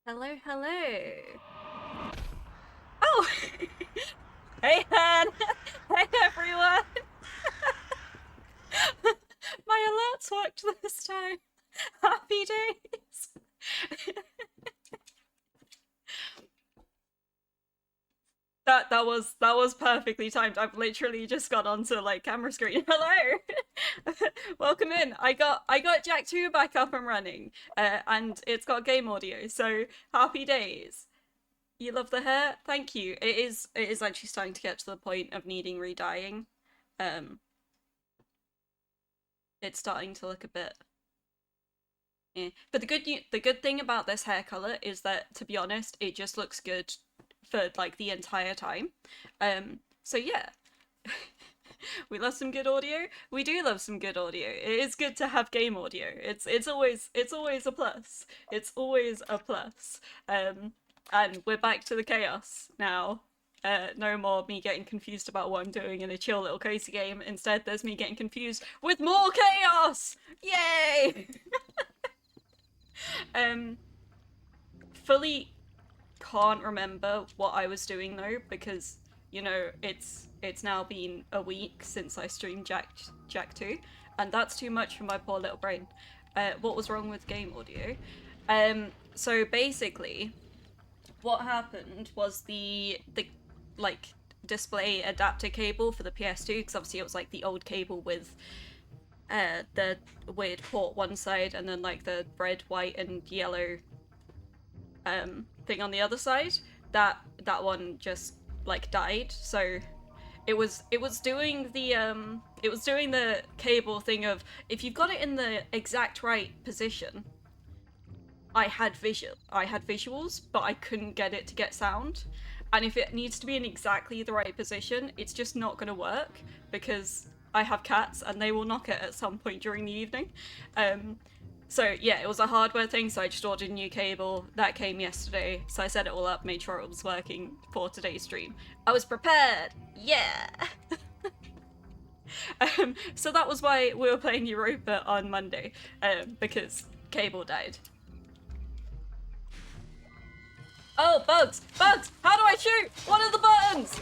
Hello, hello. Oh! Hey, Han! Hey, everyone! My alerts worked this time. Happy days! That was perfectly timed. I've literally just got onto like camera screen. Hello, welcome in. I got Jack 2 back up and running, and it's got game audio. So happy days. You love the hair? Thank you. It is actually starting to get to the point of needing redying. Um, it's starting to look a bit. Eh. But the good thing about this hair color is that, to be honest, it just looks good for like the entire time. So yeah, we love some good audio. We do love some good audio. It is good to have game audio. It's always a plus. It's always a plus. And we're back to the chaos now. No more me getting confused about what I'm doing in a chill little cozy game. Instead, there's me getting confused with more chaos. Yay! um, fully can't remember what I was doing though because it's now been a week since I streamed Jack 2, and that's too much for my poor little brain. What was wrong with game audio? So basically, what happened was the like display adapter cable for the PS2, because obviously it was like the old cable with the weird port one side and then like the red, white, and yellow thing on the other side. That one just like died. So it was doing the cable thing of, if you've got it in the exact right position. I had visuals, but I couldn't get it to get sound. And if it needs to be in exactly the right position, it's just not gonna work because I have cats and they will knock it at some point during the evening. Um, so yeah, it was a hardware thing, so I just ordered a new cable. That came yesterday, so I set it all up, made sure it was working for today's stream. I was prepared! Yeah! So that was why we were playing Europa on Monday, because cable died. Oh, bugs! Bugs! How do I shoot? What are the buttons?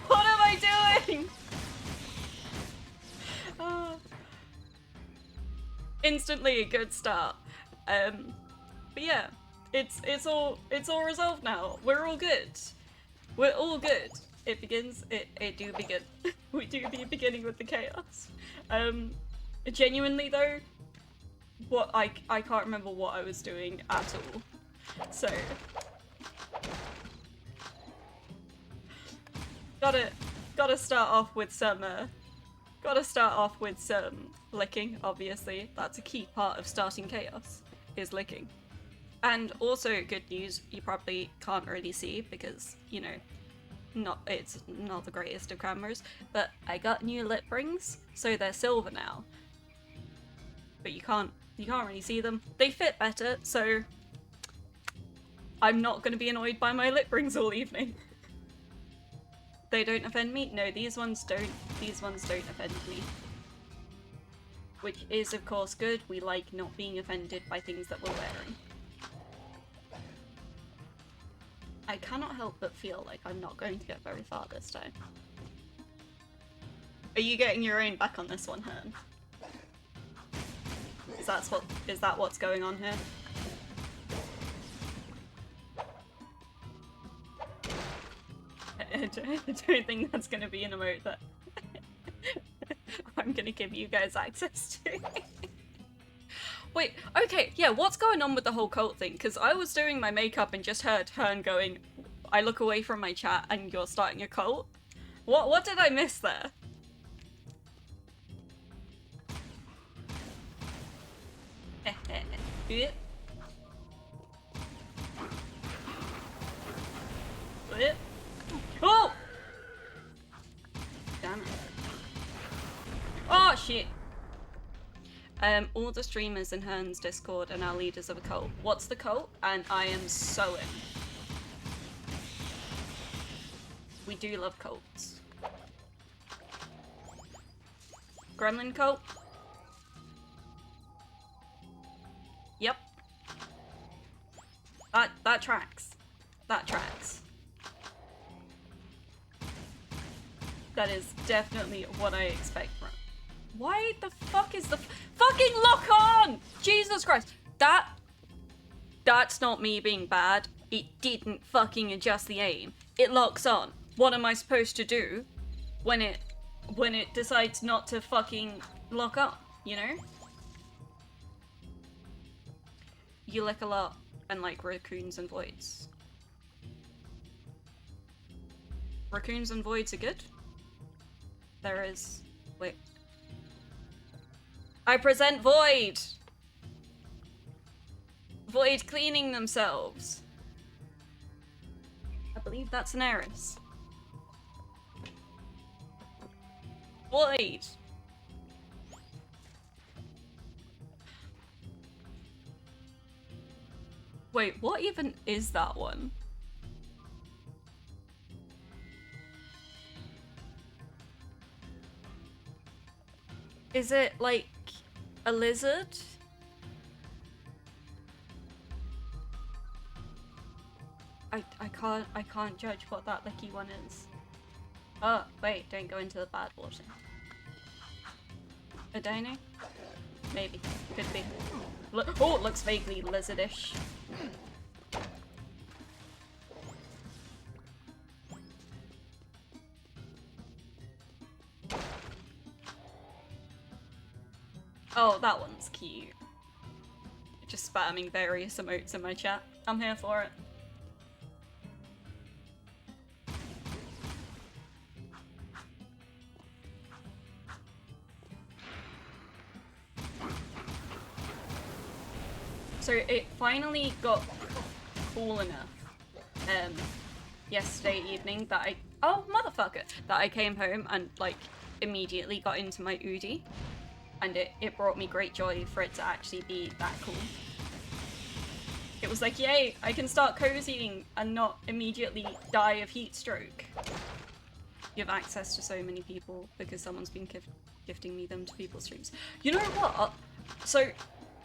What am I doing? Oh. Instantly a good start. But yeah, it's all resolved now. We're all good. We're all good. It begins. It do begin. We do be beginning with the chaos. Genuinely though, what I can't remember what I was doing at all. So gotta gotta start off with some licking. Obviously, that's a key part of starting chaos, is licking. And also, good news, you probably can't really see because it's not the greatest of cameras, but I got new lip rings, so they're silver now. But you can't really see them. They fit better, so I'm not going to be annoyed by my lip rings all evening. They don't offend me? No, these ones don't. These ones don't offend me. Which is, of course, good. We like not being offended by things that we're wearing. I cannot help but feel like I'm not going to get very far this time. Are you getting your own back on this one, Hearn? Is that what's going on here? I don't think that's going to be an emote that I'm going to give you guys access to. Wait, okay, yeah, what's going on with the whole cult thing? Because I was doing my makeup and just heard Hearn going, I look away from my chat and you're starting a cult? What did I miss there? Oh! Damn it. Oh, shit. All the streamers in Hearn's Discord are now leaders of a cult. What's the cult? And I am so in. We do love cults. Gremlin cult? Yep. That tracks. That tracks. That is definitely what I expect from. Why the fuck is the fucking lock on? Jesus Christ. That's not me being bad. It didn't fucking adjust the aim. It locks on. What am I supposed to do when it decides not to fucking lock on, you know? You lick a lot and like raccoons and voids. Raccoons and voids are good. There is... Wait. I present void! Void cleaning themselves. I believe that's an heiress. Void! Wait, what even is that one? Is it like a lizard? I can't judge what that licky one is. Oh, wait, don't go into the bad water. A dino? Maybe. Could be. Oh, it looks vaguely lizardish. Oh, that one's cute. Just spamming various emotes in my chat. I'm here for it. So it finally got cool enough yesterday evening that I came home and like immediately got into my Udi, and it brought me great joy for it to actually be that cool. It was like, yay, I can start cozying and not immediately die of heat stroke. You have access to so many people because someone's been gifting me them to people's streams. You know what? So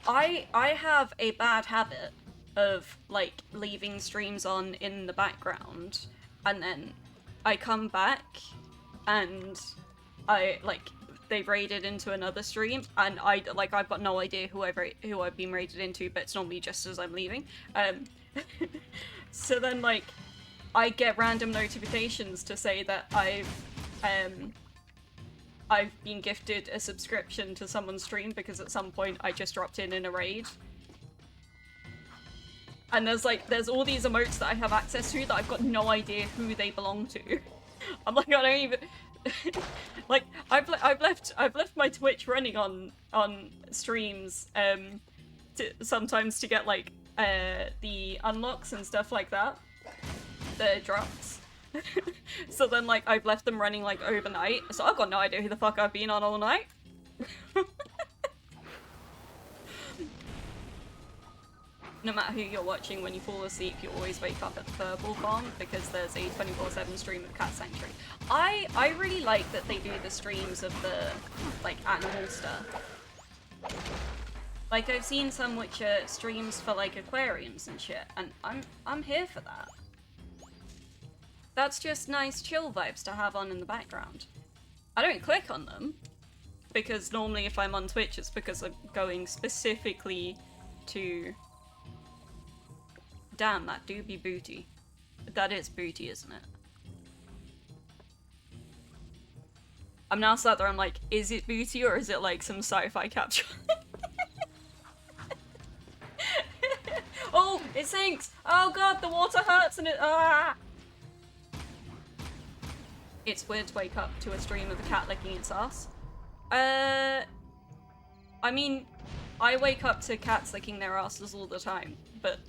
I have a bad habit of like leaving streams on in the background, and then I come back and they've raided into another stream, and I've got no idea who I've been raided into, but it's normally just as I'm leaving. So then like I get random notifications to say that I've been gifted a subscription to someone's stream because at some point I just dropped in a raid. And there's all these emotes that I have access to that I've got no idea who they belong to. I'm like, I don't even like I've left my Twitch running on streams sometimes to get like the unlocks and stuff like that, the drops. So then like I've left them running like overnight, so I've got no idea who the fuck I've been on all night. No matter who you're watching, when you fall asleep, you always wake up at the Purple Farm because there's a 24/7 stream of Cat Sanctuary. I really like that they do the streams of the like animal stuff. Like I've seen some which are streams for like aquariums and shit, and I'm here for that. That's just nice chill vibes to have on in the background. I don't click on them because normally if I'm on Twitch it's because I'm going specifically to... Damn, that do be booty. That is booty, isn't it? I'm now sat there, I'm like, is it booty or is it like some sci-fi capture? Oh, it sinks! Oh god, the water hurts and it... Ah! It's weird to wake up to a stream of a cat licking its ass. I mean, I wake up to cats licking their asses all the time, but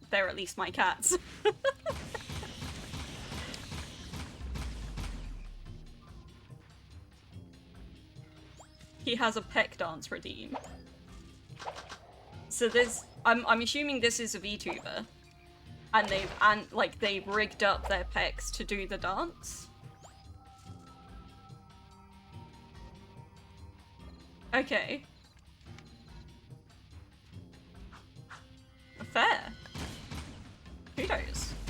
they're at least my cats. He has a peck dance redeem. So this, I'm assuming this is a VTuber, and they've rigged up their pecs to do the dance. Okay. Fair.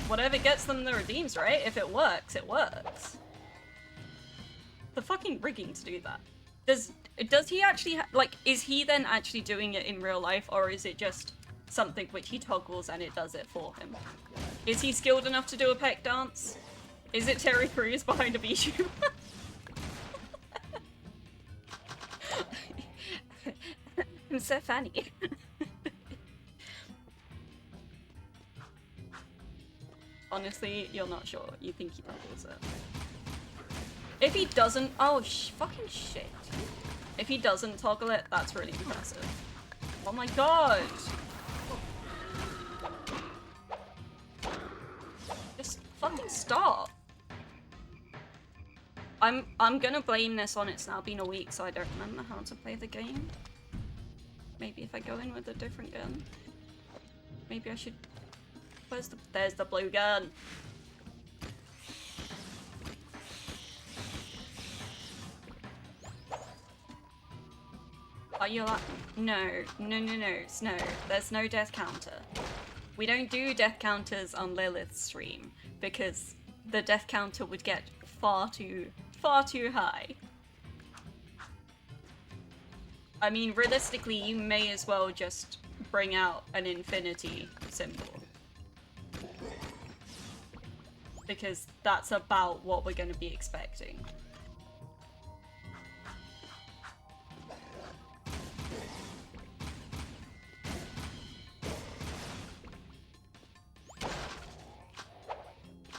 whatever gets them the redeems, right? If it works, it works. The fucking rigging to do that. Does he actually like, is he then actually doing it in real life, or is it just something which he toggles and it does it for him? Is he skilled enough to do a peck dance? Is it Terry Crews behind a Bijou? I'm so funny. Honestly, you're not sure. You think he toggles it. If he doesn't, oh fucking shit. If he doesn't toggle it, that's really impressive. Oh my god! Just fucking stop. I'm gonna blame this on it's now been a week, so I don't remember how to play the game. Maybe if I go in with a different gun. Maybe I should... There's the blue gun. Are you like... No. Snow. There's no death counter. We don't do death counters on Lilith's stream, because the death counter would get far too high. I mean, realistically, you may as well just bring out an infinity symbol. Because that's about what we're going to be expecting.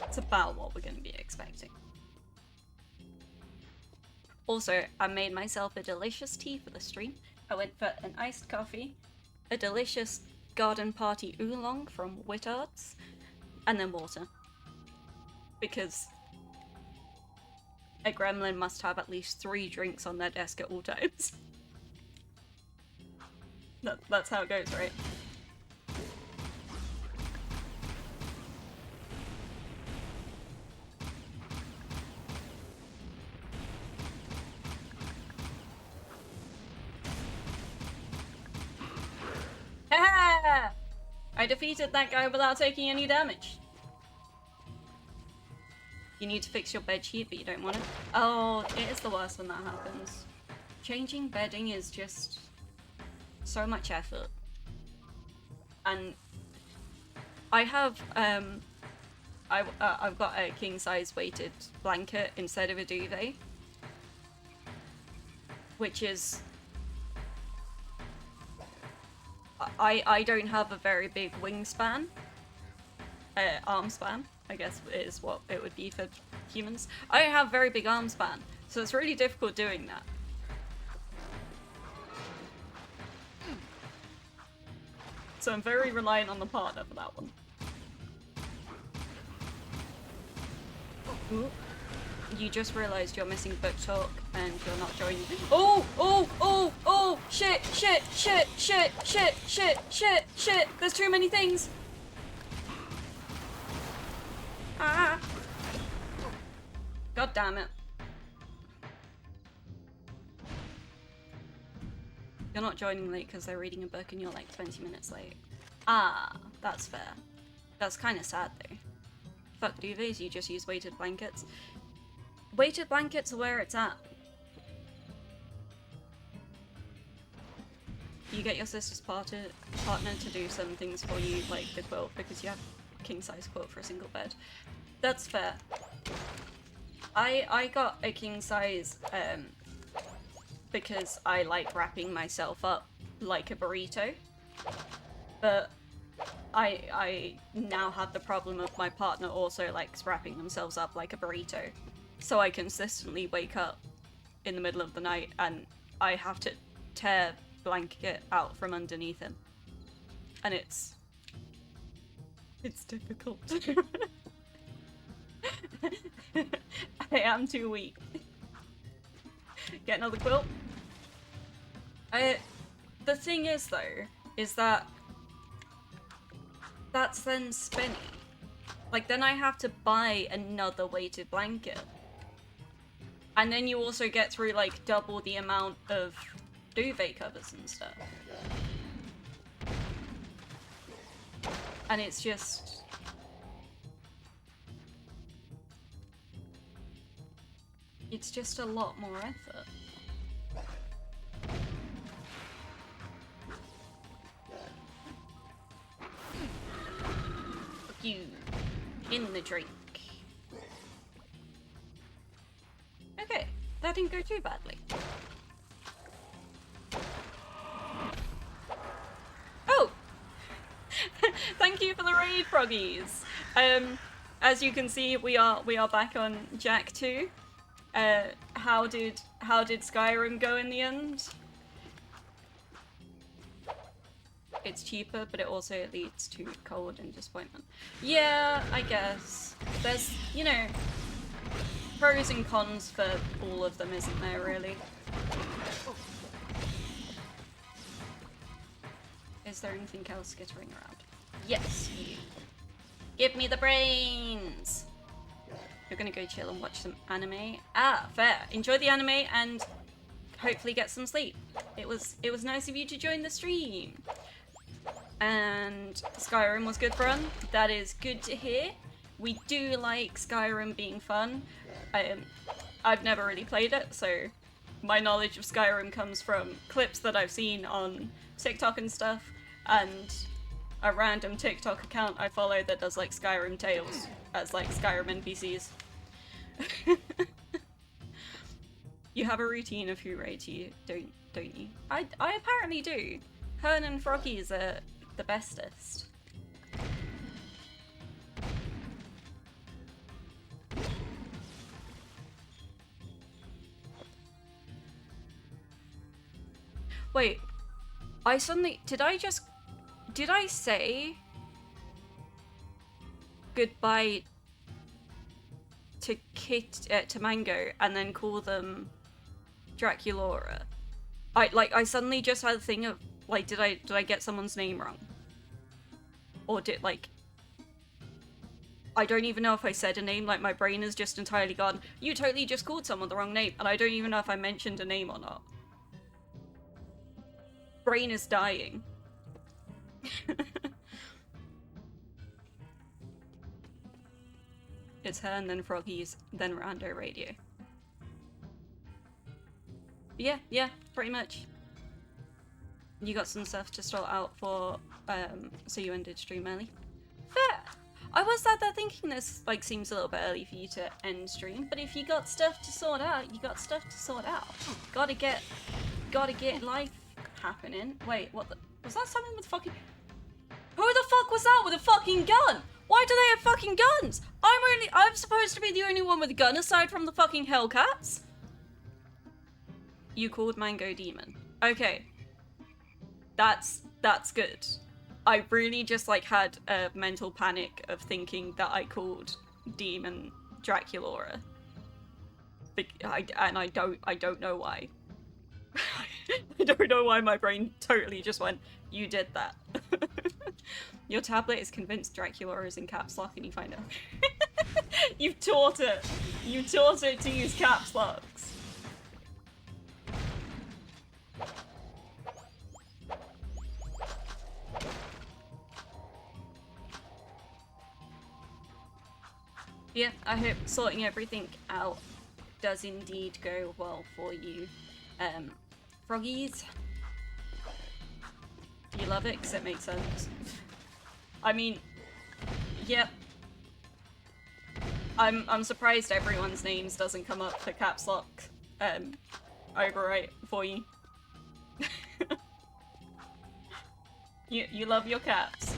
It's about what we're going to be expecting. Also, I made myself a delicious tea for the stream. I went for an iced coffee, a delicious garden party oolong from Whittards, and then water. Because a gremlin must have at least 3 drinks on their desk at all times. That's how it goes, right? Ah! I defeated that guy without taking any damage. You need to fix your bed sheet, but you don't want it. Oh, it is the worst when that happens. Changing bedding is just so much effort. And I have, I've got a king-size weighted blanket instead of a duvet. Which is... I don't have a very big wingspan. Arm span, I guess is what it would be for humans. I don't have very big arm span, so it's really difficult doing that. So I'm very reliant on the partner for that one. Ooh. You just realised you're missing book talk and you're not joining. Oh, shit, there's too many things. Ah. God damn it. You're not joining late because they're reading a book and you're like 20 minutes late. Ah, that's fair. That's kind of sad though. Fuck duvets, you just use weighted blankets. Weighted blankets are where it's at. You get your sister's partner to do some things for you, like the quilt, because you have a king-size quilt for a single bed. That's fair. I got a king-size because I like wrapping myself up like a burrito. But I now have the problem of my partner also likes wrapping themselves up like a burrito. So I consistently wake up in the middle of the night and I have to tear blanket out from underneath him. And it's difficult. I am too weak. Get another quilt. The thing is though, is that that's then spinny. Like then I have to buy another weighted blanket. And then you also get through like double the amount of duvet covers and stuff. And it's just... It's just a lot more effort. Fuck you. In the drink. Okay, that didn't go too badly. Oh! Thank you for the raid, froggies! As you can see, we are back on Jak 2. How did Skyrim go in the end? It's cheaper, but it also leads to cold and disappointment. Yeah, I guess. There's, you know, pros and cons for all of them, isn't there, really? Is there anything else skittering around? Yes, you. Give me the brains! You're gonna go chill and watch some anime. Ah, fair. Enjoy the anime and hopefully get some sleep. It was nice of you to join the stream. And Skyrim was good fun. That is good to hear. We do like Skyrim being fun. I've never really played it, so my knowledge of Skyrim comes from clips that I've seen on TikTok and stuff, and a random TikTok account I follow that does like Skyrim tales as like Skyrim NPCs. You have a routine of who raids you, don't you? I apparently do. Hearn and Froggies are the bestest. Wait, did I say goodbye to to Mango and then call them Draculaura? I suddenly just had a thing of like, did I get someone's name wrong? Or I don't even know if I said a name, like my brain has just entirely gone, you totally just called someone the wrong name, and I don't even know if I mentioned a name or not. Brain is dying. It's her and then Froggies, then Rando Radio. Yeah, pretty much. You got some stuff to sort out for, so you ended stream early. Fair! I was sat there thinking this, like, seems a little bit early for you to end stream, but if you got stuff to sort out, you got stuff to sort out. Gotta get life happening. Wait, what the? Was that someone with fucking... Who the fuck was that with a fucking gun? Why do they have fucking guns? I'm supposed to be the only one with a gun aside from the fucking Hellcats? You called Mango Demon. Okay. That's good. I really just like had a mental panic of thinking that I called Demon Draculaura. And I don't know why. I don't know why my brain totally just went, you did that. Your tablet is convinced Draculaura is in caps lock and you find out. You've taught it. You taught it to use caps locks. Yeah, I hope sorting everything out does indeed go well for you. Froggies? Do you love it? Because it makes sense. I mean, yep. I'm surprised everyone's names doesn't come up for caps lock overwrite for you. You love your caps.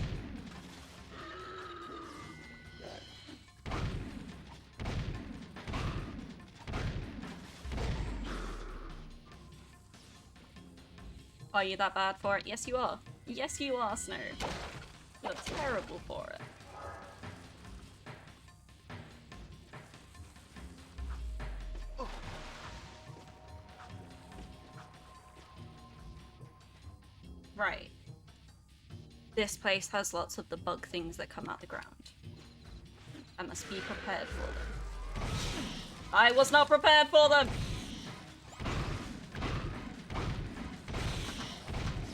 Are you that bad for it? Yes, you are. Yes, you are, Snow. You're terrible for it. Right. This place has lots of the bug things that come out the ground. I must be prepared for them. I was not prepared for them!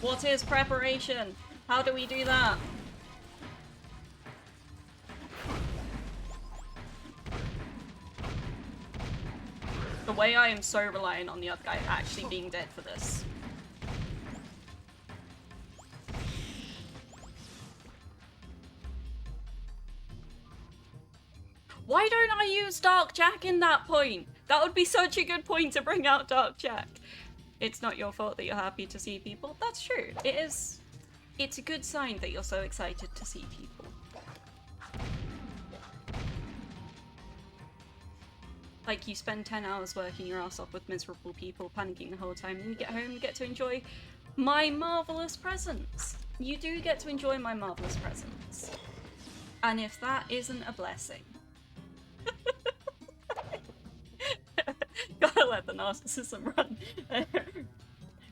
What is preparation? How do we do that? The way I am so reliant on the other guy actually being dead for this. Why don't I use Dark Jack in that point? That would be such a good point to bring out Dark Jack. It's not your fault that you're happy to see people. That's true. It is. It's a good sign that you're so excited to see people. Like, you spend 10 hours working your ass off with miserable people, panicking the whole time, and you get home and get to enjoy my marvellous presents. You do get to enjoy my marvellous presents. And if that isn't a blessing... Gotta let the narcissism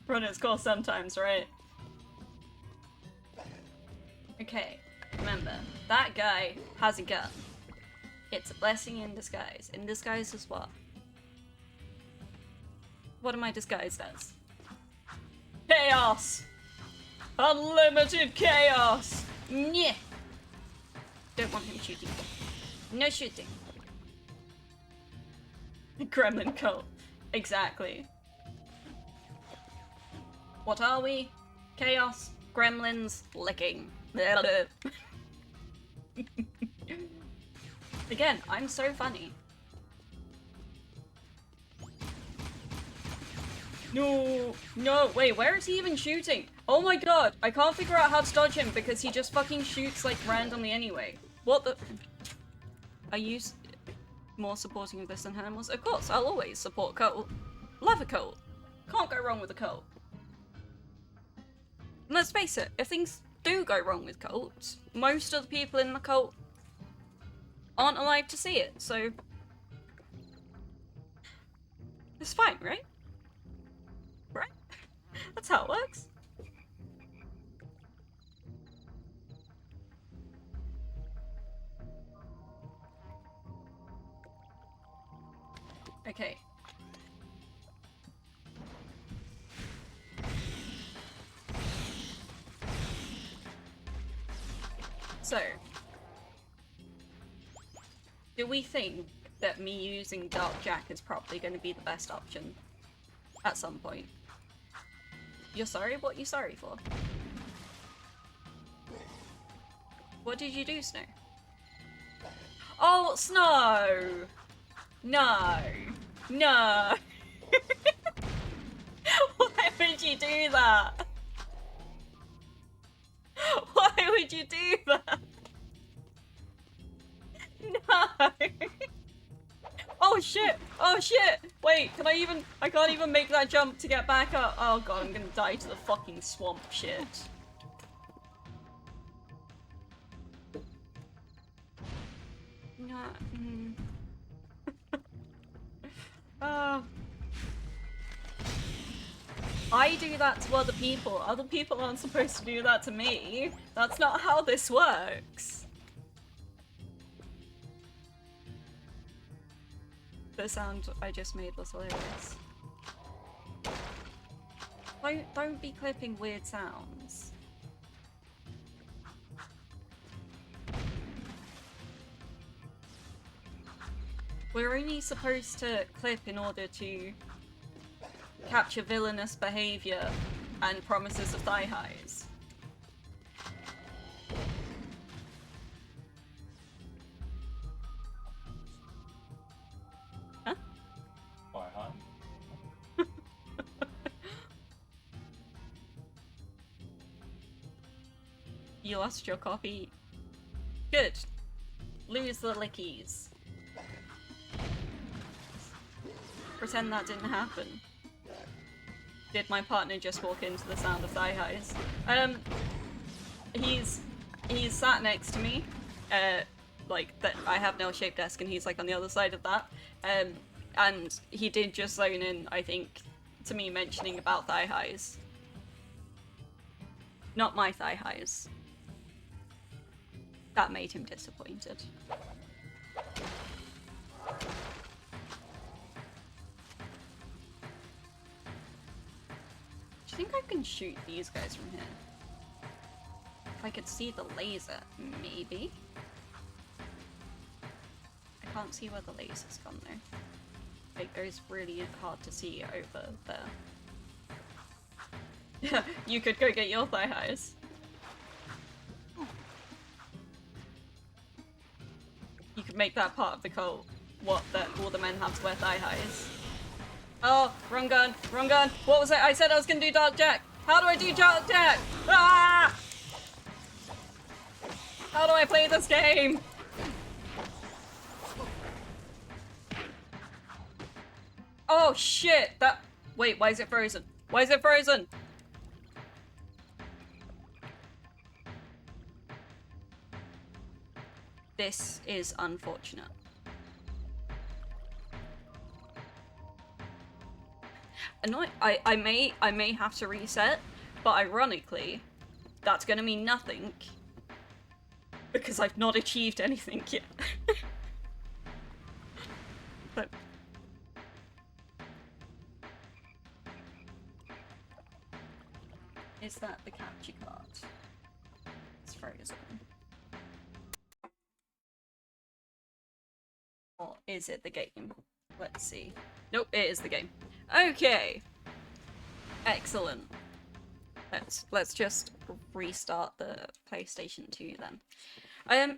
run its course sometimes, right? Okay, remember, that guy has a gun. It's a blessing in disguise. In disguise as what? What am I disguised as? Chaos! Unlimited chaos! Nyeh! Don't want him shooting. No shooting. Gremlin cult. Exactly. What are we? Chaos, gremlins, licking. Again, I'm so funny. No, no, wait, where is he even shooting? Oh my god, I can't figure out how to dodge him because he just fucking shoots like randomly anyway. What the? Are you more supporting of this than animals? Of course, I'll always support cult. Love a cult. Can't go wrong with a cult. And let's face it, if things do go wrong with cults, most of the people in the cult aren't alive to see it, so it's fine, right? Right? That's how it works. Okay. So, do we think that me using Dark Jack is probably going to be the best option at some point? You're sorry? What are you sorry for? What did you do, Snow? Oh, Snow! No! No! Why would you do that? Why would you do that? No! Oh shit! Oh shit! Wait, can I even- I can't even make that jump to get back up. Oh god, I'm gonna die to the fucking swamp shit. No. I do that to other people. Other people aren't supposed to do that to me. That's not how this works. The sound I just made was hilarious. Don't be clipping weird sounds. We're only supposed to clip in order to capture villainous behavior and promises of thigh highs. Huh? Thigh high? You lost your copy. Good. Lose the lickies. Pretend that didn't happen. Did my partner just walk into the sound of thigh highs? He's sat next to me, like that. I have an L-shaped desk, and he's like on the other side of that. And he did just zone in, I think, to me mentioning about thigh highs. Not my thigh highs. That made him disappointed. Do you think I can shoot these guys from here? If I could see the laser, maybe? I can't see where the laser's gone though. It goes really hard to see over there. You could go get your thigh highs. You could make that part of the cult. What, that all the men have to wear thigh highs. Oh, wrong gun, wrong gun. What was it? I said I was gonna do Dark Jack. How do I do Dark Jack? Ah! How do I play this game? Oh shit, that- wait, why is it frozen? Why is it frozen? This is unfortunate. I may have to reset, but ironically, that's gonna mean nothing because I've not achieved anything yet. But is that the capture card? It's frozen. Or is it the game? Let's see. Nope, it is the game. Okay. Excellent. Let's just restart the PlayStation 2 then.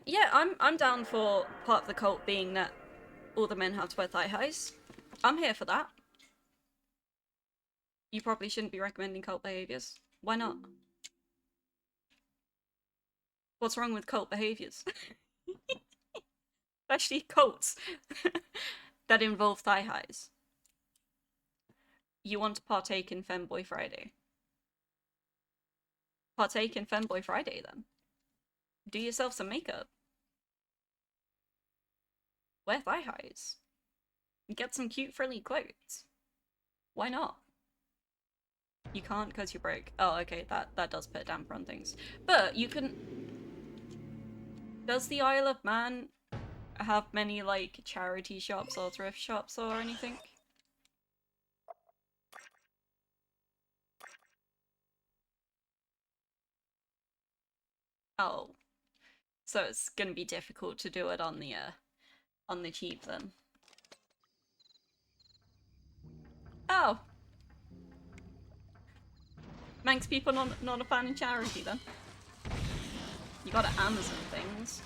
Yeah, I'm down for part of the cult being that all the men have to wear thigh highs. I'm here for that. You probably shouldn't be recommending cult behaviors. Why not? What's wrong with cult behaviors? Especially cults that involve thigh highs. You want to partake in Femboy Friday? Partake in Femboy Friday then. Do yourself some makeup. Wear thigh highs. Get some cute frilly clothes. Why not? You can't because you're broke. Oh, okay, that does put a damper on things. But you can... Does the Isle of Man have many, like, charity shops or thrift shops or anything? Oh. So it's gonna be difficult to do it on the cheap then. Oh! Manx people not a fan of charity then. You gotta Amazon things.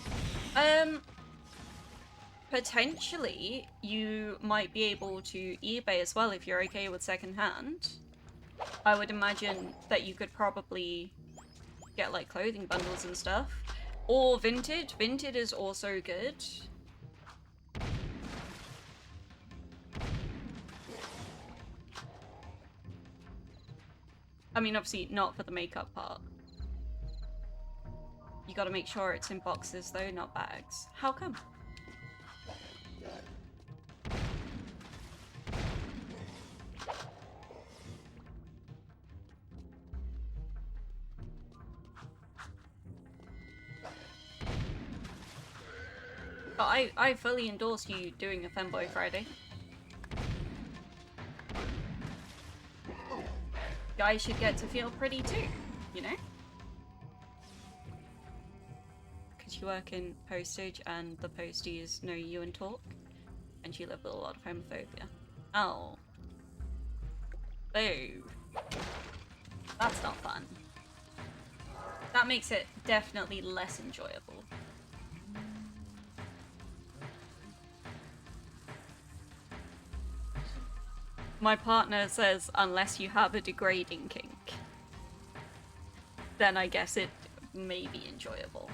Potentially you might be able to eBay as well if you're okay with secondhand. I would imagine that you could probably get like clothing bundles and stuff. Or Vinted. Vinted is also good. I mean, obviously not for the makeup part. You gotta make sure it's in boxes though, not bags. How come? But I fully endorse you doing a Femboy Friday. Guys should get to feel pretty too, you know? Because you work in postage and the posties know you and talk, and you live with a lot of homophobia. Oh. Boo. That's not fun. That makes it definitely less enjoyable. My partner says unless you have a degrading kink, then I guess it may be enjoyable.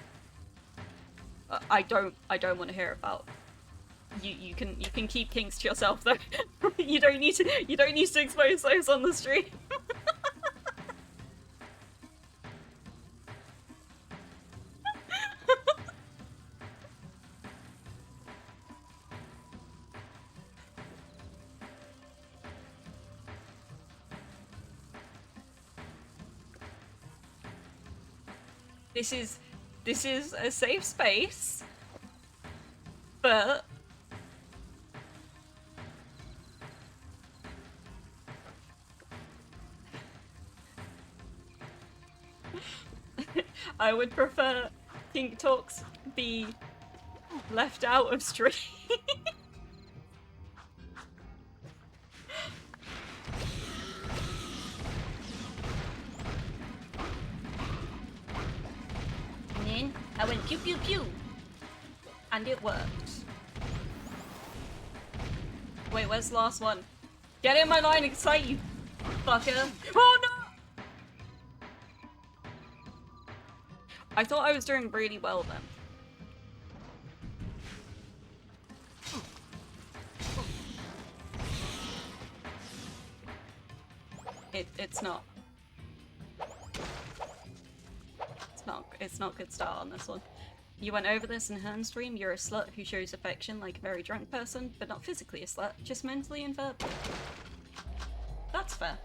I don't want to hear about. You can keep kinks to yourself though. you don't need to expose those on the stream. This is a safe space, but I would prefer kink talks be left out of stream. I went pew pew pew! And it worked. Wait, where's the last one? Get in my line of sight, you fucker! Oh no! I thought I was doing really well then. It's not. It's not good start on this one. You went over this in Hearn stream. You're a slut who shows affection like a very drunk person, but not physically a slut, just mentally and verbally. That's fair.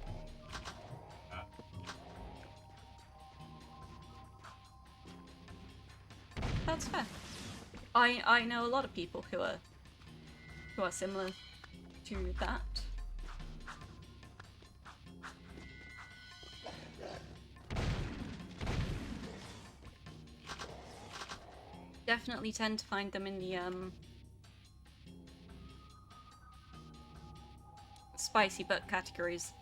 That's fair. I know a lot of people who are similar to that. Definitely tend to find them in the spicy butt categories.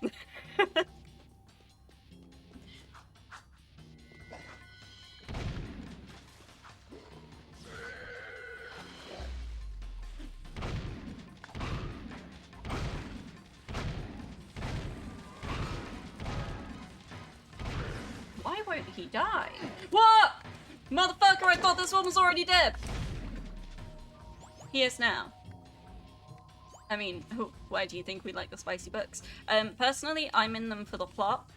Why won't he die? What? Motherfucker, I thought this one was already dead! He is now. I mean, why do you think we like the spicy books? Personally, I'm in them for the plot.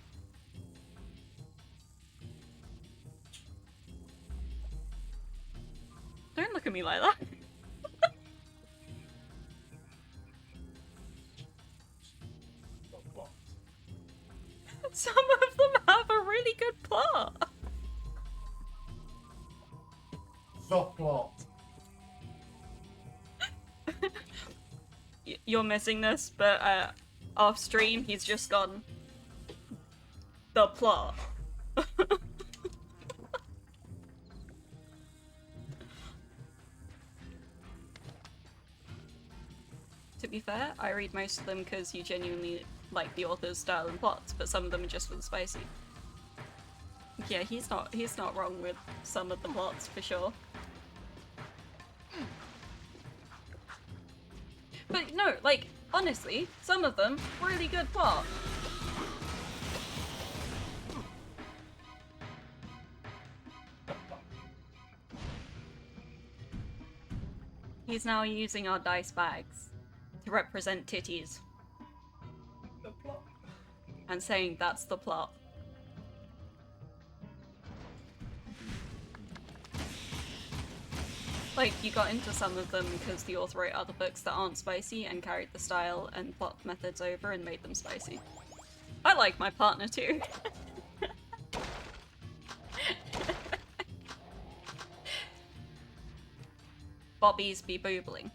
Don't look at me like that. Some of them have a really good plot. Subplot. You're missing this, but off stream he's just gone the plot. To be fair, I read most of them because you genuinely like the author's style and plots, but some of them are just for the spicy. Yeah, he's not wrong with some of the plots for sure. But no, like, honestly, some of them, really good plot. He's now using our dice bags to represent titties. The plot. And saying that's the plot. Like, you got into some of them because the author wrote other books that aren't spicy and carried the style and plot methods over and made them spicy. I like my partner too. Bobbies be boobling.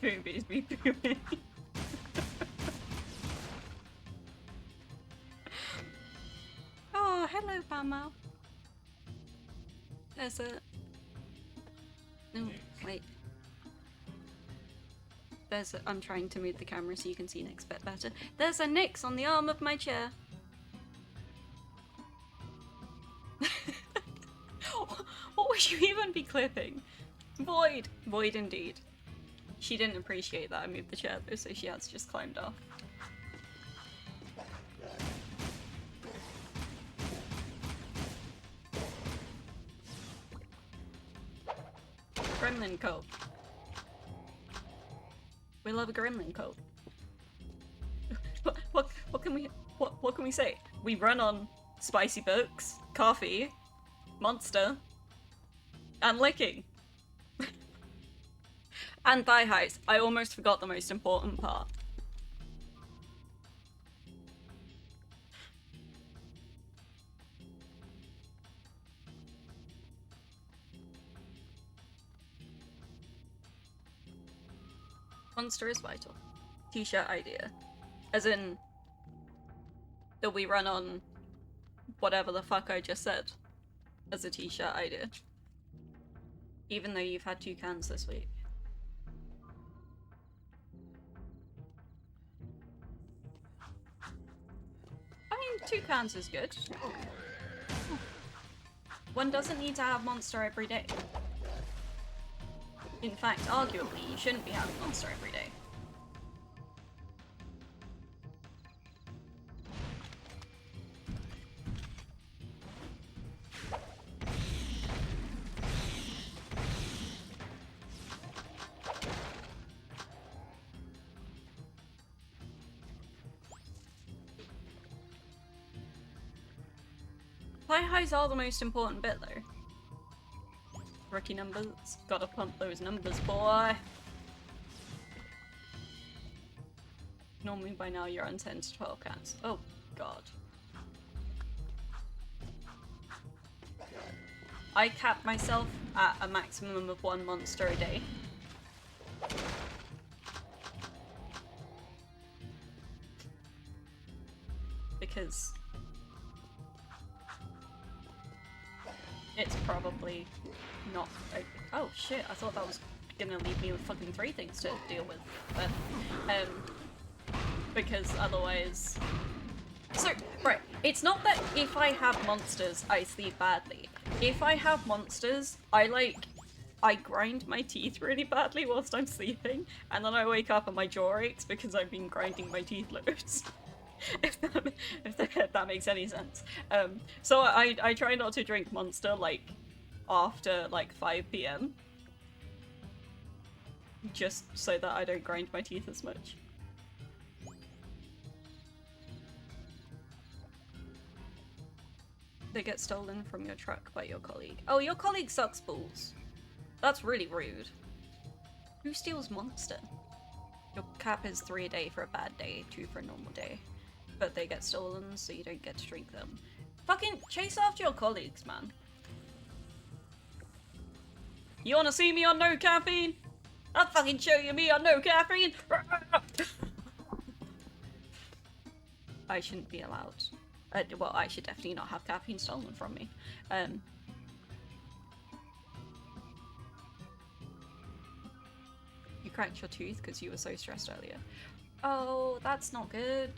Boobies be boobling. Oh, hello, Pamo. There's a... No, wait. There's a... I'm trying to move the camera so you can see Nyx a bit better. There's a Nyx on the arm of my chair. What would you even be clipping? Void! Void indeed. She didn't appreciate that I moved the chair though, so she has just climbed off. Gremlin coat. We love a gremlin coat. What can we say? We run on spicy books, coffee, monster, and licking. And thigh highs. I almost forgot the most important part. Monster is vital. T-shirt idea. As in, that we run on whatever the fuck I just said as a t-shirt idea. Even though you've had 2 cans this week. I mean, 2 cans is good. One doesn't need to have monster every day. In fact, arguably, you shouldn't be having monster every day. Play highs are the most important bit, though. Rookie numbers. Gotta pump those numbers, boy. Normally by now you're on 10 to 12 cans. Oh, God. I cap myself at a maximum of 1 monster a day. Because it's probably not. Oh shit, I thought that was gonna leave me with fucking 3 things to deal with. But, because otherwise. So, right, it's not that if I have monsters, I sleep badly. If I have monsters, I grind my teeth really badly whilst I'm sleeping, and then I wake up and my jaw aches because I've been grinding my teeth loads. if that makes any sense. So I try not to drink Monster, like, after, like, 5 PM. Just so that I don't grind my teeth as much. They get stolen from your truck by your colleague. Oh, your colleague sucks balls. That's really rude. Who steals Monster? Your cap is 3 a day for a bad day, 2 for a normal day. But they get stolen, so you don't get to drink them. Fucking chase after your colleagues, man. You wanna see me on no caffeine? I'll fucking show you me on no caffeine! I shouldn't be allowed. Well, I should definitely not have caffeine stolen from me. You cracked your tooth because you were so stressed earlier. Oh, that's not good.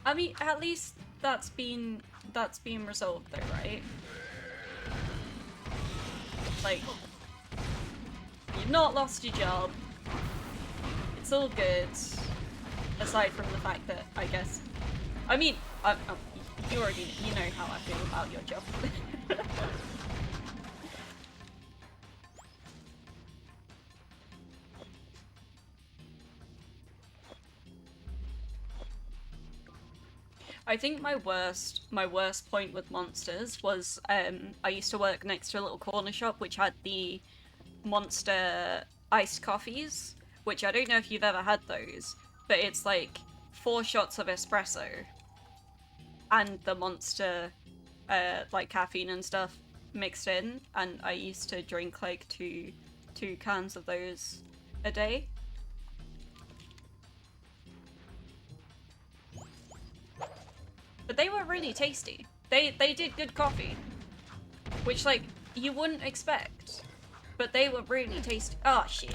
I mean, at least that's been resolved though, right? Like, you've not lost your job. It's all good. Aside from the fact that, I guess, I mean, you know how I feel about your job. I think my worst point with monsters was I used to work next to a little corner shop which had the Monster iced coffees, which I don't know if you've ever had those, but it's like 4 shots of espresso and the Monster like caffeine and stuff mixed in, and I used to drink like two cans of those a day. But they were really tasty. They did good coffee, which like you wouldn't expect, but they were really tasty. Oh shit.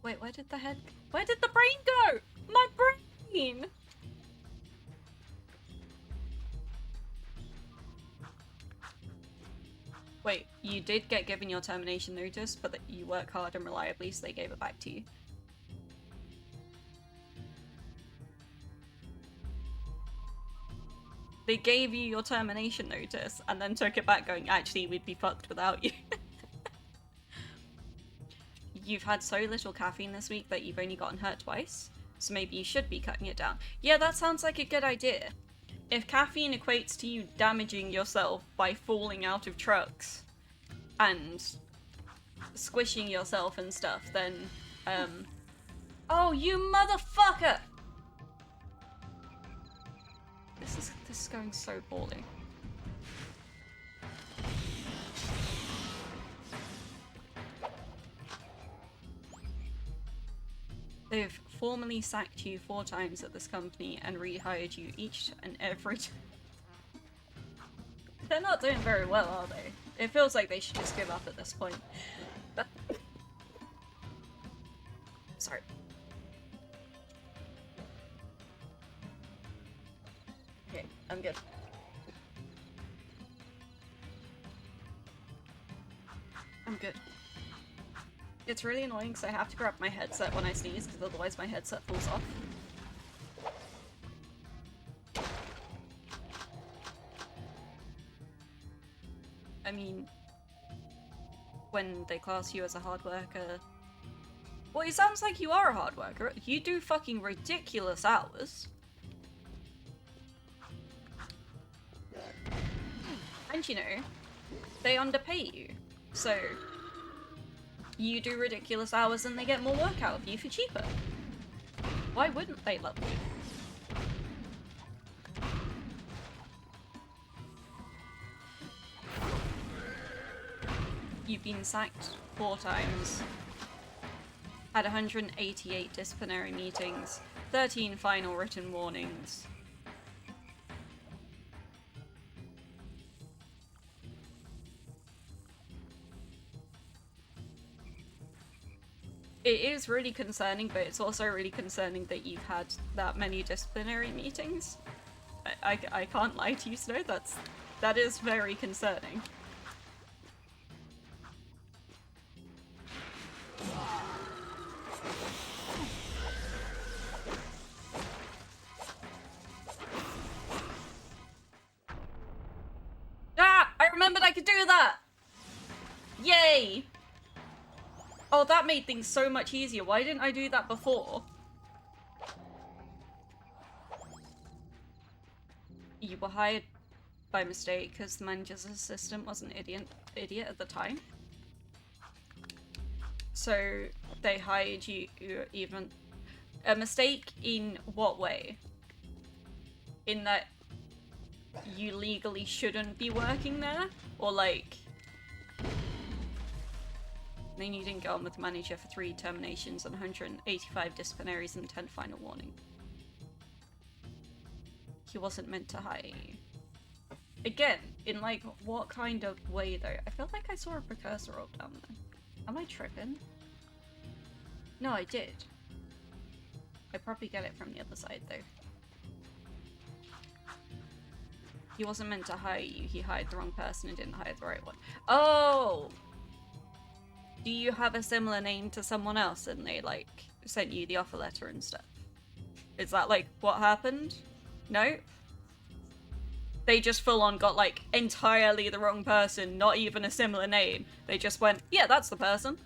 Wait, where did the brain go? My brain! Wait, you did get given your termination notice, but that you work hard and reliably, so they gave it back to you. They gave you your termination notice and then took it back going, actually, we'd be fucked without you. You've had so little caffeine this week that you've only gotten hurt twice, so maybe you should be cutting it down. Yeah, that sounds like a good idea. If caffeine equates to you damaging yourself by falling out of trucks and squishing yourself and stuff, then, oh, you motherfucker! This is going so poorly. They've formally sacked you 4 times at this company and rehired you each and every time. They're not doing very well, are they? It feels like they should just give up at this point. Sorry. Okay, I'm good. I'm good. It's really annoying because I have to grab my headset when I sneeze because otherwise my headset falls off. I mean, when they class you as a hard worker... Well, it sounds like you are a hard worker. You do fucking ridiculous hours. And you know, they underpay you. So, you do ridiculous hours and they get more work out of you for cheaper. Why wouldn't they love you? You've been sacked 4 times. Had 188 disciplinary meetings. 13 final written warnings. It is really concerning, but it's also really concerning that you've had that many disciplinary meetings. I can't lie to you, Snow, that is very concerning. Ah! I remembered I could do that! Yay! Oh, that made things so much easier. Why didn't I do that before? You were hired by mistake because the manager's assistant was an idiot at the time. So they hired you even... A mistake in what way? In that you legally shouldn't be working there? Or like... Then you didn't get on with the manager for 3 terminations and 185 disciplinaries and 10 final warning. He wasn't meant to hire you. Again, in like, what kind of way though? I felt like I saw a precursor orb down there. Am I tripping? No, I did. I probably get it from the other side though. He wasn't meant to hire you, he hired the wrong person and didn't hire the right one. Oh! Do you have a similar name to someone else and they, like, sent you the offer letter and stuff? Is that, like, what happened? No? They just full-on got, like, entirely the wrong person, not even a similar name. They just went, yeah, that's the person.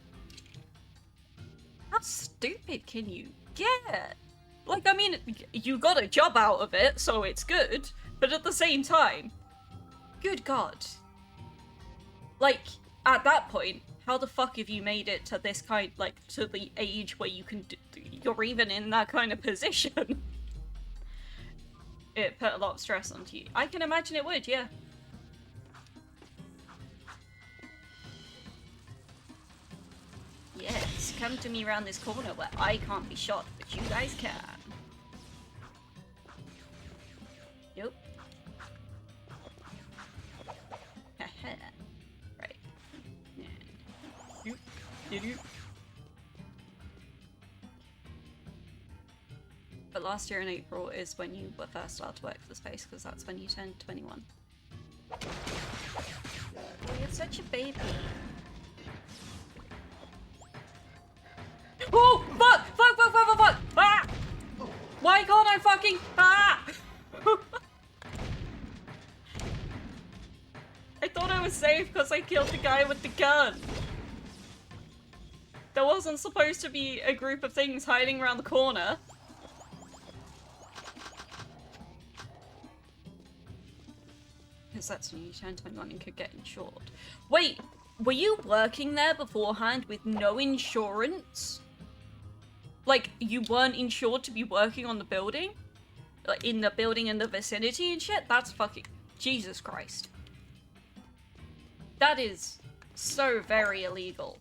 How stupid can you get? Like, I mean, you got a job out of it, so it's good, but at the same time, good God. Like, at that point, how the fuck have you made it to this kind, like, to the age where you can, you're even in that kind of position? It put a lot of stress onto you. I can imagine it would, yeah. Yes, come to me around this corner where I can't be shot, but you guys can. Nope. Haha. Right. But last year in April is when you were first allowed to work for the space, because that's when you turned 21. Oh, you're such a baby. Oh! Fuck! Fuck! Fuck! Fuck! Fuck! Fuck! Ah! Why can't I fucking... Ah! I thought I was safe because I killed the guy with the gun. There wasn't supposed to be a group of things hiding around the corner. Because that's when you turn 21 and could get insured. Wait, were you working there beforehand with no insurance? Like, you weren't insured to be working on the building? Like, in the building in the vicinity and shit? That's fucking... Jesus Christ. That is so very illegal.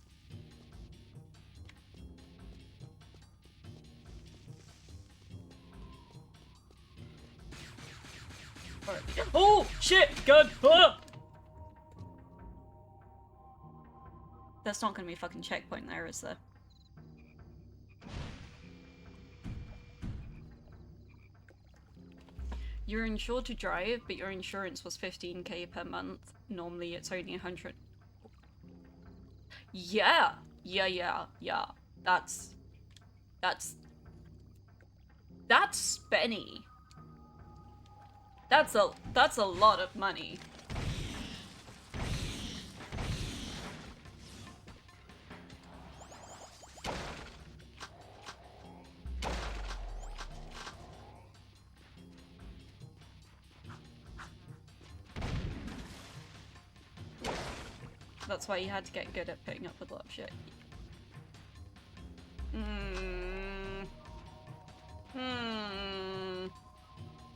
Oh, shit, gun! Ah! There's not gonna be a fucking checkpoint there, is there? You're insured to drive, but your insurance was 15k per month. Normally it's only 100. Yeah. That's spenny. That's a lot of money. That's why you had to get good at putting up with a lot of shit.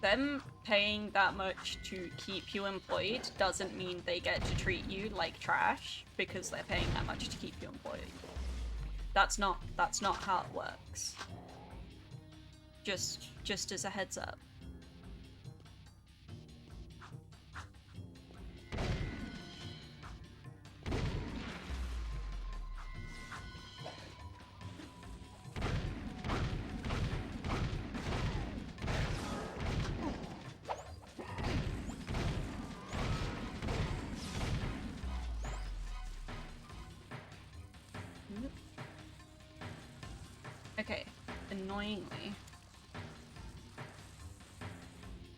Them paying that much to keep you employed doesn't mean they get to treat you like trash because they're paying that much to keep you employed. That's not how it works. Just as a heads up. Okay, annoyingly,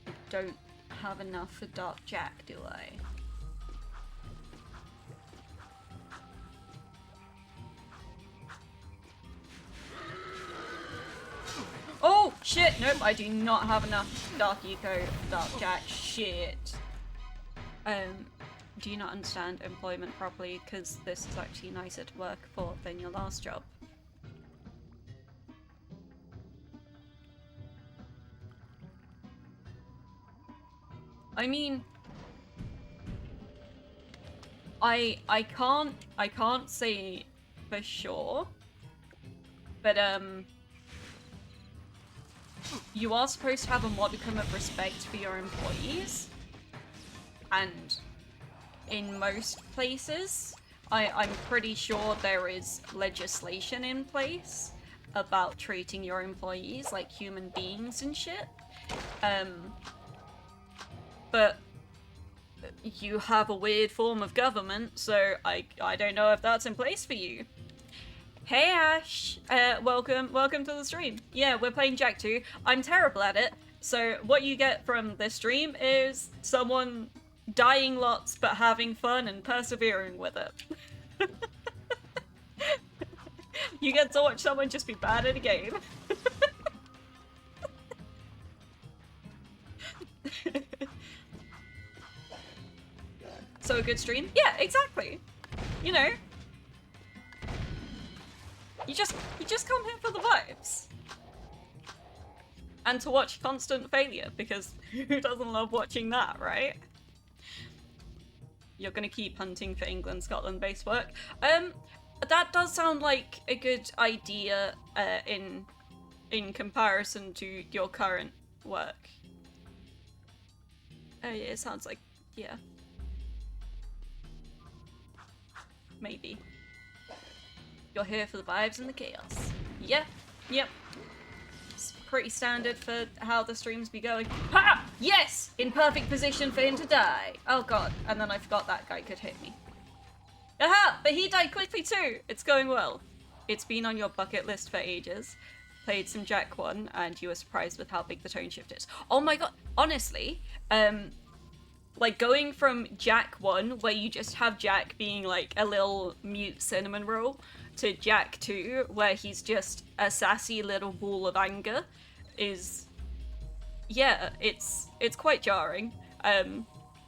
I don't have enough for Dark Jack, do I? Oh, shit! Nope, I do not have enough Dark Eco, Dark Jack. Shit. Do you not understand employment properly? Because this is actually nicer to work for than your last job. I mean, I can't say for sure, but you are supposed to have a modicum of respect for your employees, and in most places, I'm pretty sure there is legislation in place about treating your employees like human beings and shit. But you have a weird form of government, so I don't know if that's in place for you. Hey Ash, welcome to the stream. Yeah, we're playing Jak 2. I'm terrible at it, so what you get from this stream is someone dying lots but having fun and persevering with it. You get to watch someone just be bad at a game. So a good stream? Yeah, exactly. You know, you just come here for the vibes. And to watch constant failure, because who doesn't love watching that, right? You're gonna keep hunting for England, Scotland based work. That does sound like a good idea in comparison to your current work. It sounds like, yeah. Maybe. You're here for the vibes and the chaos. Yeah, yep. It's pretty standard for how the streams be going. Ha! Yes! In perfect position for him to die. Oh god, and then I forgot that guy could hit me. Aha! But he died quickly too! It's going well. It's been on your bucket list for ages. Played some Jak 1 and you were surprised with how big the tone shift is. Oh my god, honestly, like going from Jak 1, where you just have Jak being like a little mute cinnamon roll, to Jak 2, where he's just a sassy little ball of anger, is, yeah, it's quite jarring.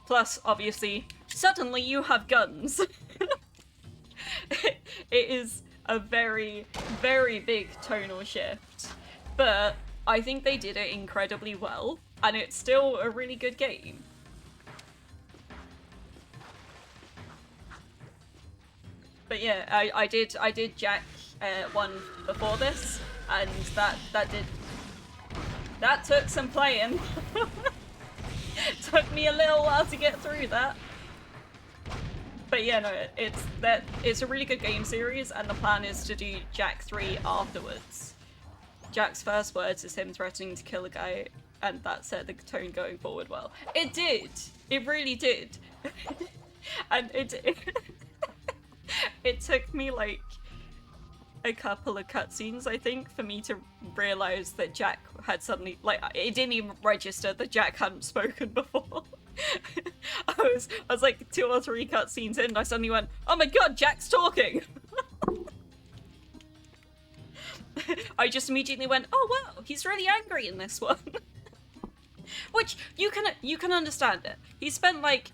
Plus, obviously, suddenly you have guns. It is a very, very big tonal shift, but I think they did it incredibly well, and it's still a really good game. But yeah, I did Jak 1 before this, and that took some playing. Took me a little while to get through that. But yeah, no, it's a really good game series, and the plan is to do Jak 3 afterwards. Jak's first words is him threatening to kill a guy and that set the tone going forward well. It did. It really did. And it took me like a couple of cutscenes, I think, for me to realize that Jack had suddenly, like, it didn't even register that Jack hadn't spoken before. I was like 2 or 3 cutscenes in, and I suddenly went, oh my god, Jack's talking! I just immediately went, oh wow, he's really angry in this one. Which, you can understand it. He spent like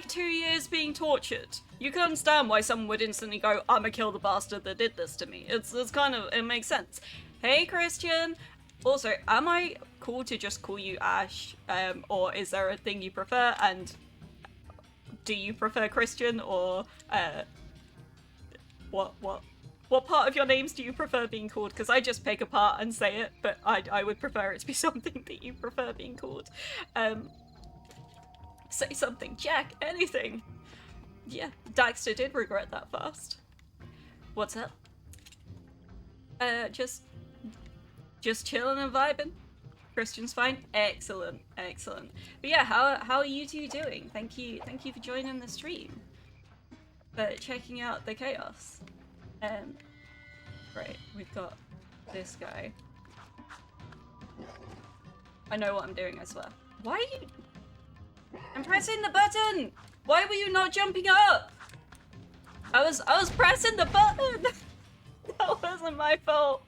2 years being tortured. You can understand why someone would instantly go, I'ma kill the bastard that did this to me. It's kind of, it makes sense. Hey, Christian! Also, am I cool to just call you Ash? Or is there a thing you prefer? And do you prefer Christian, or what part of your names do you prefer being called? Because I just pick a part and say it, but I would prefer it to be something that you prefer being called. Say something, Jack, anything. Yeah, Daxter did regret that fast. What's up? Just chilling and vibing. Christian's fine. Excellent, excellent. But yeah, how are you two doing? Thank you for joining the stream. For checking out the chaos. Right, we've got this guy. I know what I'm doing, I swear. Why are you... I'm pressing the button! Why were you not jumping up? I was pressing the button! That wasn't my fault.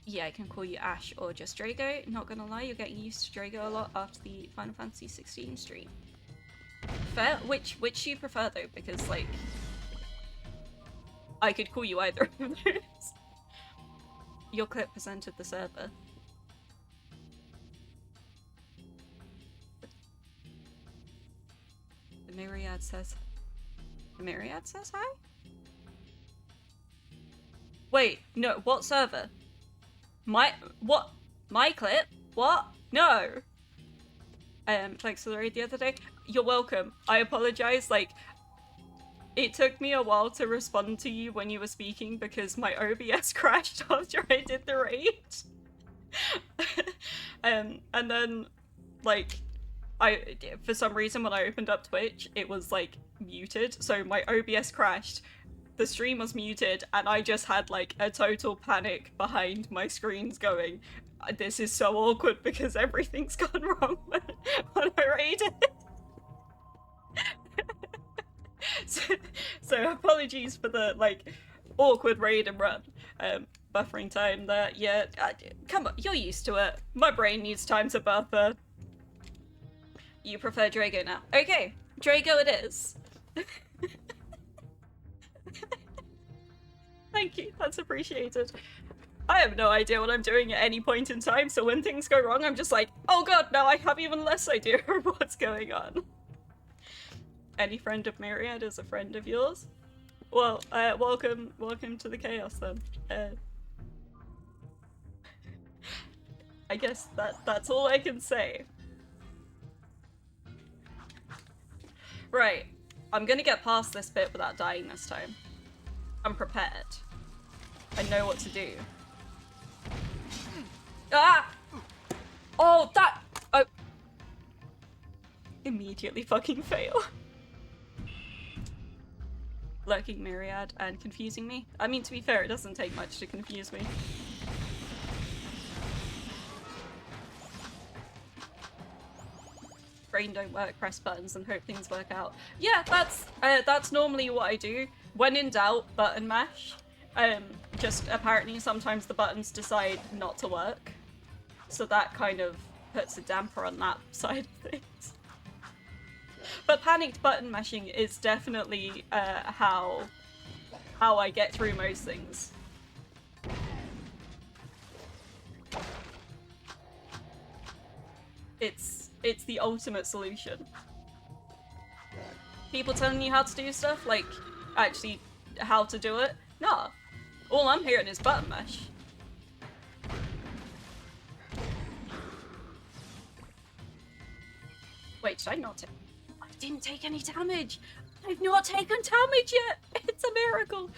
Yeah, I can call you Ash or just Drago. Not gonna lie, you're getting used to Drago a lot after the Final Fantasy 16 stream. Fair? Which do you prefer though? Because like... I could call you either of those. Your clip presented the server. The Myriad says... The Myriad says hi? Wait, no, what server? What? My clip? What? No! Thanks for the raid the other day. You're welcome. I apologize, like... It took me a while to respond to you when you were speaking because my OBS crashed after I did the raid. And then, like... for some reason when I opened up Twitch, it was like muted, so my OBS crashed, the stream was muted, and I just had like a total panic behind my screens going, this is so awkward because everything's gone wrong when I raided. So apologies for the like awkward raid and run. Buffering time there, yeah, come on, you're used to it. My brain needs time to buffer. You prefer Drago now. Okay, Drago it is. Thank you, that's appreciated. I have no idea what I'm doing at any point in time, so when things go wrong, I'm just like, oh god, now I have even less idea of what's going on. Any friend of Myriad is a friend of yours? Well, welcome to the chaos then. I guess that's all I can say. Right, I'm gonna get past this bit without dying this time. I'm prepared. I know what to do. Ah! Oh, that... Oh. Immediately fucking fail. Lurking Myriad and confusing me. I mean, to be fair, it doesn't take much to confuse me. Brain don't work, press buttons and hope things work out. Yeah, that's normally what I do. When in doubt, button mash. Just apparently sometimes the buttons decide not to work. So that kind of puts a damper on that side of things. But panicked button mashing is definitely how I get through most things. It's the ultimate solution. People telling you how to do stuff, like actually how to do it? Nah. All I'm hearing is button mash. Wait, did I not take... I didn't take any damage! I've not taken damage yet! It's a miracle!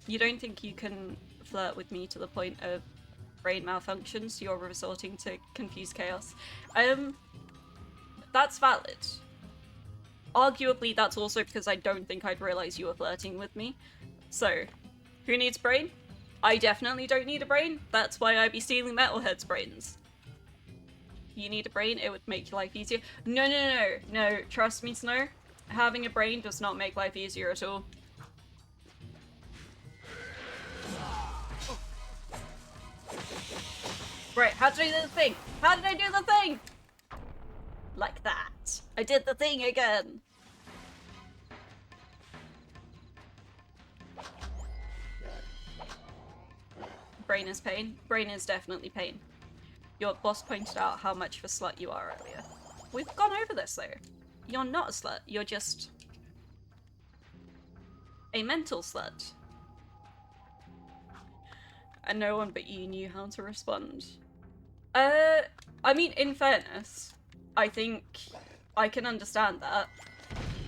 You don't think you can flirt with me to the point of brain malfunctions, you're resorting to confused chaos. That's valid. Arguably, that's also because I don't think I'd realize you were flirting with me. So, who needs a brain? I definitely don't need a brain. That's why I'd be stealing Metalhead's brains. You need a brain, it would make your life easier. No, trust me, Snow. Having a brain does not make life easier at all. Right, how did I do the thing? How did I do the thing? Like that. I did the thing again. Brain is pain. Brain is definitely pain. Your boss pointed out how much of a slut you are earlier. We've gone over this though. You're not a slut, you're just a mental slut. And no one but you knew how to respond. I mean, in fairness, I think I can understand that.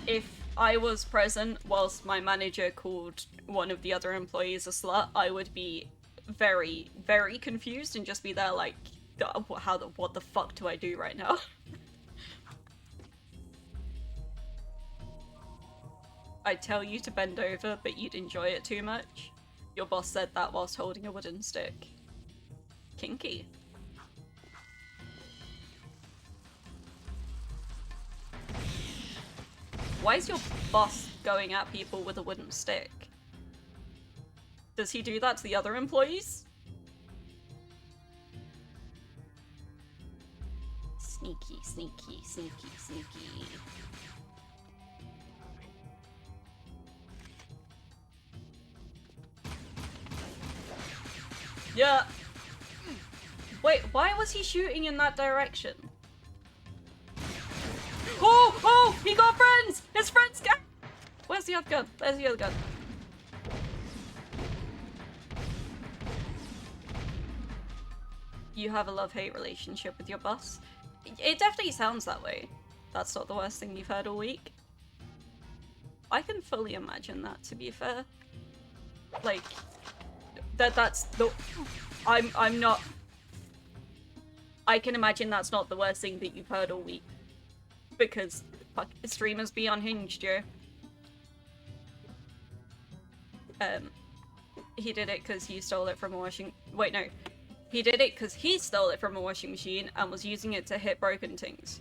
If I was present whilst my manager called one of the other employees a slut, I would be very, very confused and just be there like, what the fuck do I do right now? I'd tell you to bend over, but you'd enjoy it too much. Your boss said that whilst holding a wooden stick. Kinky. Why is your boss going at people with a wooden stick? Does he do that to the other employees? Sneaky, sneaky, sneaky, sneaky. Yeah. Wait, why was he shooting in that direction? Oh, he got friends! His friends got... Where's the other gun? Where's the other gun? You have a love-hate relationship with your boss? It definitely sounds that way. That's not the worst thing you've heard all week. I can fully imagine that, to be fair. Like, that's the... I'm not... I can imagine that's not the worst thing that you've heard all week. Because, fuck, streamers be unhinged, yo. He did it because he stole it from a washing... Wait, no. He did it because he stole it from a washing machine and was using it to hit broken things.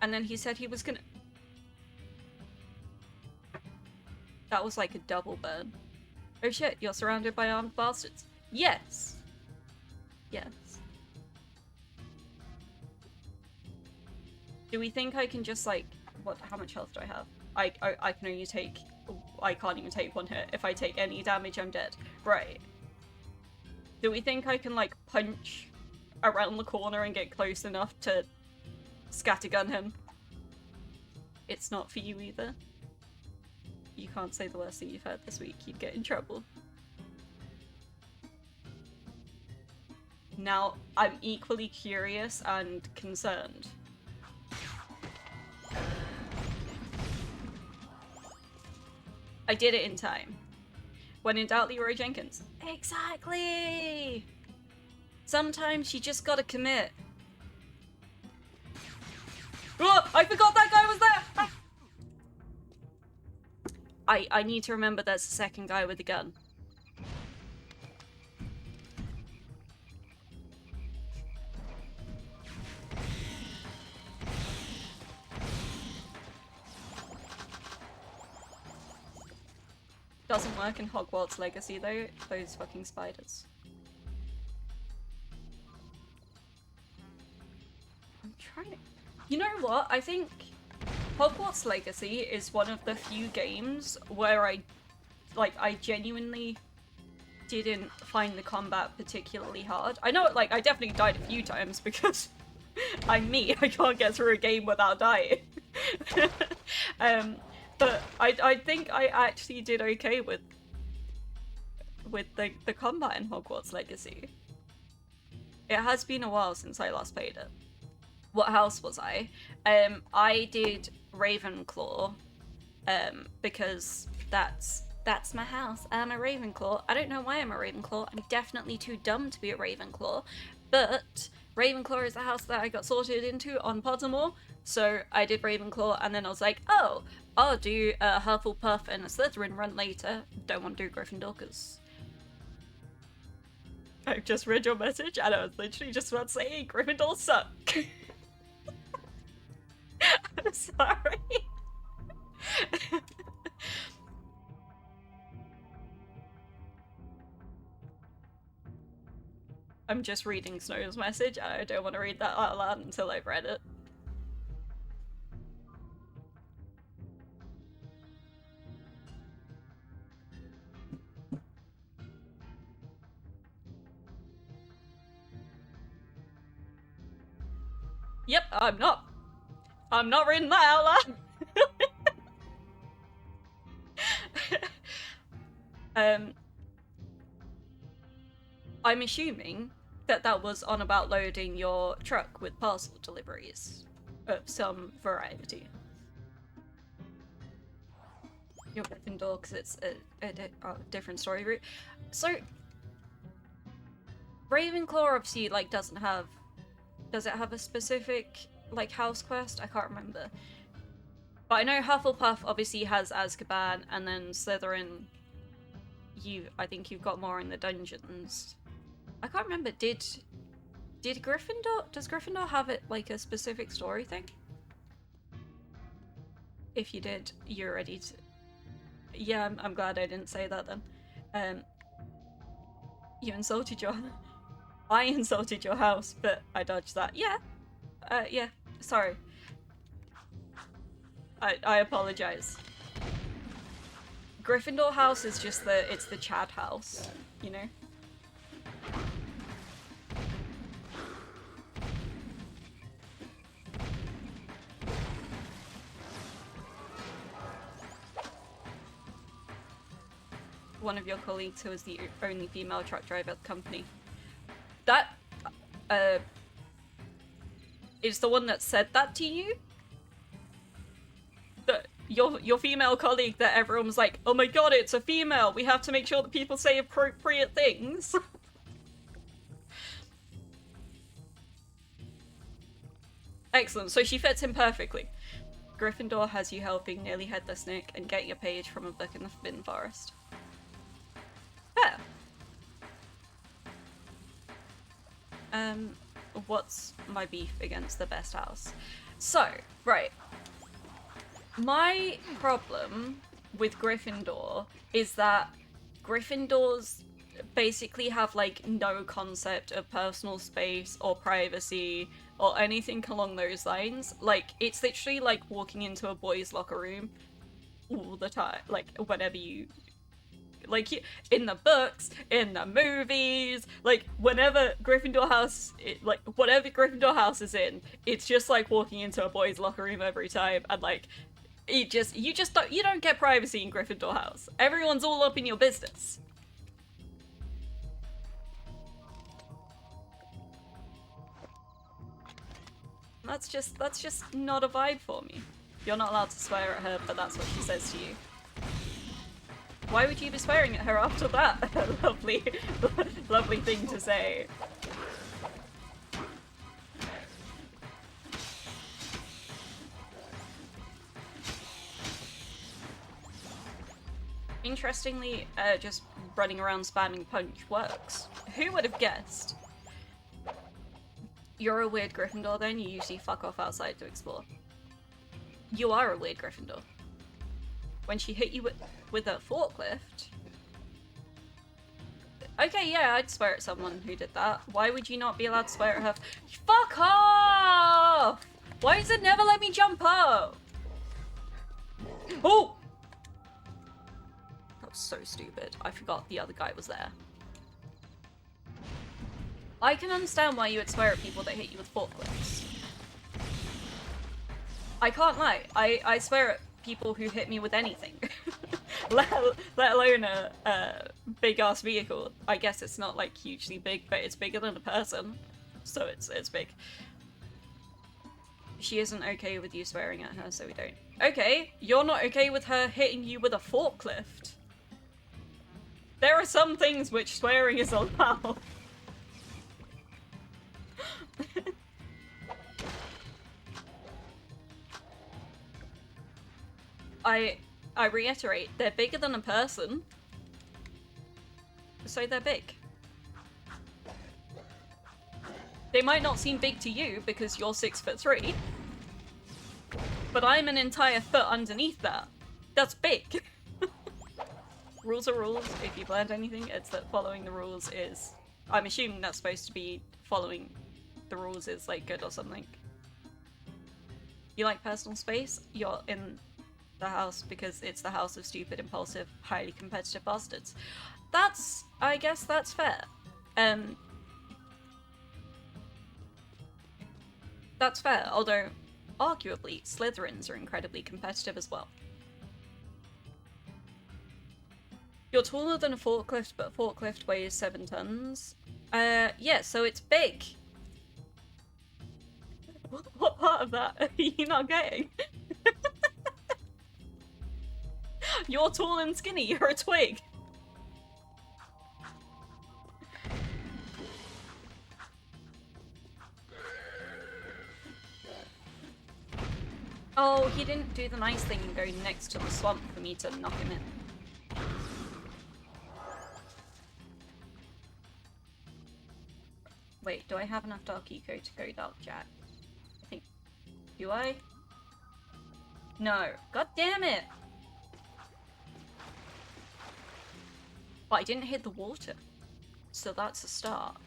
And then he said he was gonna... That was like a double burn. Oh shit, you're surrounded by armed bastards. Yes. Yes. Do we think I can just like... How much health do I have? I can only take... I can't even take one hit. If I take any damage, I'm dead. Right. Do we think I can like punch around the corner and get close enough to scattergun him? It's not for you either. You can't say the worst thing you've heard this week. You'd get in trouble. Now, I'm equally curious and concerned. I did it in time. When in doubt, Leroy Jenkins. Exactly! Sometimes you just gotta commit. Oh, I forgot that guy was there! I need to remember there's a second guy with a gun. Doesn't work in Hogwarts Legacy though, those fucking spiders. I'm trying to... You know what? I think Hogwarts Legacy is one of the few games where I genuinely didn't find the combat particularly hard. I know, like, I definitely died a few times because I'm me. I can't get through a game without dying. But I think I actually did okay with the combat in Hogwarts Legacy. It has been a while since I last played it. What house was I? I did Ravenclaw, because that's That's my house. I'm a Ravenclaw. I don't know why I'm a Ravenclaw. I'm definitely too dumb to be a Ravenclaw. But Ravenclaw is the house that I got sorted into on Pottermore. So I did Ravenclaw, and then I was like, oh, I'll do a Hufflepuff and a Slytherin run later. Don't want to do Gryffindor because I've just read your message and I was literally just about to say Gryffindor suck. I'm sorry. I'm just reading Snow's message. I don't want to read that out loud until I've read it. Yep, I'm not reading that out loud. I'm assuming that was on about loading your truck with parcel deliveries of some variety. Your Gryffindor, because it's a different story route. So Ravenclaw obviously like does it have a specific like house quest? I can't remember. But I know Hufflepuff obviously has Azkaban, and then Slytherin, I think you've got more in the dungeons. I can't remember, did Gryffindor, does Gryffindor have it like a specific story thing? If you did, you're ready to... Yeah, I'm glad I didn't say that then. You insulted your... I insulted your house, but I dodged that. Yeah. Yeah, sorry. I apologize. Gryffindor house is just it's the Chad house, you know? One of your colleagues who is the only female truck driver at the company. That, is the one that said that to you? Your female colleague that everyone was like, oh my god, it's a female, we have to make sure that people say appropriate things. Excellent, so she fits in perfectly. Gryffindor has you helping Nearly Headless Nick and getting a page from a book in the Forbidden Forest. Fair. What's my beef against the best house? So, right. My problem with Gryffindor is that Gryffindors basically have like no concept of personal space or privacy or anything along those lines. Like, it's literally like walking into a boys' locker room all the time. Like, whenever you... Like, in the books, in the movies, like, whenever Gryffindor house, like, whatever Gryffindor house is in, it's just like walking into a boys' locker room every time, and like, you don't get privacy in Gryffindor house. Everyone's all up in your business. That's just not a vibe for me. You're not allowed to swear at her, but that's what she says to you. Why would you be swearing at her after that? Lovely, lovely thing to say. Interestingly, just running around spamming punch works. Who would have guessed? You're a weird Gryffindor then, you usually fuck off outside to explore. You are a weird Gryffindor. When she hit you with a forklift... Okay, yeah, I'd swear at someone who did that. Why would you not be allowed to swear at her? Fuck off! Why does it never let me jump up? Oh! That was so stupid. I forgot the other guy was there. I can understand why you would swear at people that hit you with forklifts. I can't lie. I swear at people who hit me with anything. let alone a big-ass vehicle. I guess it's not, like, hugely big, but it's bigger than a person. So it's big. She isn't okay with you swearing at her, so we don't. Okay, you're not okay with her hitting you with a forklift. some things which swearing is allowed. I reiterate, they're bigger than a person. So they're big. They might not seem big to you because you're 6'3", but I'm an entire foot underneath that. That's big. Rules are rules. If you've learned anything, it's that following the rules is... I'm assuming that's supposed to be following the rules is, like, good or something. You like personal space? You're in the house because it's the house of stupid, impulsive, highly competitive bastards. That's... I guess that's fair. That's fair, although, arguably, Slytherins are incredibly competitive as well. You're taller than a forklift, but a forklift weighs 7 tons. Yeah, so it's big. What part of that are you not getting? You're tall and skinny, you're a twig. Oh, he didn't do the nice thing and go next to the swamp for me to knock him in. Wait, do I have enough Dark Eco to go Dark Jack? I think... Do I? No. God damn it! But I didn't hit the water. So that's a start.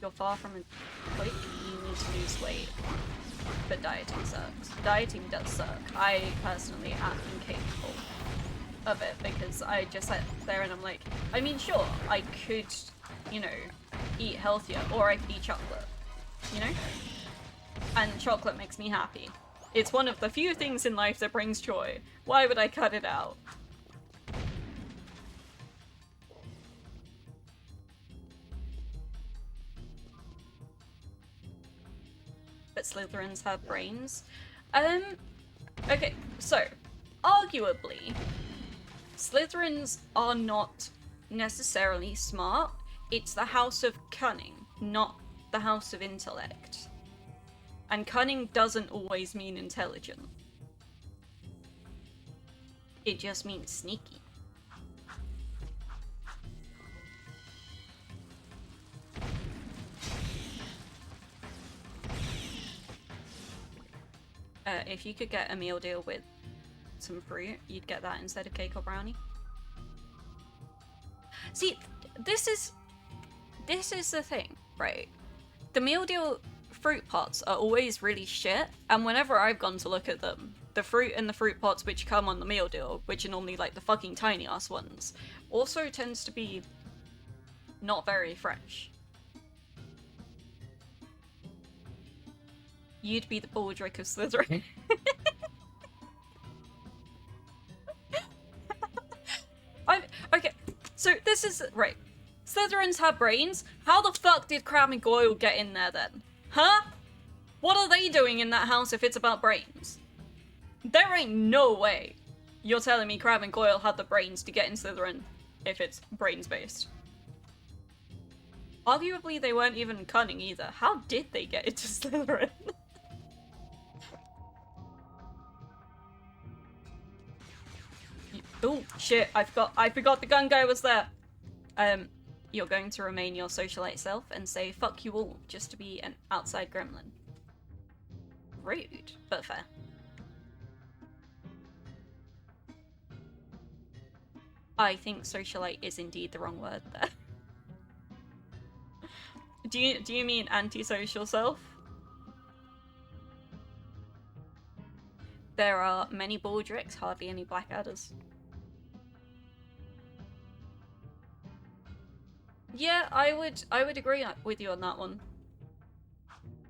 You're far from a quick, you need to lose weight. But dieting sucks. Dieting does suck. I personally am incapable of it because I just sat there and I'm like, I mean, sure, I could, you know, eat healthier or I could eat chocolate, you know? And chocolate makes me happy. It's one of the few things in life that brings joy. Why would I cut it out? But Slytherins have brains. Okay, so, arguably, Slytherins are not necessarily smart. It's the house of cunning, not the house of intellect. And cunning doesn't always mean intelligent. It just means sneaky. If you could get a meal deal with some fruit, you'd get that instead of cake or brownie. See, this is the thing, right? The meal deal fruit pots are always really shit, and whenever I've gone to look at them, the fruit in the fruit pots which come on the meal deal, which are normally like the fucking tiny ass ones, also tends to be not very fresh. You'd be the Baldric of Slytherin. Okay, so this is... Right. Slytherins have brains. How the fuck did Crabbe and Goyle get in there then? Huh? What are they doing in that house if it's about brains? There ain't no way you're telling me Crabbe and Goyle had the brains to get in Slytherin if it's brains-based. Arguably, they weren't even cunning either. How did they get into Slytherin? Oh shit! I forgot the gun guy was there. You're going to remain your socialite self and say fuck you all just to be an outside gremlin. Rude, but fair. I think socialite is indeed the wrong word there. Do you mean antisocial self? There are many Baldrics, hardly any Blackadders. Yeah, I would agree with you on that one.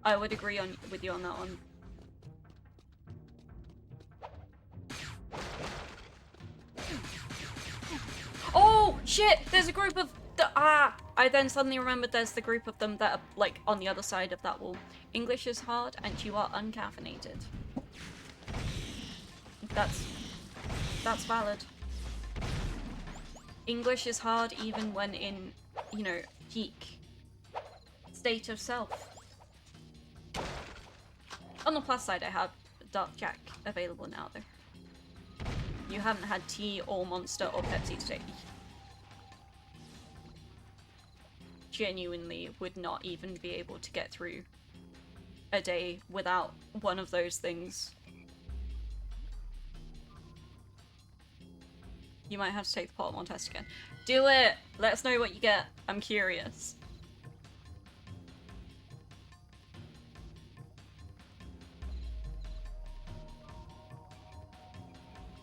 I would agree with you on that one. Oh shit! There's a group of I then suddenly remembered there's the group of them that are like on the other side of that wall. English is hard, and you are uncaffeinated. That's valid. English is hard even when in, you know, peak state of self. On the plus side, I have Dark Jack available now, though. You haven't had tea or Monster or Pepsi today. Genuinely would not even be able to get through a day without one of those things. You might have to take the Pottermore test again. Do it! Let us know what you get. I'm curious.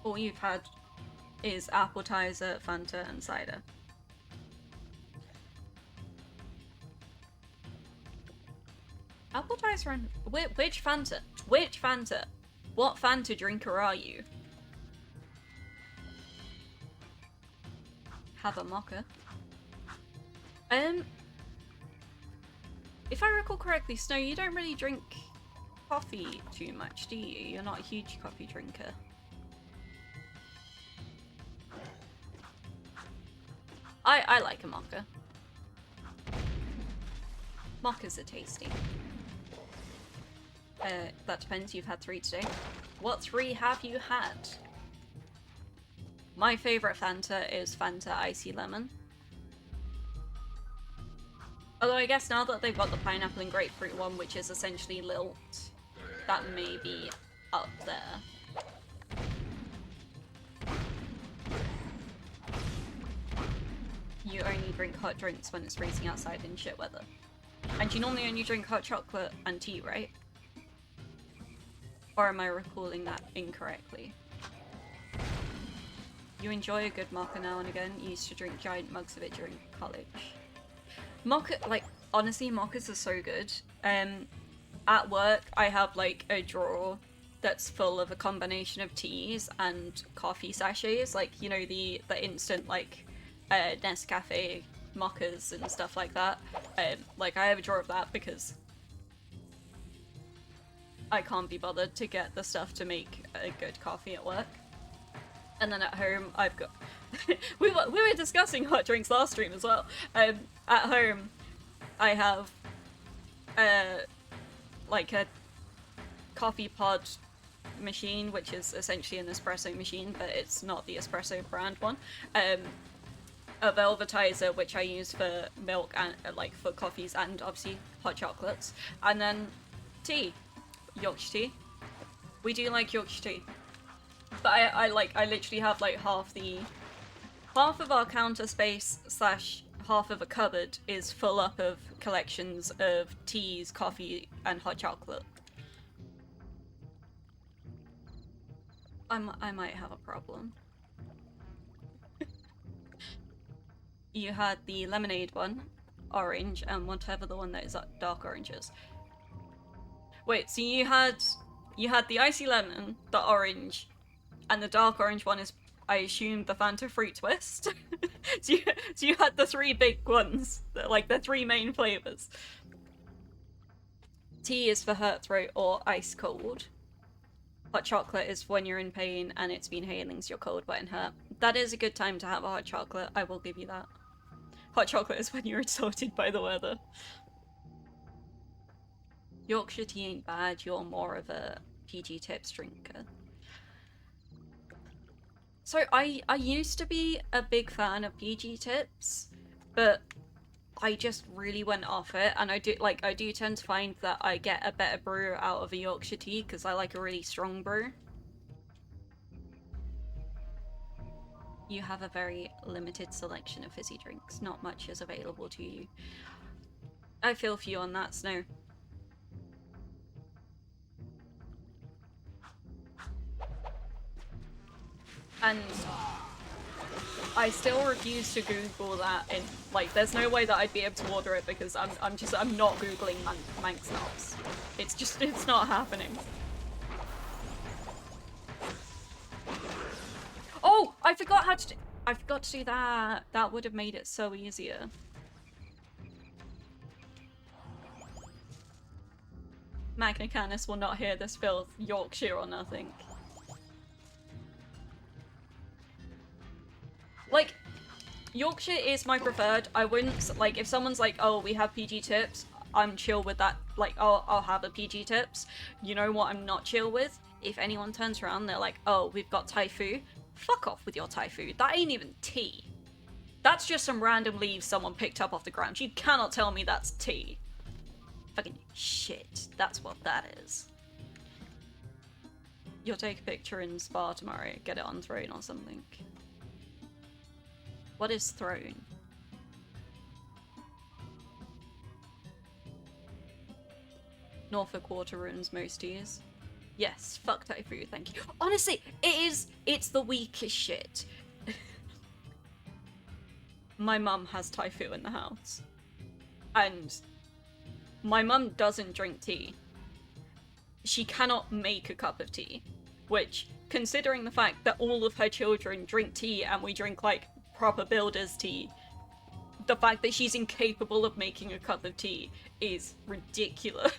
All you've had is appetizer, Fanta, and cider. Appetizer and... Which Fanta? Which Fanta? What Fanta drinker are you? Have a mocha. If I recall correctly, Snow, you don't really drink coffee too much, do you? You're not a huge coffee drinker. I like a mocha. Mochas are tasty. That depends, you've had 3 today. What 3 have you had? My favourite Fanta is Fanta Icy Lemon. Although I guess now that they've got the pineapple and grapefruit one, which is essentially Lilt, that may be up there. You only drink hot drinks when it's freezing outside in shit weather. And you normally only drink hot chocolate and tea, right? Or am I recalling that incorrectly? You enjoy a good mocha now and again. You used to drink giant mugs of it during college. Mocha, like, honestly, mochas are so good. At work, I have, like, a drawer that's full of a combination of teas and coffee sachets. Like, you know, the instant, like, Nescafe mochas and stuff like that. Like, I have a drawer of that because I can't be bothered to get the stuff to make a good coffee at work. And then at home, I've got... we were discussing hot drinks last stream as well. At home, I have like a coffee pod machine, which is essentially an espresso machine, but it's not the espresso brand one. A velvetizer, which I use for milk and like for coffees and obviously hot chocolates, and then tea, Yorkshire tea. We do like Yorkshire tea, but I literally have like half of our counter space / half of a cupboard is full up of collections of teas, coffee, and hot chocolate. I might have a problem. You had the lemonade one, orange, and whatever the one that is dark orange is. Wait, so you had the icy lemon, the orange, and the dark orange one is, I assume, the Fanta Fruit Twist. so you had the 3 big ones, like the 3 main flavors. Tea is for hurt throat or ice cold. Hot chocolate is when you're in pain and it's been hailing, so you're cold, wet, and hurt. That is a good time to have a hot chocolate, I will give you that. Hot chocolate is when you're exhausted by the weather. Yorkshire tea ain't bad, you're more of a PG Tips drinker. So I used to be a big fan of PG Tips, but I just really went off it, and I do tend to find that I get a better brew out of a Yorkshire tea because I like a really strong brew. You have a very limited selection of fizzy drinks. Not much is available to you. I feel for you on that, Snow. And I still refuse to Google that in, like, there's no way that I'd be able to order it because I'm not Googling Manx nuts. It's not happening. Oh, I forgot to do that. That would have made it so easier. Magna Canis will not hear this filth, Yorkshire or nothing. Like, Yorkshire is my preferred. I wouldn't, like, if someone's like, oh, we have PG tips, I'm chill with that. Like, I'll have a PG tips. You know what I'm not chill with? If anyone turns around, they're like, oh, we've got Thai food. Fuck off with your Thai food. That ain't even tea. That's just some random leaves someone picked up off the ground. You cannot tell me that's tea. Fucking shit. That's what that is. You'll take a picture in Spa tomorrow. Get it on Throne or something. What is Throne? Norfolk water ruins most teas. Yes, fuck Thai food, thank you. Honestly, it's the weakest shit. My mum has Thai food in the house. And my mum doesn't drink tea. She cannot make a cup of tea. Which, considering the fact that all of her children drink tea and we drink, like, proper builder's tea, the fact that she's incapable of making a cup of tea is ridiculous.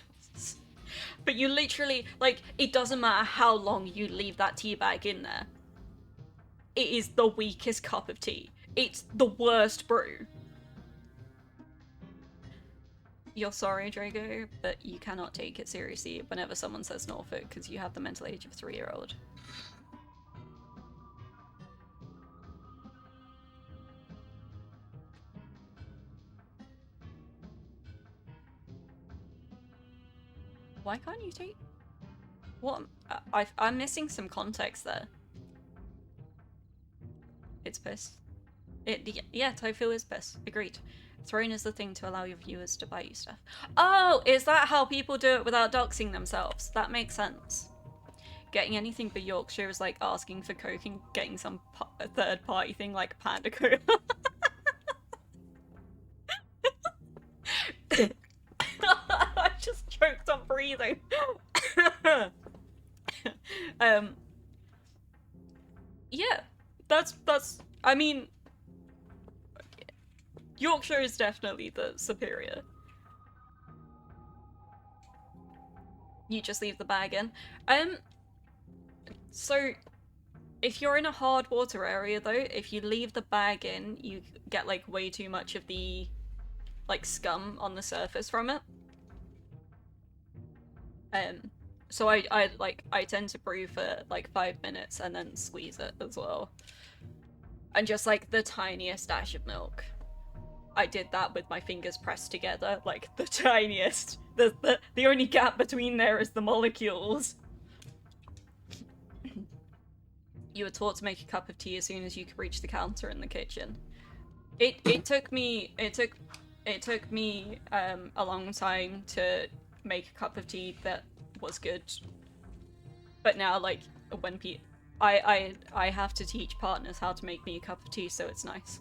But you literally, like, it doesn't matter how long you leave that tea bag in there. It is the weakest cup of tea. It's the worst brew. You're sorry, Drago, but you cannot take it seriously whenever someone says Norfolk, because you have the mental age of a 3-year-old. Why can't you take... What? I'm missing some context there. It's piss. Yeah, Tofu is piss. Agreed. Throne is the thing to allow your viewers to buy you stuff. Oh, is that how people do it without doxing themselves? That makes sense. Getting anything but Yorkshire is like asking for Coke and getting some third-party thing like Panda Coke. I just choked on breathing. Yeah, that's, I mean, Yorkshire is definitely the superior. You just leave the bag in. So if you're in a hard water area though, if you leave the bag in, you get like way too much of the like scum on the surface from it. So I tend to brew for like 5 minutes and then squeeze it as well. And just like the tiniest dash of milk. I did that with my fingers pressed together, like the tiniest. The only gap between there is the molecules. You were taught to make a cup of tea as soon as you could reach the counter in the kitchen. It took me a long time to make a cup of tea that was good. But now, like, when I have to teach partners how to make me a cup of tea, so it's nice.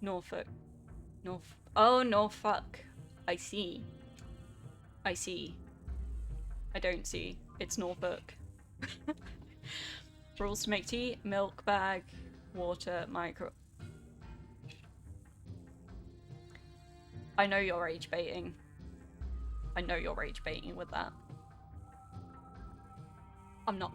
Norfolk. Oh, Norfolk. I see. I see. I don't see. It's Norfolk. Rules to make tea: milk bag, water, micro. I know you're rage baiting. I know you're rage baiting with that. I'm not.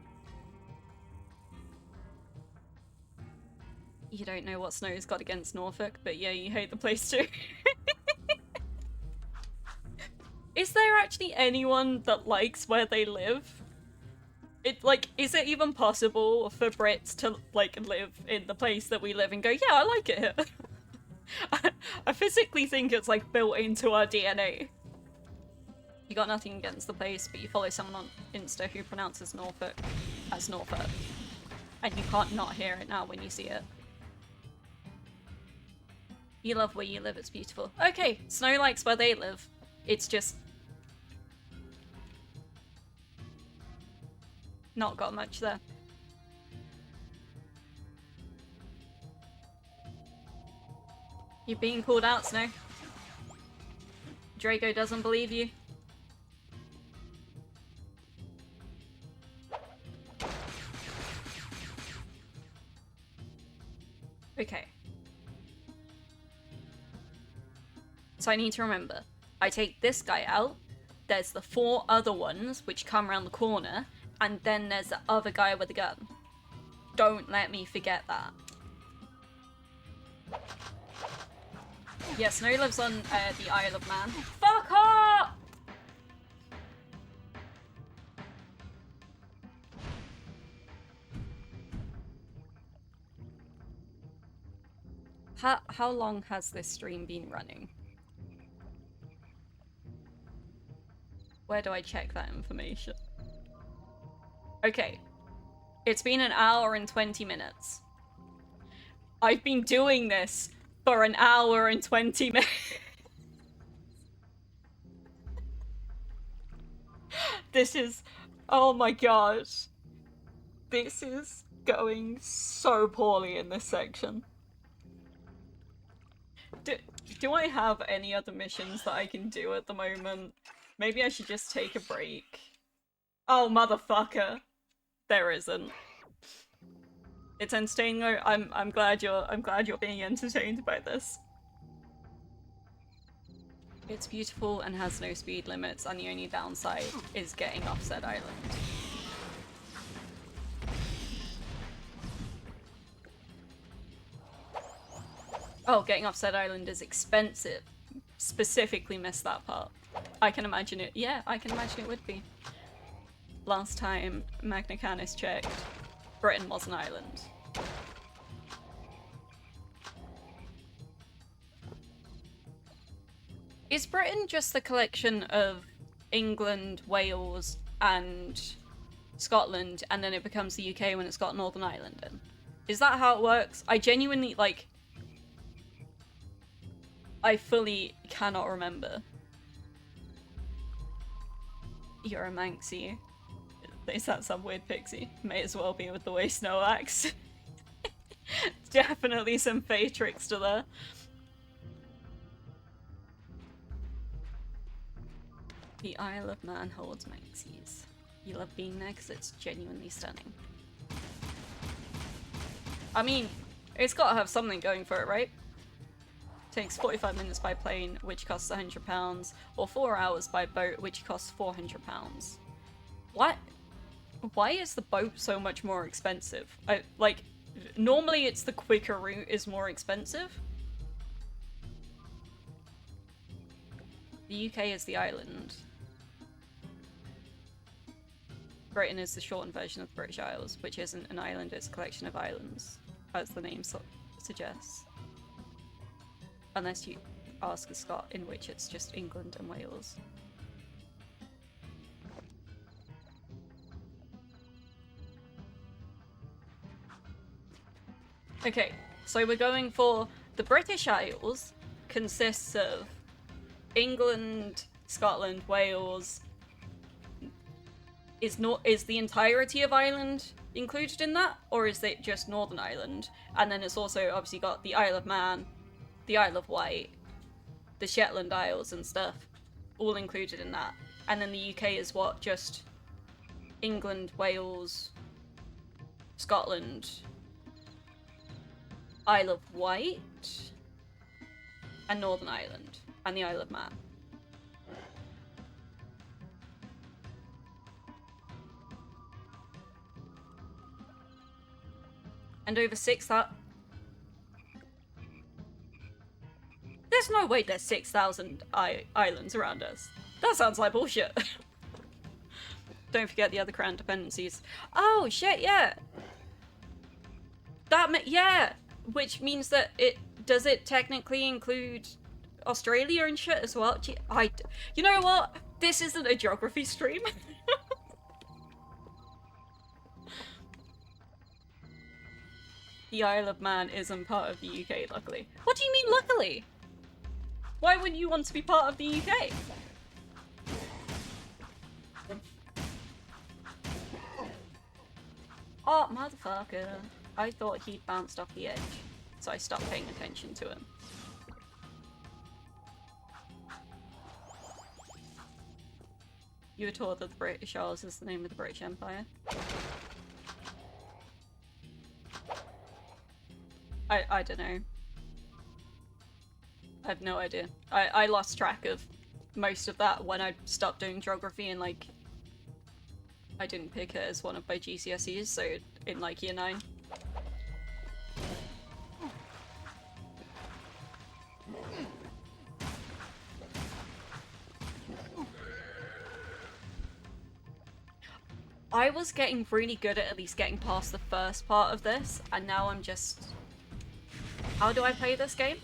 You don't know what Snow's got against Norfolk, but yeah, you hate the place too. Is there actually anyone that likes where they live? Is it even possible for Brits to, like, live in the place that we live and go, yeah, I like it here? I physically think it's, like, built into our DNA. You got nothing against the place, but you follow someone on Insta who pronounces Norfolk as Norfolk. And you can't not hear it now when you see it. You love where you live, it's beautiful. Okay, Snow likes where they live. It's just... not got much there. You're being called out, Snow. Drago doesn't believe you. Okay. So I need to remember. I take this guy out, there's the 4 other ones which come around the corner, and then there's the other guy with a gun. Don't let me forget that. Yeah, Snow lives on the Isle of Man. Fuck off! How long has this stream been running? Where do I check that information? Okay. It's been an hour and 20 minutes. I've been doing this for an hour and 20 minutes. This is... Oh my gosh. This is going so poorly in this section. Do I have any other missions that I can do at the moment? Maybe I should just take a break. Oh, motherfucker. There isn't. It's entertaining though. I'm glad you're being entertained by this. It's beautiful and has no speed limits, and the only downside is getting off said island. Oh, getting off said island is expensive. Specifically missed that part. I can imagine it. Yeah, I can imagine it would be. Last time Magna Canis checked, Britain was an island. Is Britain just the collection of England, Wales, and Scotland, and then it becomes the UK when it's got Northern Ireland in? Is that how it works? I genuinely, like... I fully cannot remember. You're a Manxie. Is that some weird pixie? May as well be with the way Snow acts. Definitely some Fey trickster there. The Isle of Man holds Manxies. You love being there because it's genuinely stunning. I mean, it's gotta have something going for it, right? Takes 45 minutes by plane, which costs £100, or 4 hours by boat, which costs £400. What? Why is the boat so much more expensive? Like, normally it's the quicker route is more expensive. The UK is the island. Britain is the shortened version of the British Isles, which isn't an island, it's a collection of islands, as the name suggests. Unless you ask a Scot, in which it's just England and Wales. Okay, so we're going for the British Isles consists of England, Scotland, Wales. Is the entirety of Ireland included in that, or is it just Northern Ireland? And then it's also obviously got the Isle of Man, the Isle of Wight, the Shetland Isles and stuff, all included in that. And then the UK is what? Just England, Wales, Scotland, Isle of Wight, and Northern Ireland, and the Isle of Man. And over 6,000... There's no way there's 6,000 islands around us. That sounds like bullshit. Don't forget the other crown dependencies. Oh, shit, yeah! Yeah! Which means that does it technically include Australia and shit as well? You know what? This isn't a geography stream. The Isle of Man isn't part of the UK, luckily. What do you mean, luckily? Why wouldn't you want to be part of the UK? Oh, motherfucker. I thought he'd bounced off the edge, so I stopped paying attention to him. You were taught that the British Isles is the name of the British Empire? I don't know. I have no idea. I lost track of most of that when I stopped doing geography, and like I didn't pick it as one of my GCSEs, so in like year 9. I was getting really good at least getting past the first part of this, and now I'm just... How do I play this game?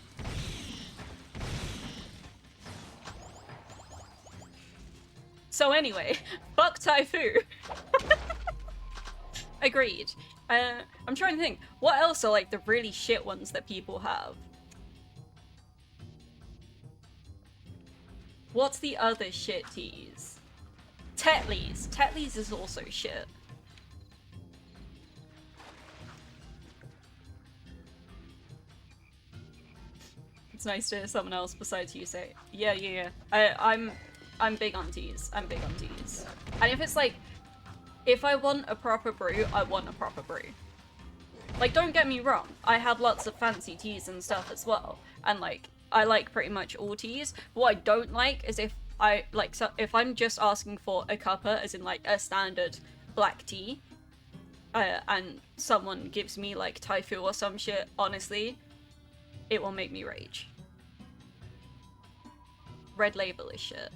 So anyway, fuck Taifu. Agreed. I'm trying to think, what else are like the really shit ones that people have? What's the other shit teas? Tetleys. Tetleys is also shit. It's nice to hear someone else besides you say, yeah. I'm big on teas. I'm big on teas. And if it's like, if I want a proper brew, I want a proper brew. Like, don't get me wrong, I have lots of fancy teas and stuff as well. And like, I like pretty much all teas. What I don't like is if I, like, so if I'm just asking for a cuppa, as in like a standard black tea, and someone gives me like Taifu or some shit, honestly, it will make me rage. Red Label is shit.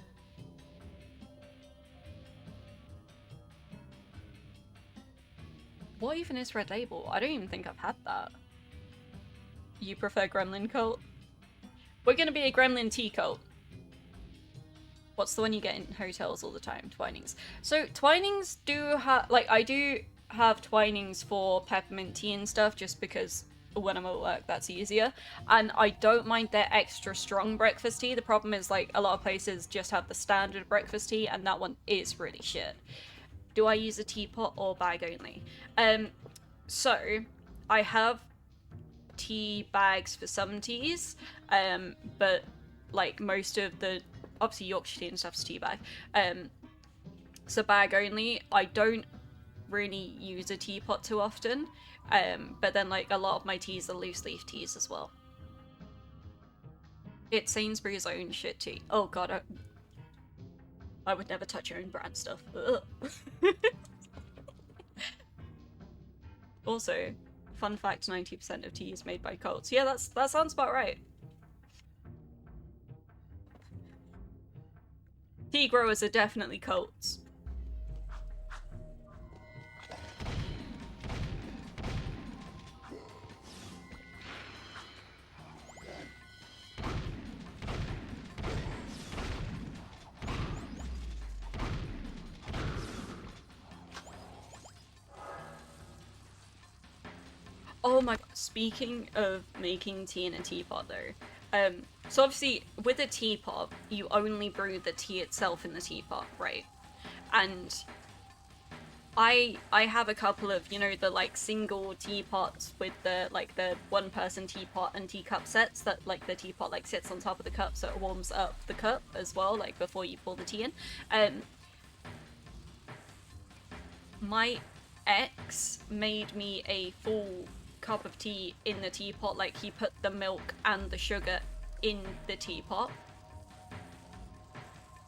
What even is Red Label? I don't even think I've had that. You prefer Gremlin Cult? We're gonna be a Gremlin tea cult. What's the one you get in hotels all the time? Twinings. So Twinings do have, like, I do have Twinings for peppermint tea and stuff just because when I'm at work that's easier. And I don't mind their extra strong breakfast tea. The problem is, like, a lot of places just have the standard breakfast tea and that one is really shit. Do I use a teapot or bag only? So I have tea bags for some teas, but like most of the, obviously Yorkshire tea and stuff's tea bag. So bag only. I don't really use a teapot too often, but then like a lot of my teas are loose leaf teas as well. It's Sainsbury's own shit tea. Oh god, I would never touch your own brand stuff. Also, fun fact, 90% of tea is made by cults. Yeah, that sounds about right. Tea growers are definitely cults. Oh my god, speaking of making tea in a teapot though, so obviously with a teapot, you only brew the tea itself in the teapot, right? And I have a couple of, you know, the like single teapots with the like the one person teapot and teacup sets that like the teapot like sits on top of the cup so it warms up the cup as well, like before you pour the tea in. My ex made me a full cup of tea in the teapot, like he put the milk and the sugar in the teapot.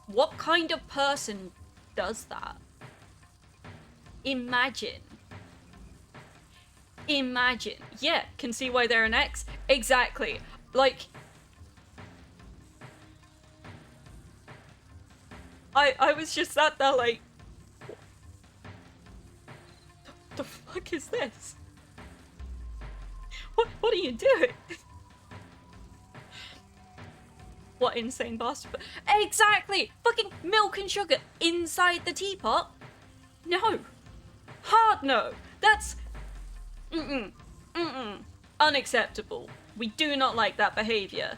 What kind of person does that? Imagine. Yeah, can see why they're an ex? Exactly. Like, I was just sat there like, the fuck is this? What are you doing? What insane bastard? Exactly! Fucking milk and sugar inside the teapot? No. Hard no. That's... Unacceptable. We do not like that behaviour.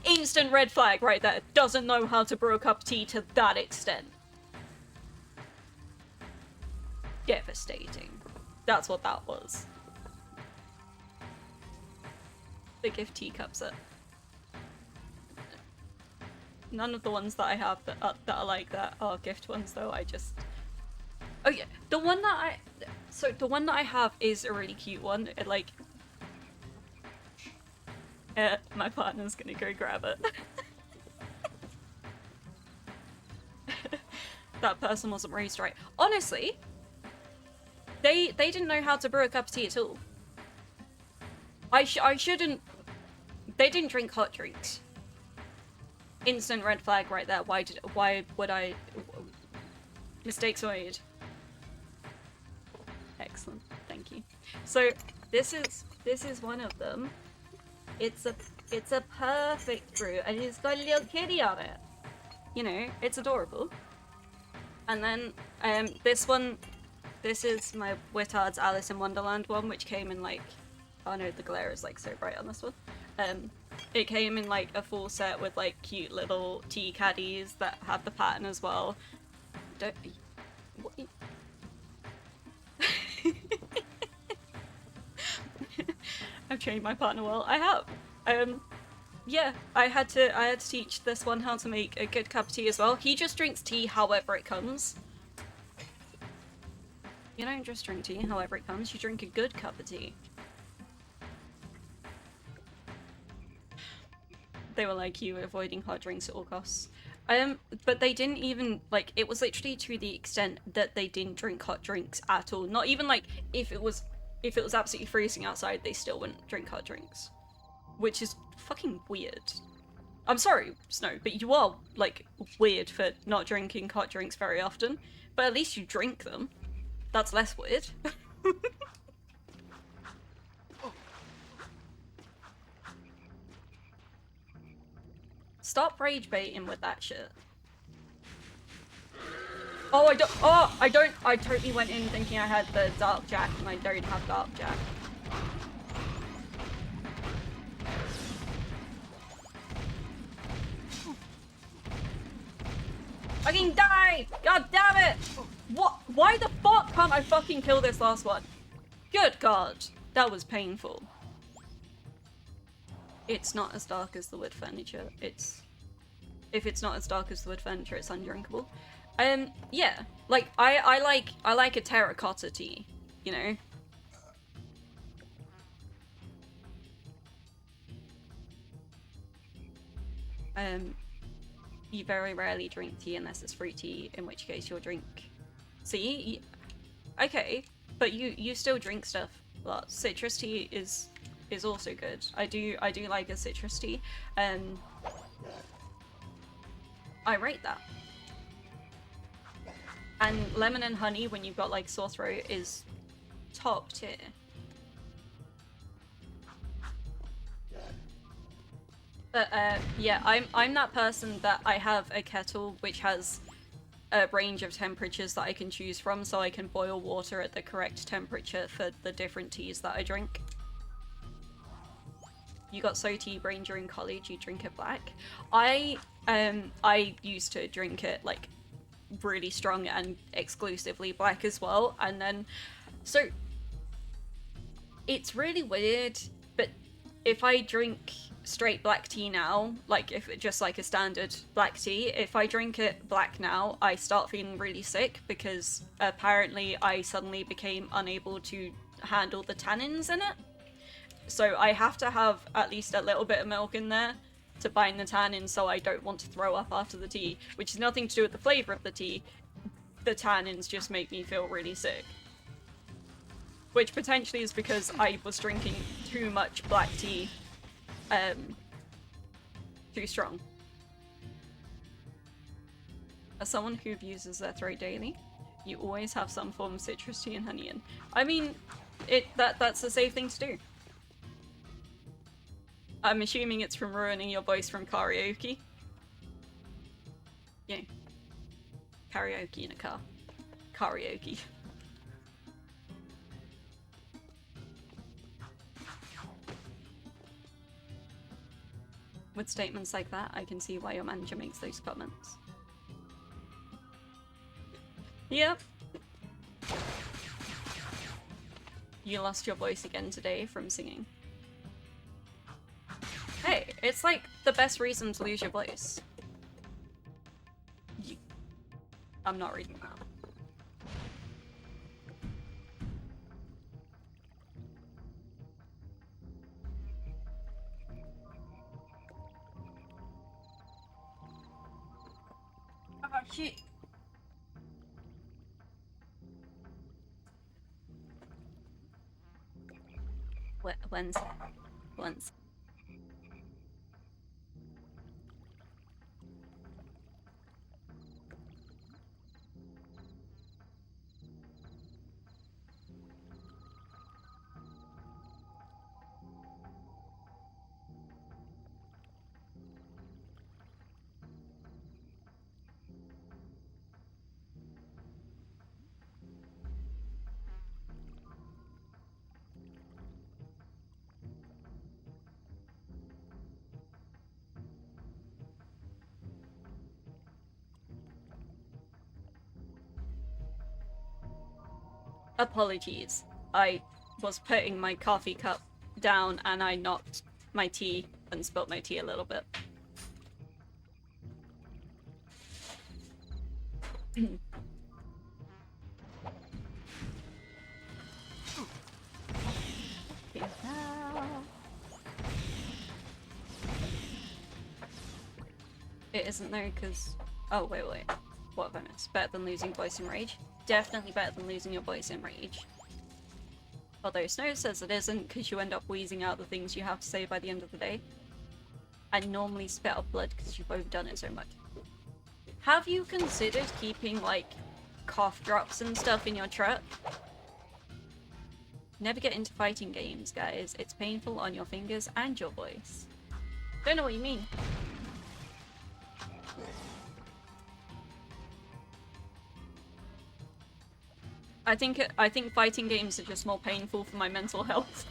Instant red flag right there. Doesn't know how to brew a cup of tea to that extent. Devastating. That's what that was. The gift teacup set. None of the ones that I have that are like that are gift ones though. I just... Oh yeah, the one that I have is a really cute one. It like... my partner's gonna go grab it. That person wasn't raised right. Honestly, they didn't know how to brew a cup of tea at all. I shouldn't They didn't drink hot drinks. Instant red flag right there. Why would I? Mistakes made. Excellent, thank you. So this is one of them. It's a perfect fruit, and it's got a little kitty on it. You know, it's adorable. And then this one, this is my Wittard's Alice in Wonderland one, which came in like, oh no, the glare is like so bright on this one. It came in like a full set with like cute little tea caddies that have the pattern as well. Don't. What? I've trained my partner well. I have. Yeah, I had to teach this one how to make a good cup of tea as well. He just drinks tea however it comes. You don't just drink tea however it comes, you drink a good cup of tea. They were like you, avoiding hot drinks at all costs. But they didn't even, like, it was literally to the extent that they didn't drink hot drinks at all. Not even like, if it was absolutely freezing outside, they still wouldn't drink hot drinks. Which is fucking weird. I'm sorry, Snow, but you are, like, weird for not drinking hot drinks very often. But at least you drink them. That's less weird. Stop rage baiting with that shit. Oh, I totally went in thinking I had the Dark Jack, and I don't have Dark Jack. Fucking die! God damn it! What? Why the fuck can't I fucking kill this last one? Good God, that was painful. It's not as dark as the wood furniture. If it's not as dark as the wood furniture, it's undrinkable. Yeah, like I like a terracotta tea, you know. You very rarely drink tea unless it's fruit tea, in which case you'll drink. See, okay, but you still drink stuff. Well, citrus tea is also good. I do like a citrus tea. I rate that. And lemon and honey when you've got like sore throat is top tier. But yeah, I'm that person that I have a kettle which has a range of temperatures that I can choose from, so I can boil water at the correct temperature for the different teas that I drink. You got so tea brain during college, you drink it black. I used to drink it like really strong and exclusively black as well, and then so it's really weird, but if I drink straight black tea now, like if it just like a standard black tea, if I drink it black now, I start feeling really sick because apparently I suddenly became unable to handle the tannins in it. So I have to have at least a little bit of milk in there to bind the tannins so I don't want to throw up after the tea, which has nothing to do with the flavour of the tea. The tannins just make me feel really sick. Which potentially is because I was drinking too much black tea. Too strong. As someone who abuses their throat daily, you always have some form of citrus tea and honey in. I mean, that's the safe thing to do. I'm assuming it's from ruining your voice from karaoke. Yeah. Karaoke in a car. Karaoke. With statements like that, I can see why your manager makes those comments. Yep. You lost your voice again today from singing. Hey, it's like the best reason to lose your voice. I'm not reading that. Oh shit. When's? Apologies. I was putting my coffee cup down and I knocked my tea and spilt my tea a little bit. It isn't though, because... Oh, wait. What have I missed? Better than losing voice in rage? Definitely better than losing your voice in rage. Although Snow says it isn't, because you end up wheezing out the things you have to say by the end of the day. And normally spit out blood because you've overdone it so much. Have you considered keeping, like, cough drops and stuff in your truck? Never get into fighting games, guys. It's painful on your fingers and your voice. Don't know what you mean. I think fighting games are just more painful for my mental health.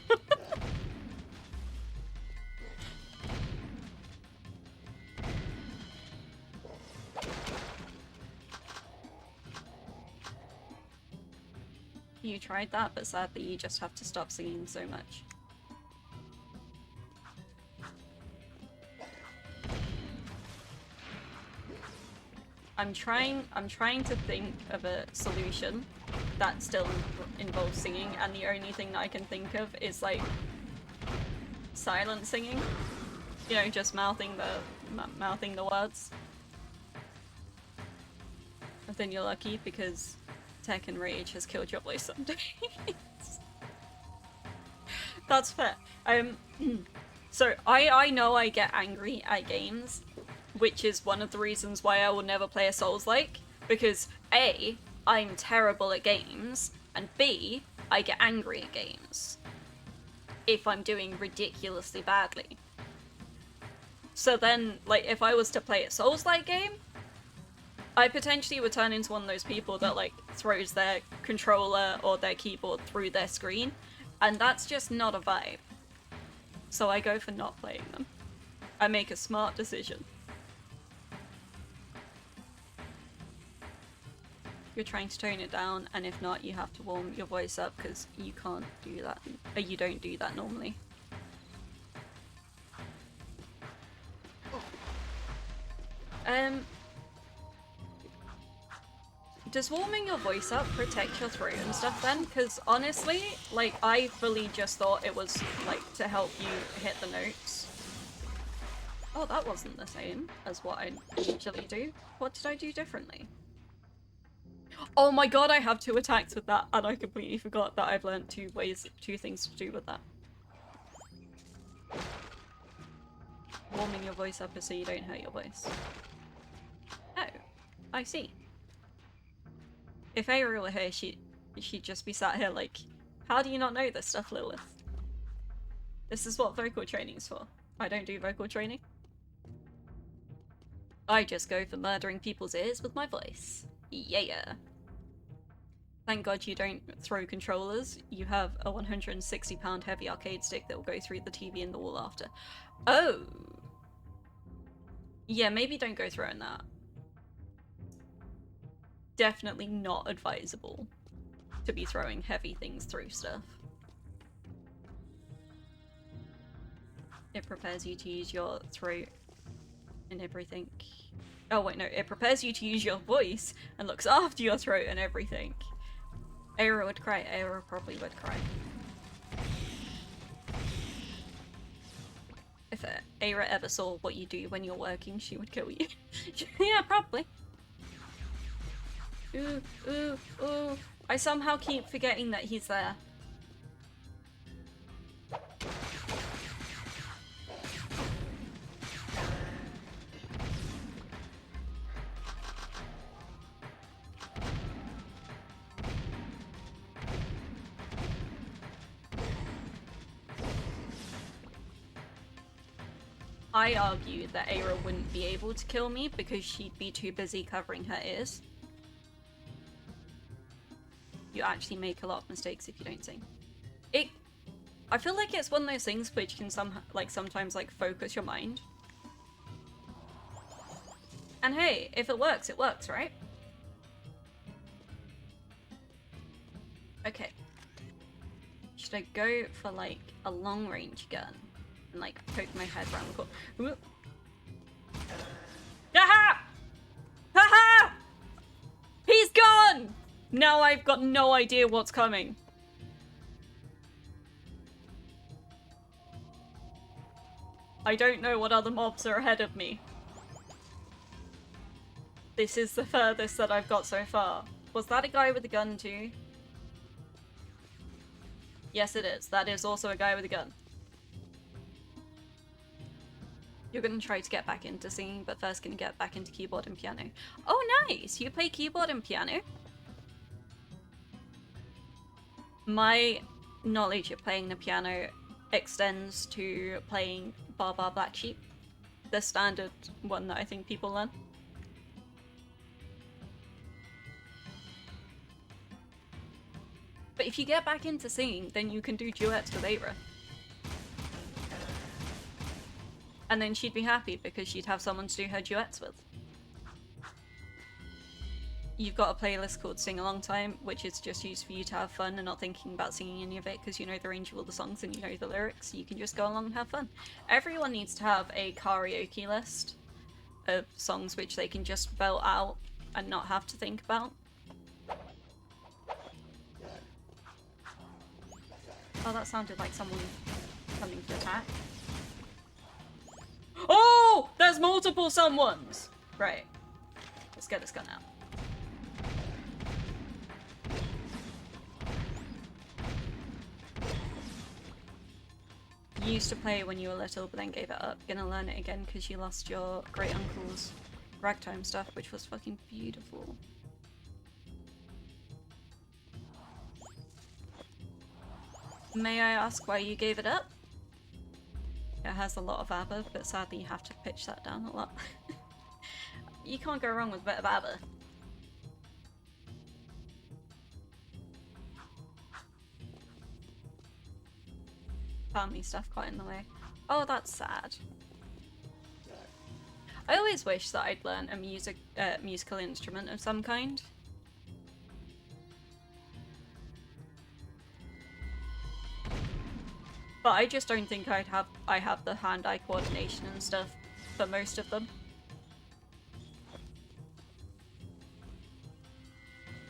You tried that, but sadly you just have to stop singing so much. I'm trying to think of a solution that still involves singing, and the only thing that I can think of is like silent singing. You know, just mouthing the words. But then you're lucky because Tech and Rage has killed your voice some days. That's fair. So I know I get angry at games, which is one of the reasons why I will never play a Souls-like, because A, I'm terrible at games, and B, I get angry at games if I'm doing ridiculously badly. So then, like, if I was to play a Souls-like game, I potentially would turn into one of those people that, like, throws their controller or their keyboard through their screen, and that's just not a vibe. So I go for not playing them. I make a smart decision. You're trying to tone it down, and if not, you have to warm your voice up because you can't do that. You don't do that normally. Does warming your voice up protect your throat and stuff then? Because honestly, like, I fully just thought it was, like, to help you hit the notes. Oh, that wasn't the same as what I usually do. What did I do differently? Oh my god, I have 2 attacks with that, and I completely forgot that I've learned 2 things to do with that. Warming your voice up is so you don't hurt your voice. Oh, I see. If Aira were here, she'd just be sat here like, how do you not know this stuff, Lilith? This is what vocal training's for. I don't do vocal training. I just go for murdering people's ears with my voice. Yeah. Thank God you don't throw controllers. You have a 160-pound heavy arcade stick that will go through the TV in the wall after. Oh! Yeah, maybe don't go throwing that. Definitely not advisable to be throwing heavy things through stuff. It prepares you to use your throat and everything. Oh wait, no, it prepares you to use your voice and looks after your throat and everything. Aira would cry. Aira probably would cry. If Aira ever saw what you do when you're working, she would kill you. Yeah, probably. Ooh, ooh, ooh. I somehow keep forgetting that he's there. I argue that Aira wouldn't be able to kill me because she'd be too busy covering her ears. You actually make a lot of mistakes if you don't sing. I feel like it's one of those things which can sometimes like focus your mind. And hey, if it works, right? Okay. Should I go for like a long range gun and like poke my head around the corner? Haha! Haha! He's gone! Now I've got no idea what's coming. I don't know what other mobs are ahead of me. This is the furthest that I've got so far. Was that a guy with a gun too? Yes, it is. That is also a guy with a gun. You're gonna try to get back into singing, but first gonna get back into keyboard and piano. Oh, nice! You play keyboard and piano? My knowledge of playing the piano extends to playing Bar Bar Black Sheep, the standard one that I think people learn. But if you get back into singing, then you can do duets with Ava. And then she'd be happy because she'd have someone to do her duets with. You've got a playlist called Sing Along Time, which is just used for you to have fun and not thinking about singing any of it because you know the range of all the songs and you know the lyrics. You can just go along and have fun. Everyone needs to have a karaoke list of songs which they can just belt out and not have to think about. Oh, that sounded like someone coming to attack. Oh! There's multiple someones! Right. Let's get this gun out. You used to play when you were little, but then gave it up. Gonna learn it again because you lost your great uncle's ragtime stuff, which was fucking beautiful. May I ask why you gave it up? It has a lot of ABBA, but sadly you have to pitch that down a lot. You can't go wrong with a bit of ABBA. Family stuff got in the way. Oh, that's sad. I always wish that I'd learn a musical instrument of some kind. But I just don't think I have the hand-eye coordination and stuff for most of them.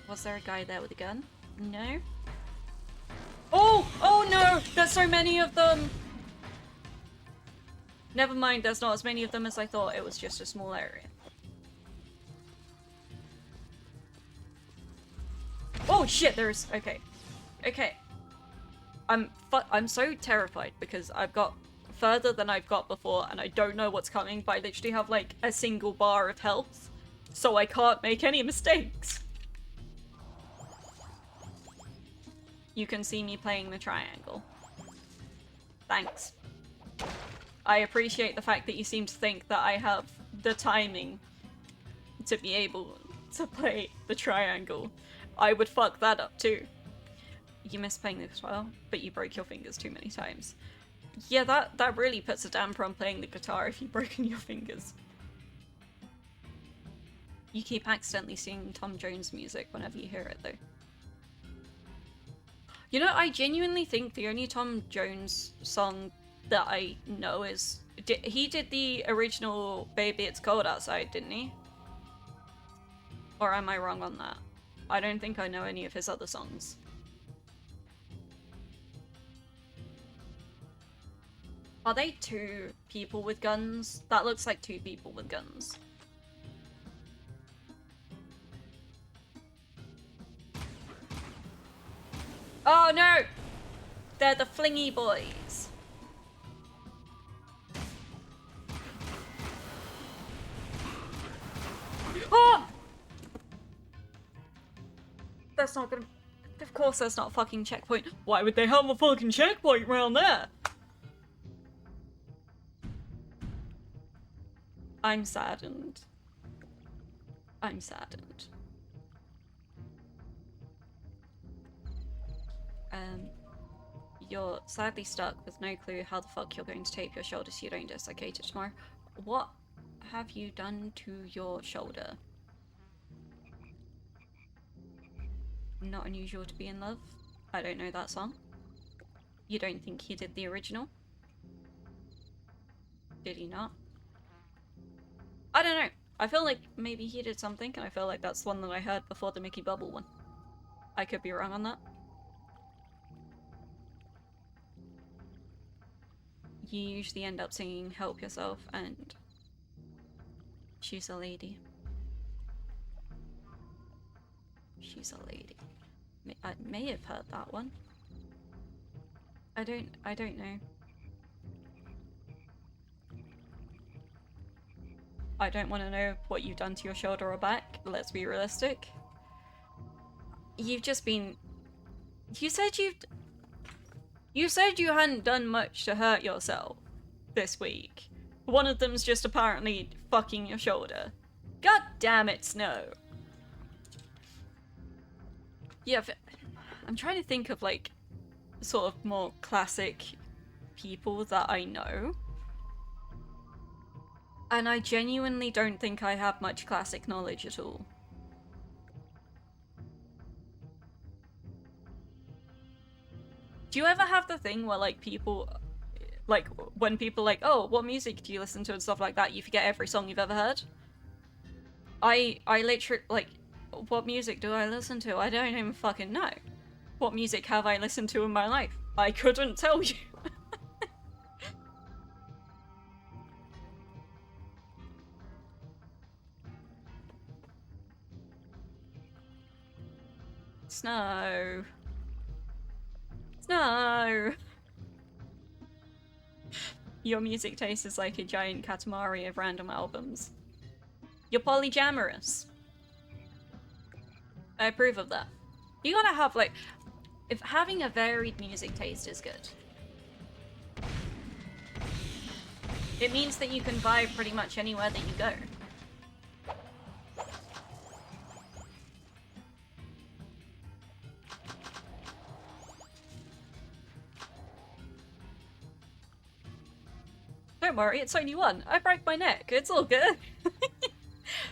Was there a guy there with a gun? No? Oh! Oh no! There's so many of them! Never mind, there's not as many of them as I thought. It was just a small area. Oh shit, there's... Okay. Okay. I'm so terrified because I've got further than I've got before and I don't know what's coming, but I literally have like a single bar of health, so I can't make any mistakes. You can see me playing the triangle. Thanks. I appreciate the fact that you seem to think that I have the timing to be able to play the triangle. I would fuck that up too. You miss playing the guitar, but you broke your fingers too many times. Yeah, that really puts a damper on playing the guitar if you've broken your fingers. You keep accidentally singing Tom Jones music whenever you hear it though. You know, I genuinely think the only Tom Jones song that I know is... He did the original Baby It's Cold Outside, didn't he? Or am I wrong on that? I don't think I know any of his other songs. Are they two people with guns? That looks like two people with guns. Oh no! They're the flingy boys. Oh! That's not gonna... Of course there's not a fucking checkpoint. Why would they have a fucking checkpoint around there? I'm saddened. I'm saddened. You're sadly stuck with no clue how the fuck you're going to tape your shoulder so you don't dislocate it tomorrow. What have you done to your shoulder? Not unusual to be in love. I don't know that song. You don't think he did the original? Did he not? I don't know. I feel like maybe he did something, and I feel like that's one that I heard before the Mickey Bubble one. I could be wrong on that. You usually end up singing Help Yourself and She's a Lady. She's a Lady. I may have heard that one. I don't know. I don't want to know what you've done to your shoulder or back. Let's be realistic. You've just been... You said you hadn't done much to hurt yourself this week. One of them's just apparently fucking your shoulder. God damn it, Snow. Yeah, I'm trying to think of like sort of more classic people that I know. And I genuinely don't think I have much classic knowledge at all. Do you ever have the thing where like people, like when people like, oh, what music do you listen to and stuff like that, you forget every song you've ever heard? I literally, like, what music do I listen to? I don't even fucking know. What music have I listened to in my life? I couldn't tell you. Snow. Snow! Your music taste is like a giant katamari of random albums. You're polyamorous. I approve of that. You gotta have, like, if having a varied music taste is good. It means that you can vibe pretty much anywhere that you go. Don't worry, it's only one. I broke my neck. It's all good.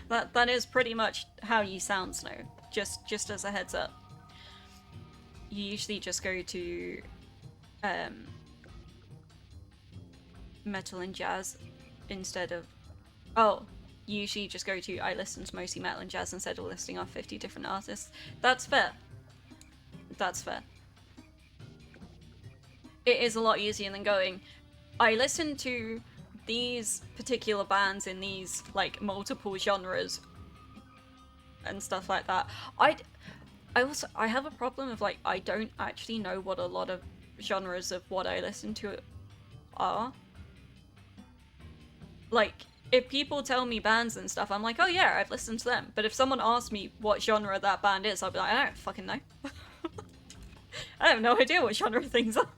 That is pretty much how you sound, Snow. Just as a heads up. You usually just go to metal and jazz instead of... Oh, you usually just go to I listen to mostly metal and jazz instead of listing off 50 different artists. That's fair. That's fair. It is a lot easier than going, I listen to these particular bands in these, like, multiple genres and stuff like that. I have a problem of, like, I don't actually know what a lot of genres of what I listen to are. Like, if people tell me bands and stuff, I'm like, oh yeah, I've listened to them. But if someone asks me what genre that band is, I'll be like, I don't fucking know. I have no idea what genre things are.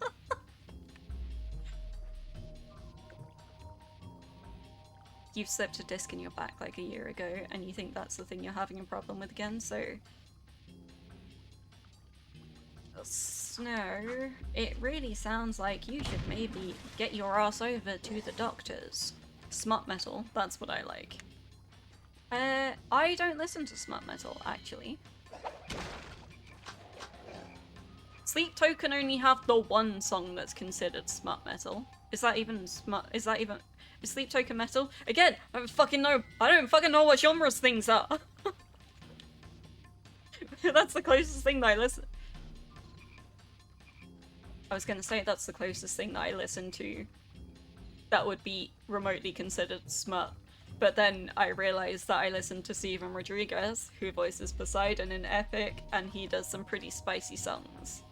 You've slipped a disc in your back like a year ago, and you think that's the thing you're having a problem with again, so... Snow, it really sounds like you should maybe get your ass over to the doctors. Smut metal, that's what I like. I don't listen to smut metal, actually. Sleep Token only have the one song that's considered smut metal. Is that even smut? Is Sleep Token metal? Again, I don't fucking know what genres things are. That's the closest thing that I listen. I was gonna say that's the closest thing that I listen to that would be remotely considered smut. But then I realized that I listen to Steven Rodriguez, who voices Poseidon in Epic, and he does some pretty spicy songs.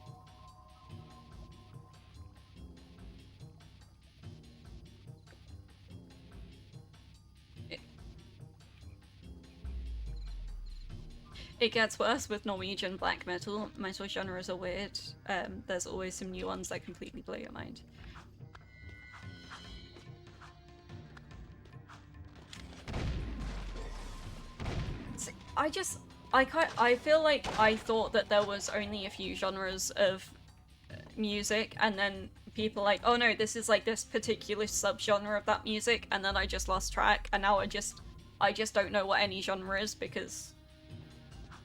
It gets worse with Norwegian black metal. Metal genres are weird. There's always some new ones that completely blow your mind. I feel like I thought that there was only a few genres of music, and then people like, oh no, this is like this particular subgenre of that music, and then I just lost track, and now I just don't know what any genre is because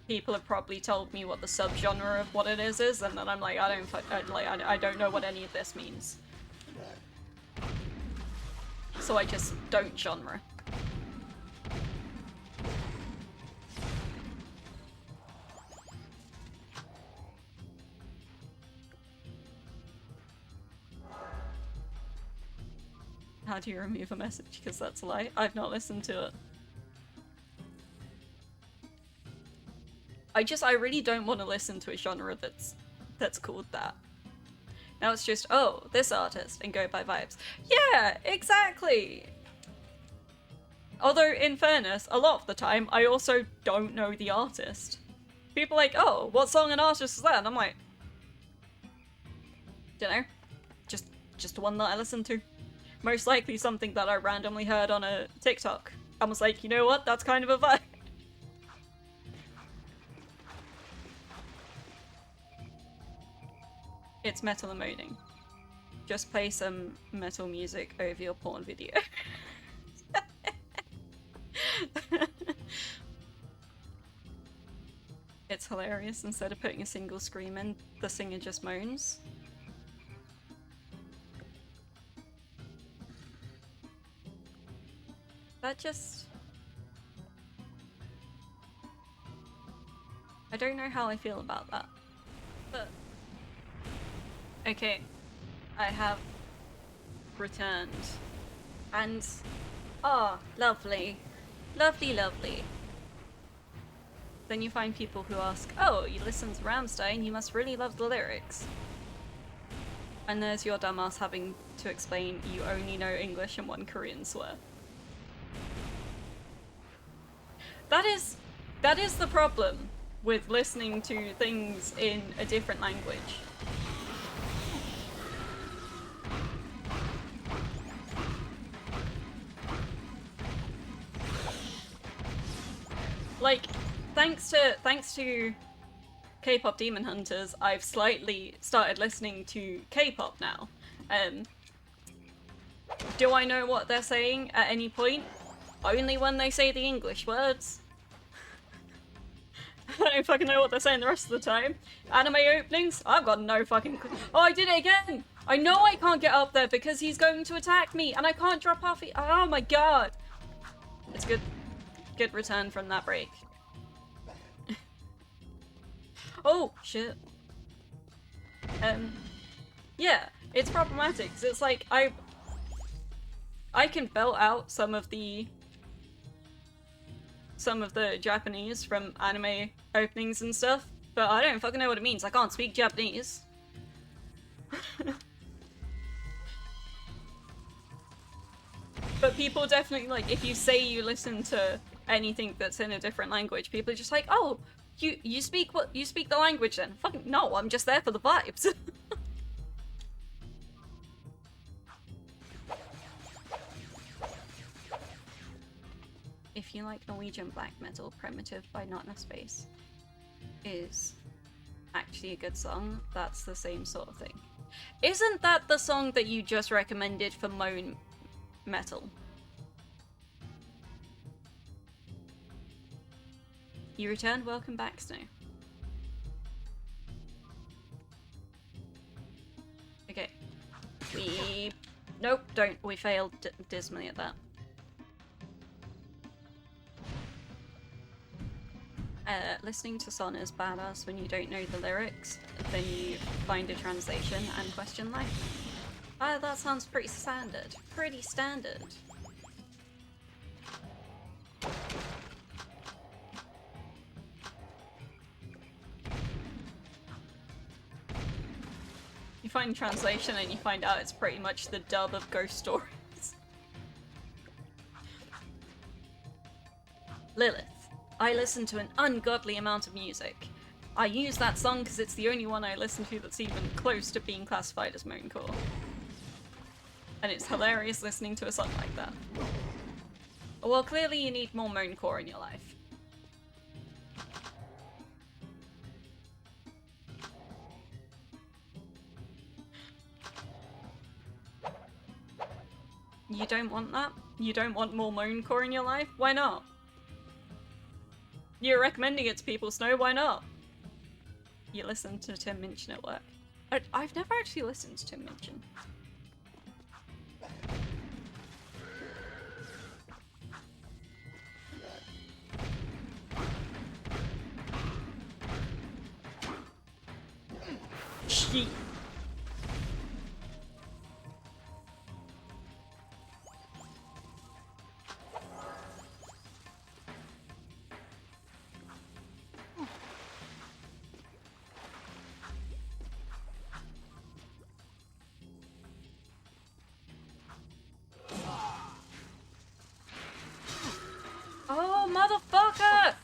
people have probably told me what the subgenre of what it is, and then I'm like, I don't know what any of this means. So I just don't genre. How do you remove a message? Because that's a lie. I've not listened to it. I really don't want to listen to a genre that's called that. Now it's just, oh, this artist, and go by vibes. Yeah, exactly! Although, in fairness, a lot of the time, I also don't know the artist. People are like, oh, what song and artist is that? And I'm like, dunno. Just one that I listen to. Most likely something that I randomly heard on a TikTok. I was like, you know what? That's kind of a vibe. It's metal emoting. Just play some metal music over your porn video. It's hilarious. Instead of putting a single scream in, the singer just moans. That just... I don't know how I feel about that. But... Okay. I have returned. And... ah, lovely. Lovely, lovely. Then you find people who ask, oh, you listen to Rammstein, you must really love the lyrics. And there's your dumbass having to explain you only know English and one Korean swear. That is the problem with listening to things in a different language. Like, thanks to K-pop Demon Hunters, I've slightly started listening to K-pop now. Do I know what they're saying at any point? Only when they say the English words. I don't fucking know what they're saying the rest of the time. Anime openings? I've got no fucking oh, I did it again! I know I can't get up there because he's going to attack me and I can't drop off. Oh my god! It's good. Good return from that break. Oh, shit. Yeah, it's problematic, because it's like, I can belt out some of the Japanese from anime openings and stuff, but I don't fucking know what it means. I can't speak Japanese. But people definitely, like, if you say you listen to anything that's in a different language, people are just like, oh, you speak the language then? Fucking no, I'm just there for the vibes. If you like Norwegian black metal, Primitive by Not Enough Space is actually a good song. That's the same sort of thing. Isn't that the song that you just recommended for moan metal? You returned, welcome back, Snow. Okay. Nope, don't. We failed dismally at that. Listening to Son is badass when you don't know the lyrics, then you find a translation and question life. Ah, that sounds pretty standard. Pretty standard. You find translation and you find out it's pretty much the dub of Ghost Stories. Lilith. I listen to an ungodly amount of music. I use that song because it's the only one I listen to that's even close to being classified as moancore. And it's hilarious listening to a song like that. Well, clearly you need more moancore in your life. You don't want that? You don't want more moancore in your life? Why not? You're recommending it to people, Snow, why not? You listen to Tim Minchin at work. I've never actually listened to Tim Minchin. Shit. Oh, motherfucker!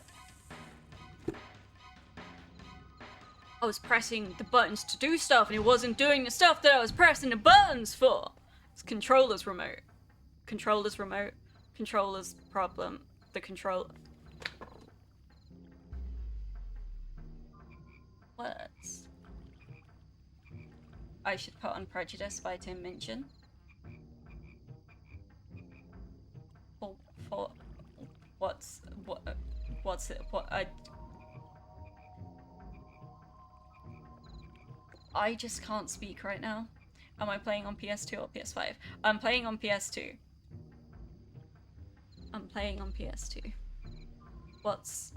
I was pressing the buttons to do stuff and it wasn't doing the stuff that I was pressing the buttons for. It's controller's remote. Controller's remote. Controller's problem. The controller. Words. I should put on Prejudice by Tim Minchin. For what's it? I just can't speak right now. Am I playing on PS2 or PS5? I'm playing on PS2. I'm playing on PS2. What's...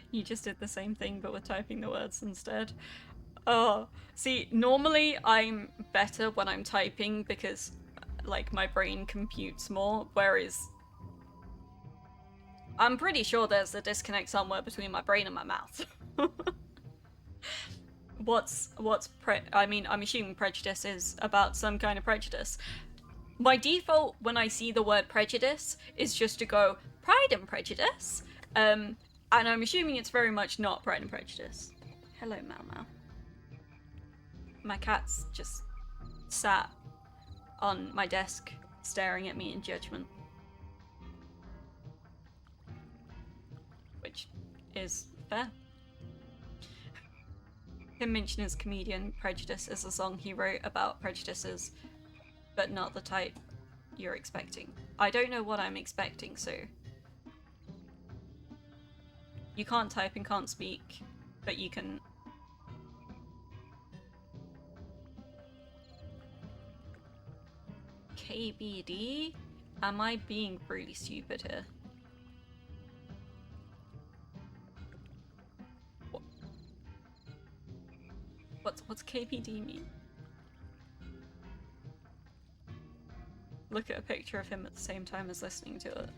You just did the same thing but with typing the words instead. Oh, see, normally I'm better when I'm typing because, like, my brain computes more, whereas I'm pretty sure there's a disconnect somewhere between my brain and my mouth. I'm assuming prejudice is about some kind of prejudice. My default when I see the word prejudice is just to go Pride and Prejudice, and I'm assuming it's very much not Pride and Prejudice. Hello, Mau Mau. My cat's just sat on my desk staring at me in judgment. Which is fair. Tim Minchin's comedian Prejudice is a song he wrote about prejudices, but not the type you're expecting. I don't know what I'm expecting, so... You can't type and can't speak, but you can... KBD? Am I being really stupid here? What's KBD mean? Look at a picture of him at the same time as listening to it.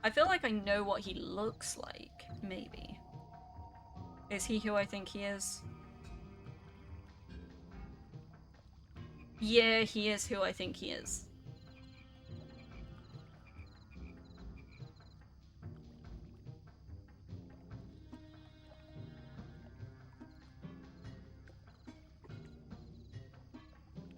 I feel like I know what he looks like, maybe. Is he who I think he is? Yeah, he is who I think he is.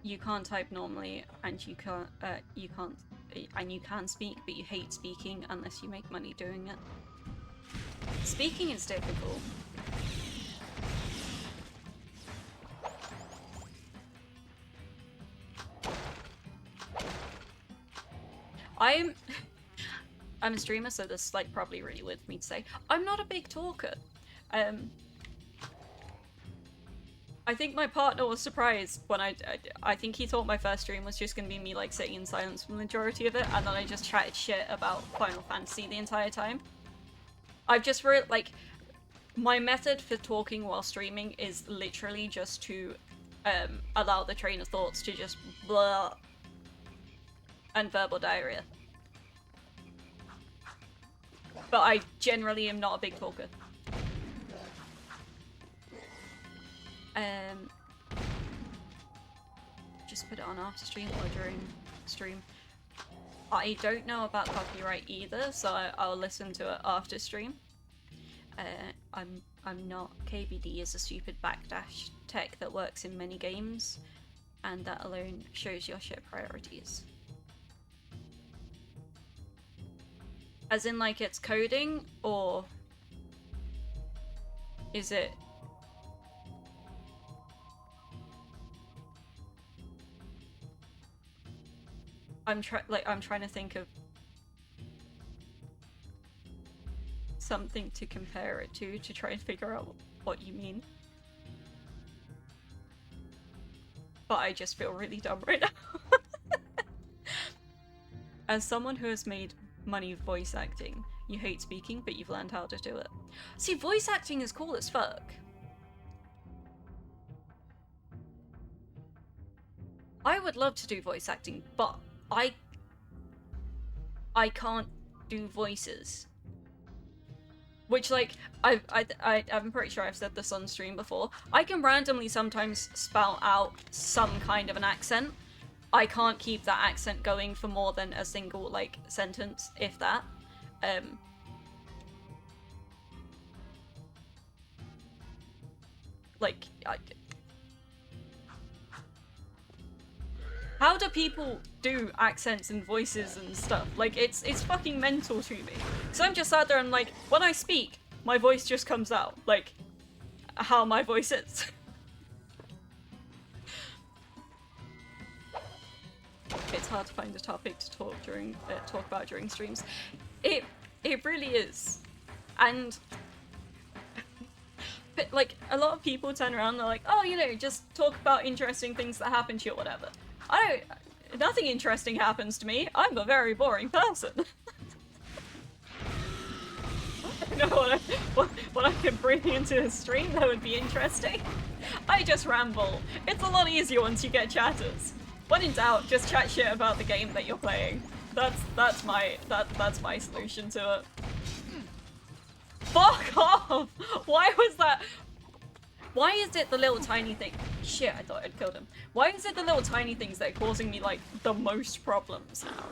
You can't type normally, and you can't, and you can speak, but you hate speaking unless you make money doing it. Speaking is difficult. I'm a streamer, so this is like probably really weird for me to say. I'm not a big talker. I think my partner was surprised when I think he thought my first stream was just gonna be me like sitting in silence for the majority of it, and then I just chatted shit about Final Fantasy the entire time. I've just like, my method for talking while streaming is literally just to allow the train of thoughts to just blah and verbal diarrhea. But I generally am not a big talker. Just put it on after stream or during stream. I don't know about copyright either, so I'll listen to it after stream. I'm not. KBD is a stupid backdash tech that works in many games, and that alone shows your shit priorities. As in, like, it's coding, or is it? I'm trying to think of. something to compare it to try and figure out what you mean. But I just feel really dumb right now. As someone who has made money voice acting, you hate speaking, but you've learned how to do it. See, voice acting is cool as fuck. I would love to do voice acting, but I can't do voices. Which, like, I'm pretty sure I've said this on stream before. I can randomly sometimes spout out some kind of an accent. I can't keep that accent going for more than a single, like, sentence, if that. Like, how do people do accents and voices and stuff? Like, it's fucking mental to me. So I'm just sat there and, like, when I speak, my voice just comes out. Like, how my voice is. It's hard to find a topic to talk about during streams. It really is. And but, like, a lot of people turn around and they're like, oh, you know, just talk about interesting things that happen to you or whatever. Nothing interesting happens to me. I'm a very boring person. I don't know what I could bring into a stream that would be interesting. I just ramble. It's a lot easier once you get chatters. When in doubt, just chat shit about the game that you're playing. That's my solution to it. Fuck off! Why was that? Why is it the little tiny thing? Shit, I thought I'd killed him. Why is it the little tiny things that are causing me, like, the most problems now?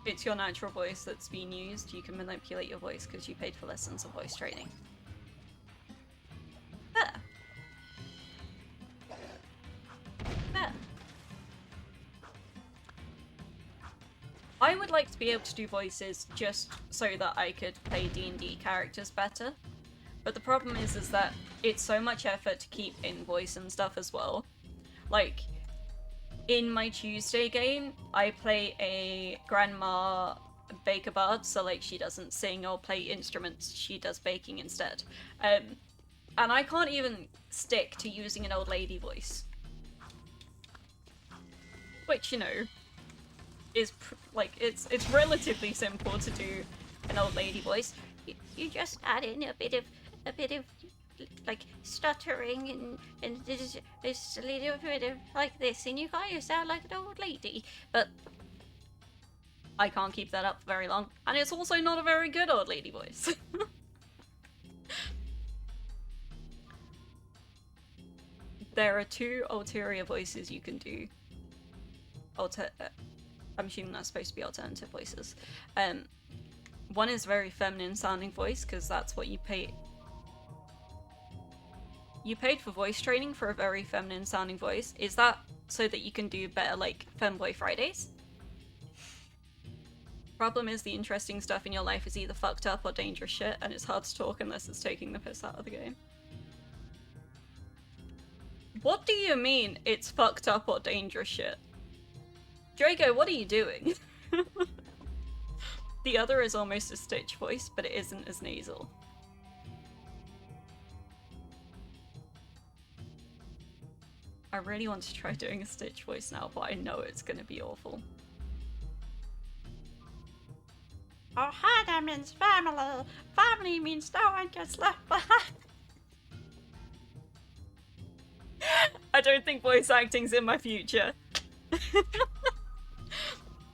It's your natural voice that's being used. You can manipulate your voice because you paid for lessons of voice training. There. There. I would like to be able to do voices just so that I could play D&D characters better. But the problem is that it's so much effort to keep in voice and stuff as well. Like, in my Tuesday game, I play a grandma baker bard, so like she doesn't sing or play instruments, she does baking instead. And I can't even stick to using an old lady voice. Which, you know, is like, it's relatively simple to do an old lady voice. You just add in a bit of like stuttering and just a little bit of like this, and you kind of sound like an old lady. But I can't keep that up for very long, and it's also not a very good old lady voice. There are two ulterior voices you can do. I'm assuming that's supposed to be alternative voices. One is very feminine sounding voice, because that's what you pay. You paid for voice training for a very feminine sounding voice. Is that so that you can do better, like, Femboy Fridays? Problem is, the interesting stuff in your life is either fucked up or dangerous shit, and it's hard to talk unless it's taking the piss out of the game. What do you mean, it's fucked up or dangerous shit? Draco, what are you doing? The other is almost a Stitch voice, but it isn't as nasal. I really want to try doing a Stitch voice now, but I know it's gonna be awful. Oh, Hannah means family. Family means no one gets left behind. I don't think voice acting's in my future.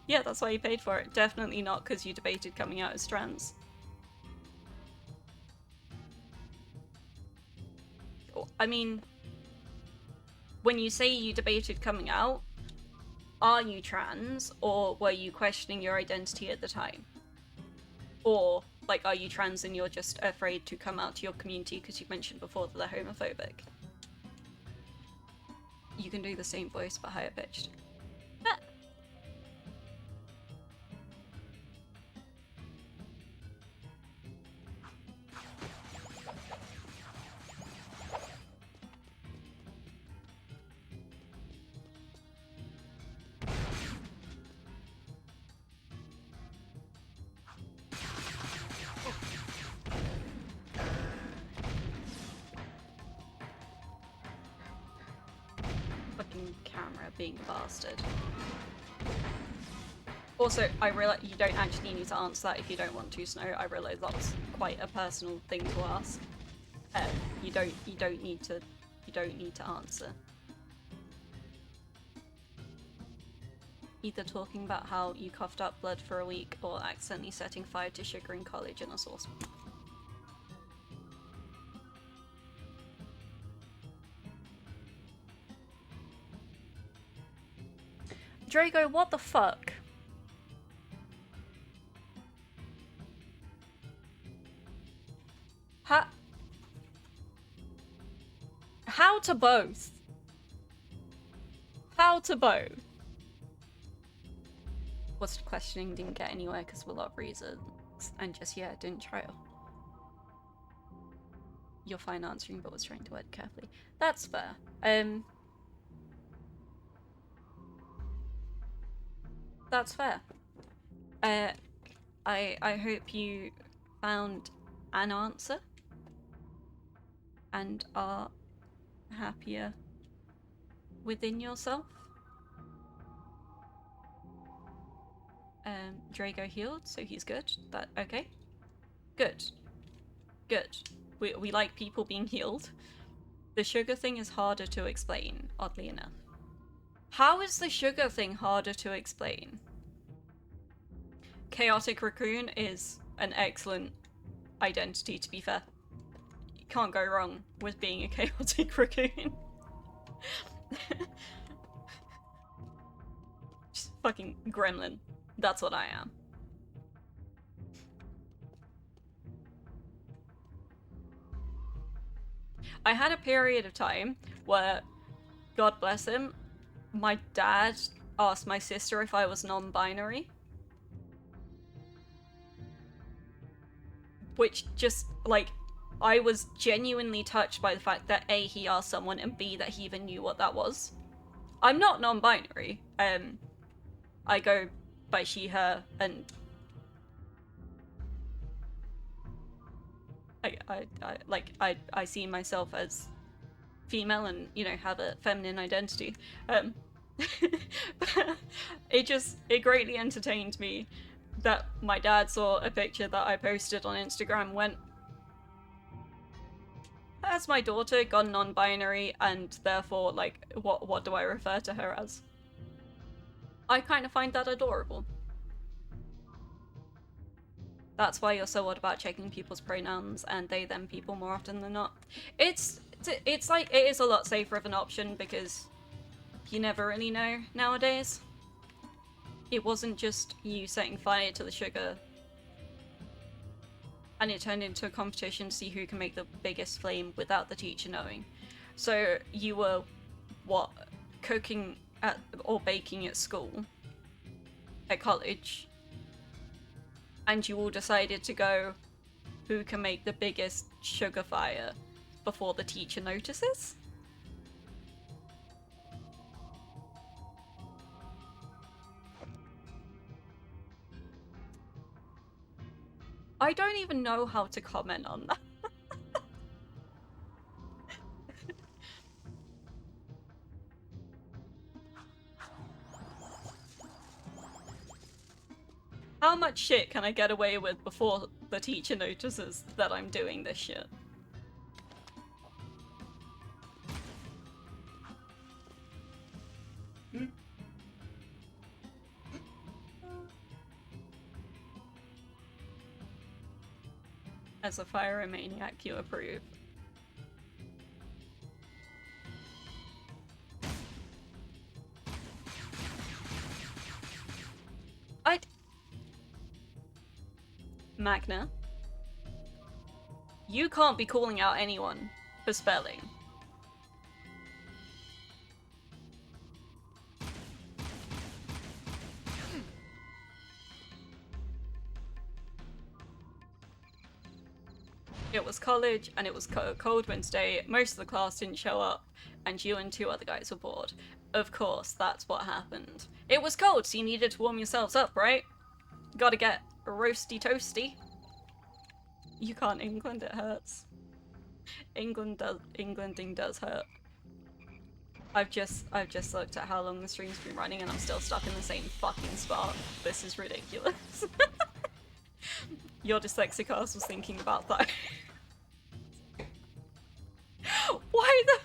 Yeah, that's why you paid for it. Definitely not because you debated coming out as trans. I mean, when you say you debated coming out, are you trans, or were you questioning your identity at the time? Or, like, are you trans and you're just afraid to come out to your community because you mentioned before that they're homophobic? You can do the same voice but higher pitched. on camera being a bastard. Also, I realize you don't actually need to answer that if you don't want to, Snow. I realize that's quite a personal thing to ask. You don't need to answer. Either talking about how you coughed up blood for a week or accidentally setting fire to sugar in college in a sauce. Drago, what the fuck? How to both? How to both? Was questioning, didn't get anywhere because of a lot of reasons, and just, yeah, didn't try. You're fine answering, but was trying to word carefully. That's fair. That's fair. I hope you found an answer and are happier within yourself. Drago healed, so he's good. That okay? Good. Good. We like people being healed. The sugar thing is harder to explain, oddly enough. How is the sugar thing harder to explain? Chaotic Raccoon is an excellent identity, to be fair. You can't go wrong with being a chaotic raccoon. Just fucking gremlin. That's what I am. I had a period of time where, God bless him, my dad asked my sister if I was non-binary. Which just, like, I was genuinely touched by the fact that A, he asked someone, and B, that he even knew what that was. I'm not non-binary. I go by she, her, and I see myself as female and, you know, have a feminine identity. It greatly entertained me that my dad saw a picture that I posted on Instagram and went, has my daughter gone non-binary, and therefore, like, what do I refer to her as? I kind of find that adorable. That's why you're so odd about checking people's pronouns and they, them people more often than not. It's like, it is a lot safer of an option because you never really know nowadays. It wasn't just you setting fire to the sugar and it turned into a competition to see who can make the biggest flame without the teacher knowing. So you were, what, cooking at, or baking at school, at college, and you all decided to go, who can make the biggest sugar fire before the teacher notices? I don't even know how to comment on that. How much shit can I get away with before the teacher notices that I'm doing this shit? As a pyromaniac, you approve. Magna, you can't be calling out anyone for spelling. It was college, and it was cold Wednesday. Most of the class didn't show up, and you and two other guys were bored. Of course, that's what happened. It was cold, so you needed to warm yourselves up, right? Gotta get roasty toasty. You can't England, it hurts. Englanding does hurt. I've just looked at how long the stream's been running and I'm still stuck in the same fucking spot. This is ridiculous. Your dyslexic ass was thinking about that. Why the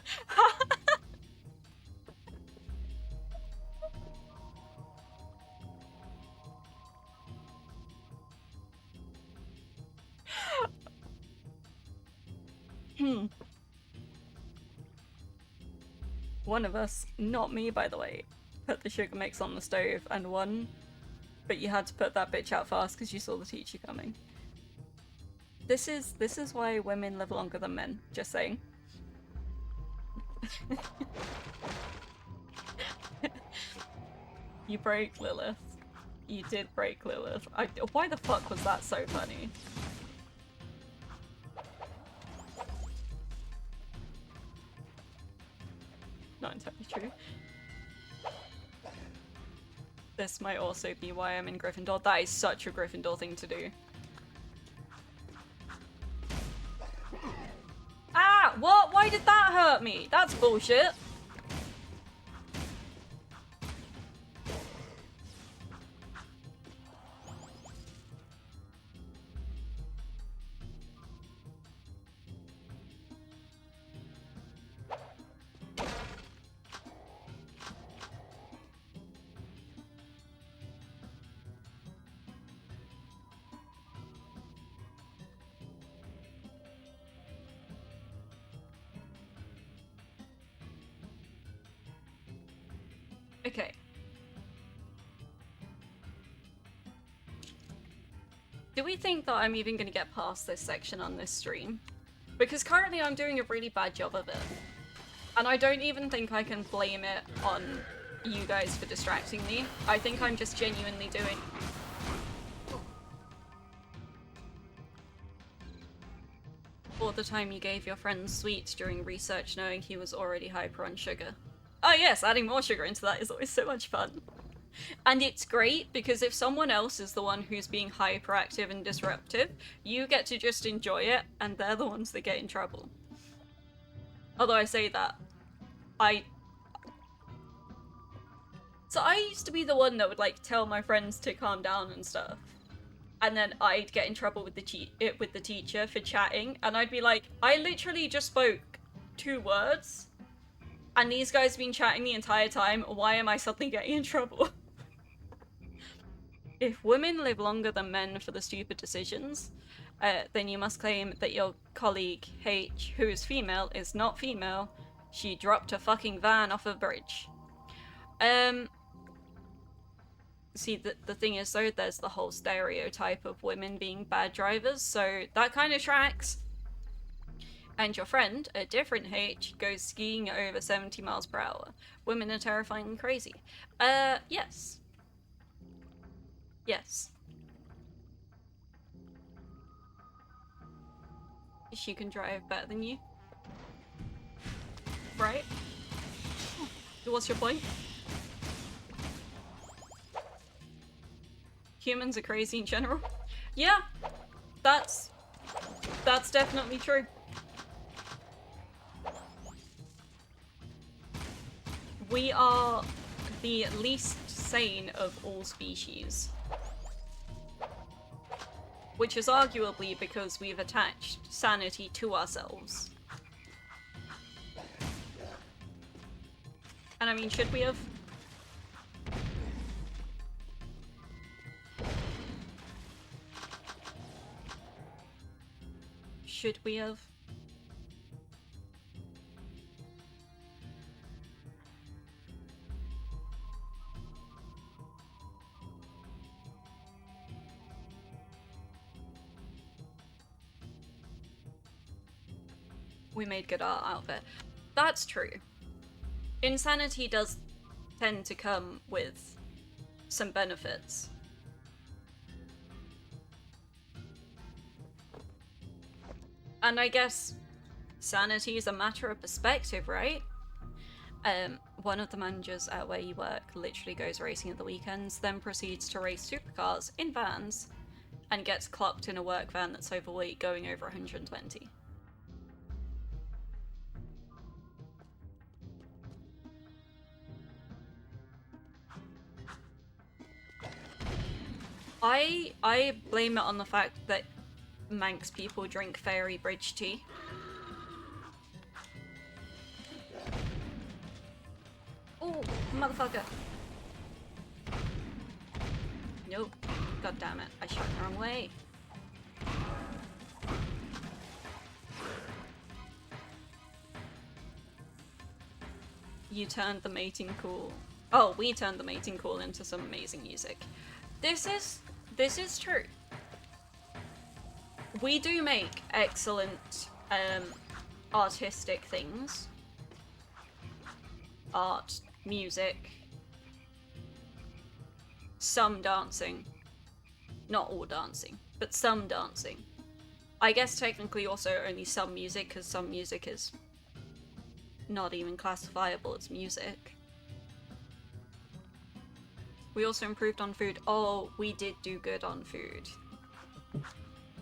One of us, not me by the way, put the sugar mix on the stove and won, but you had to put that bitch out fast because you saw the teacher coming. This is why women live longer than men, just saying. You broke Lilith. You did break Lilith. Why the fuck was that so funny? Not entirely true. This might also be why I'm in Gryffindor. That is such a Gryffindor thing to do. Ah! What? Why did that hurt me? That's bullshit. Okay. Do we think that I'm even going to get past this section on this stream? Because currently I'm doing a really bad job of it. And I don't even think I can blame it on you guys for distracting me. I think I'm just genuinely doing... All the time you gave your friend sweets during research knowing he was already hyper on sugar. Oh yes, adding more sugar into that is always so much fun. And it's great because if someone else is the one who's being hyperactive and disruptive, you get to just enjoy it and they're the ones that get in trouble. Although I say that, So I used to be the one that would like tell my friends to calm down and stuff. And then I'd get in trouble with the teacher for chatting, and I'd be like, I literally just spoke 2 words, and these guys have been chatting the entire time, why am I suddenly getting in trouble? If women live longer than men for the stupid decisions, then you must claim that your colleague, H, who is female, is not female. She dropped a fucking van off a bridge. See, the thing is though, there's the whole stereotype of women being bad drivers, so that kind of tracks. And your friend, a different H, goes skiing at over 70 miles per hour. Women are terrifyingly crazy. Yes. Yes. She can drive better than you. Right? What's your point? Humans are crazy in general. Yeah, that's definitely true. We are the least sane of all species. Which is arguably because we've attached sanity to ourselves. And I mean, should we have? Should we have? We made good art out of it. That's true. Insanity does tend to come with some benefits. And I guess sanity is a matter of perspective, right? One of the managers at where you work literally goes racing at the weekends, then proceeds to race supercars in vans, and gets clocked in a work van that's overweight going over 120. I blame it on the fact that Manx people drink fairy bridge tea. Oh, motherfucker. Nope. God damn it. I shot the wrong way. You turned the mating call. Oh, we turned the mating call into some amazing music. This is true. We do make excellent artistic things. Art, music, some dancing. Not all dancing, but some dancing. I guess technically also only some music, because some music is not even classifiable as music. We also improved on food. Oh, we did do good on food.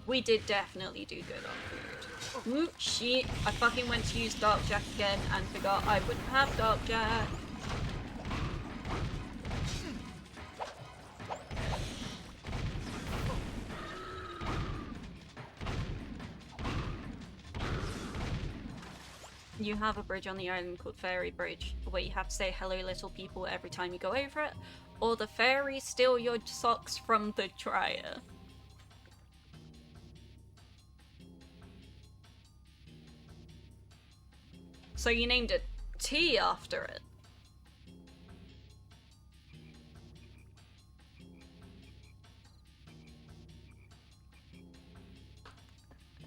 We did definitely do good on food. Ooh, shit. I fucking went to use Dark Jack again and forgot I wouldn't have Dark Jack. You have a bridge on the island called Fairy Bridge, where you have to say hello little people every time you go over it, or the fairies steal your socks from the dryer. So you named it tea after it.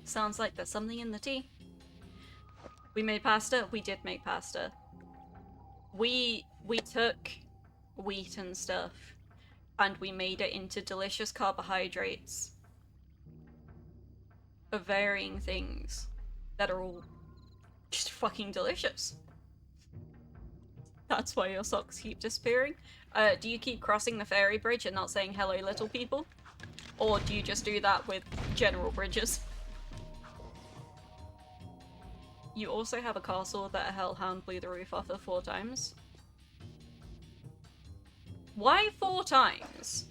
Sounds like there's something in the tea. We made pasta? We did make pasta. We took wheat and stuff and we made it into delicious carbohydrates of varying things that are all just fucking delicious. That's why your socks keep disappearing. Do you keep crossing the fairy bridge and not saying hello little people? Or do you just do that with general bridges? You also have a castle that a hellhound blew the roof off of 4 times. Why 4 times?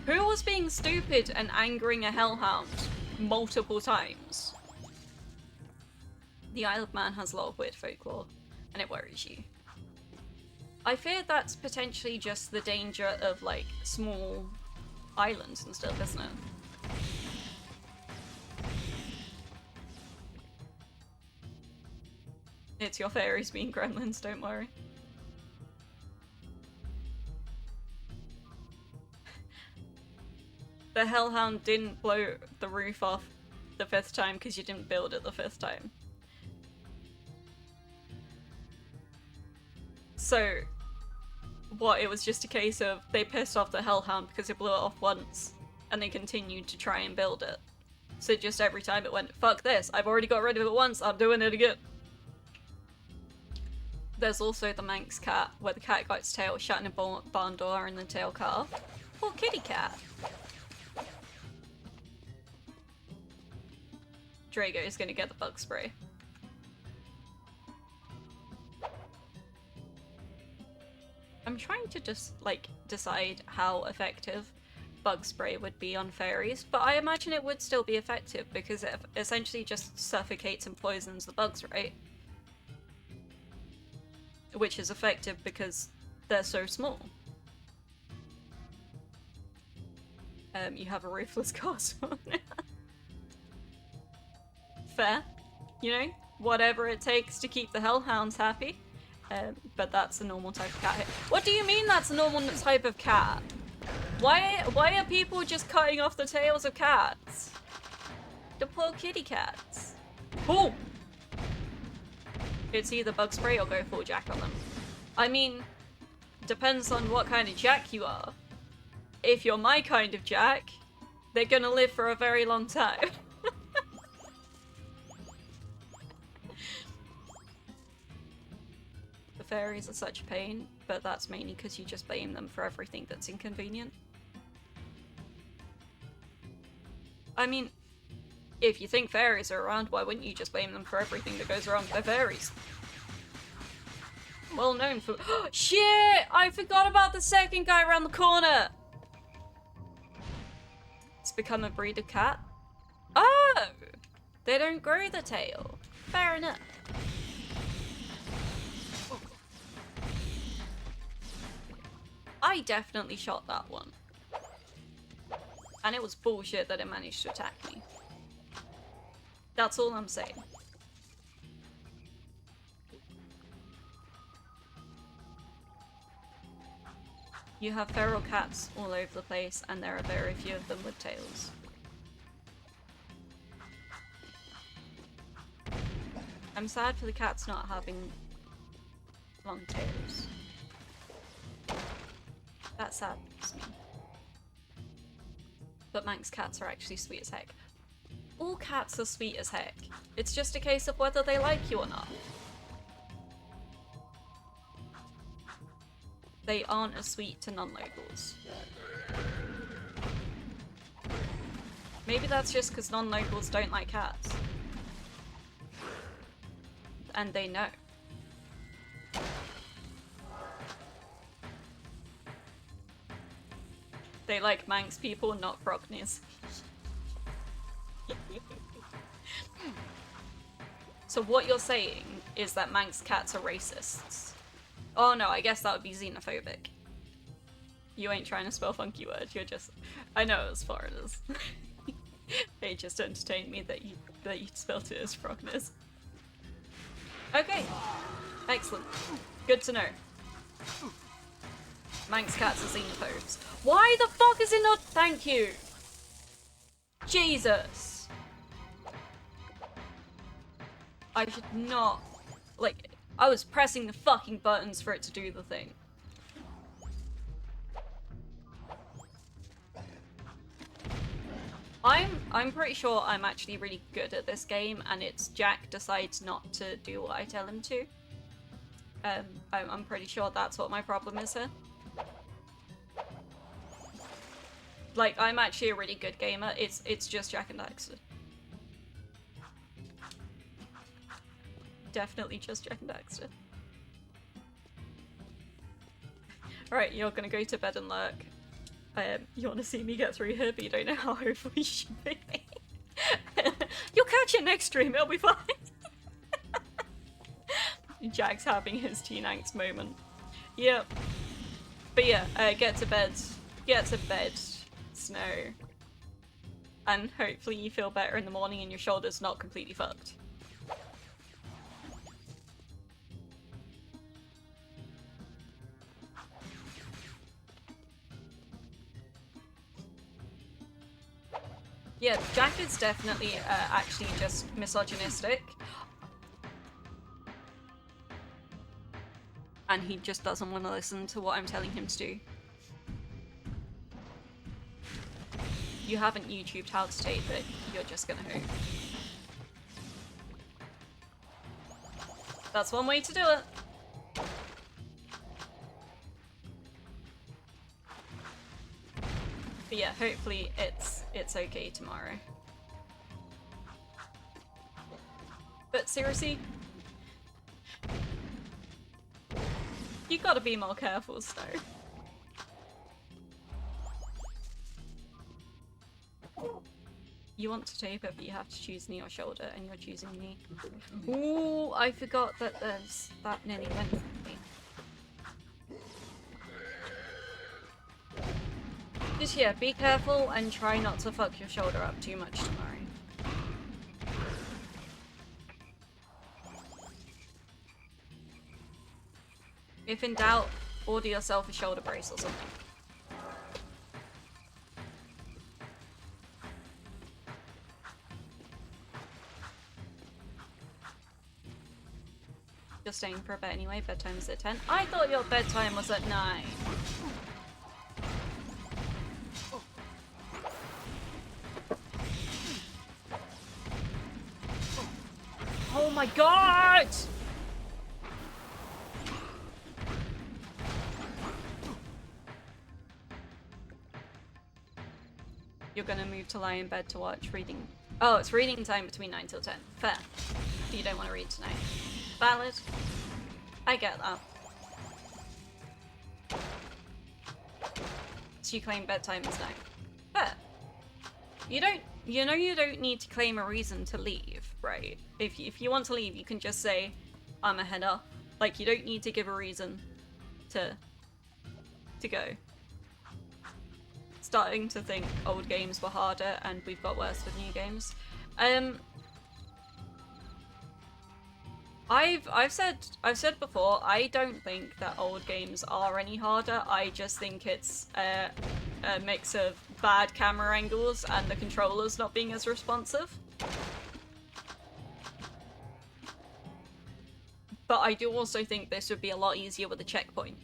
Who was being stupid and angering a hellhound multiple times? The Isle of Man has a lot of weird folklore, and it worries you. I fear that's potentially just the danger of, like, small islands and stuff, isn't it? It's your fairies being gremlins, don't worry. The hellhound didn't blow the roof off the 5th time because you didn't build it the 5th time. So, what, it was just a case of they pissed off the hellhound because it blew it off once, and they continued to try and build it. So just every time it went, fuck this, I've already got rid of it once, I'm doing it again. There's also the Manx cat, where the cat got its tail shut in a barn door and the tail cut off. Poor kitty cat. Drago is gonna get the bug spray. I'm trying to just, like, decide how effective bug spray would be on fairies, but I imagine it would still be effective because it essentially just suffocates and poisons the bugs, right? Which is effective because they're so small. You have a roofless castle. Fair. You know? Whatever it takes to keep the hellhounds happy. But that's a normal type of cat. What do you mean that's a normal type of cat? Why are people just cutting off the tails of cats? The poor kitty cats. Oh! It's either bug spray or go full jack on them. I mean, depends on what kind of jack you are. If you're my kind of jack, they're gonna live for a very long time. The fairies are such a pain, but that's mainly because you just blame them for everything that's inconvenient. I mean, if you think fairies are around, why wouldn't you just blame them for everything that goes wrong? They're fairies. Well known for- Shit! I forgot about the second guy around the corner! become a breed of cat? Oh! They don't grow the tail. Fair enough. I definitely shot that one. And it was bullshit that it managed to attack me. That's all I'm saying. You have feral cats all over the place, and there are very few of them with tails. I'm sad for the cats not having long tails. That saddens me. But Manx cats are actually sweet as heck. All cats are sweet as heck. It's just a case of whether they like you or not. They aren't as sweet to non-locals. Maybe that's just because non-locals don't like cats. And they know. They like Manx people, not Brockneys. So what you're saying is that Manx cats are racists. Oh no, I guess that would be xenophobic. You ain't trying to spell funky word, you're just... I know as foreigners. They just entertained me that you spelled it as Brockners. Okay, excellent. Good to know. Manx cats are xenophobes. Why the fuck is it not? Thank you. Jesus. I should not. Like, I was pressing the fucking buttons for it to do the thing. I'm pretty sure I'm actually really good at this game, and it's Jack decides not to do what I tell him to. I'm pretty sure that's what my problem is here. Like, I'm actually a really good gamer. It's just jakanddaxter. Definitely just jakanddaxter. Alright, you're gonna go to bed and lurk. You want to see me get through here, but you don't know how hopeful you should be. You'll catch it next stream, it'll be fine. Jack's having his teen angst moment. Yep. But yeah, get to bed. Get to bed, Snow. And hopefully you feel better in the morning and your shoulder's not completely fucked. Yeah, Jack is definitely actually just misogynistic. And he just doesn't want to listen to what I'm telling him to do. You haven't YouTubed how to tape it, you're just gonna hope. That's one way to do it. But yeah, hopefully it's okay tomorrow. But seriously, you gotta be more careful, Snow. You want to tape it, but you have to choose knee or shoulder, and you're choosing knee. Ooh, I forgot that there's that nearly went for me. Just yeah, be careful and try not to fuck your shoulder up too much tomorrow. If in doubt, order yourself a shoulder brace or something. You're staying for a bit anyway, bedtime's at 10. I thought your bedtime was at 9. Oh my god! You're gonna move to lie in bed to watch reading. Oh, it's reading time between 9 till 10. Fair. If you don't want to read tonight. Valid. I get that. So you claim bedtime is 9. Fair. You don't, you know, you don't need to claim a reason to leave, right? If you want to leave, you can just say, I'm a head off. Like, you don't need to give a reason to go. Starting to think old games were harder and we've got worse with new games. I've said before, I don't think that old games are any harder. I just think it's a mix of bad camera angles and the controllers not being as responsive. But I do also think this would be a lot easier with a checkpoint.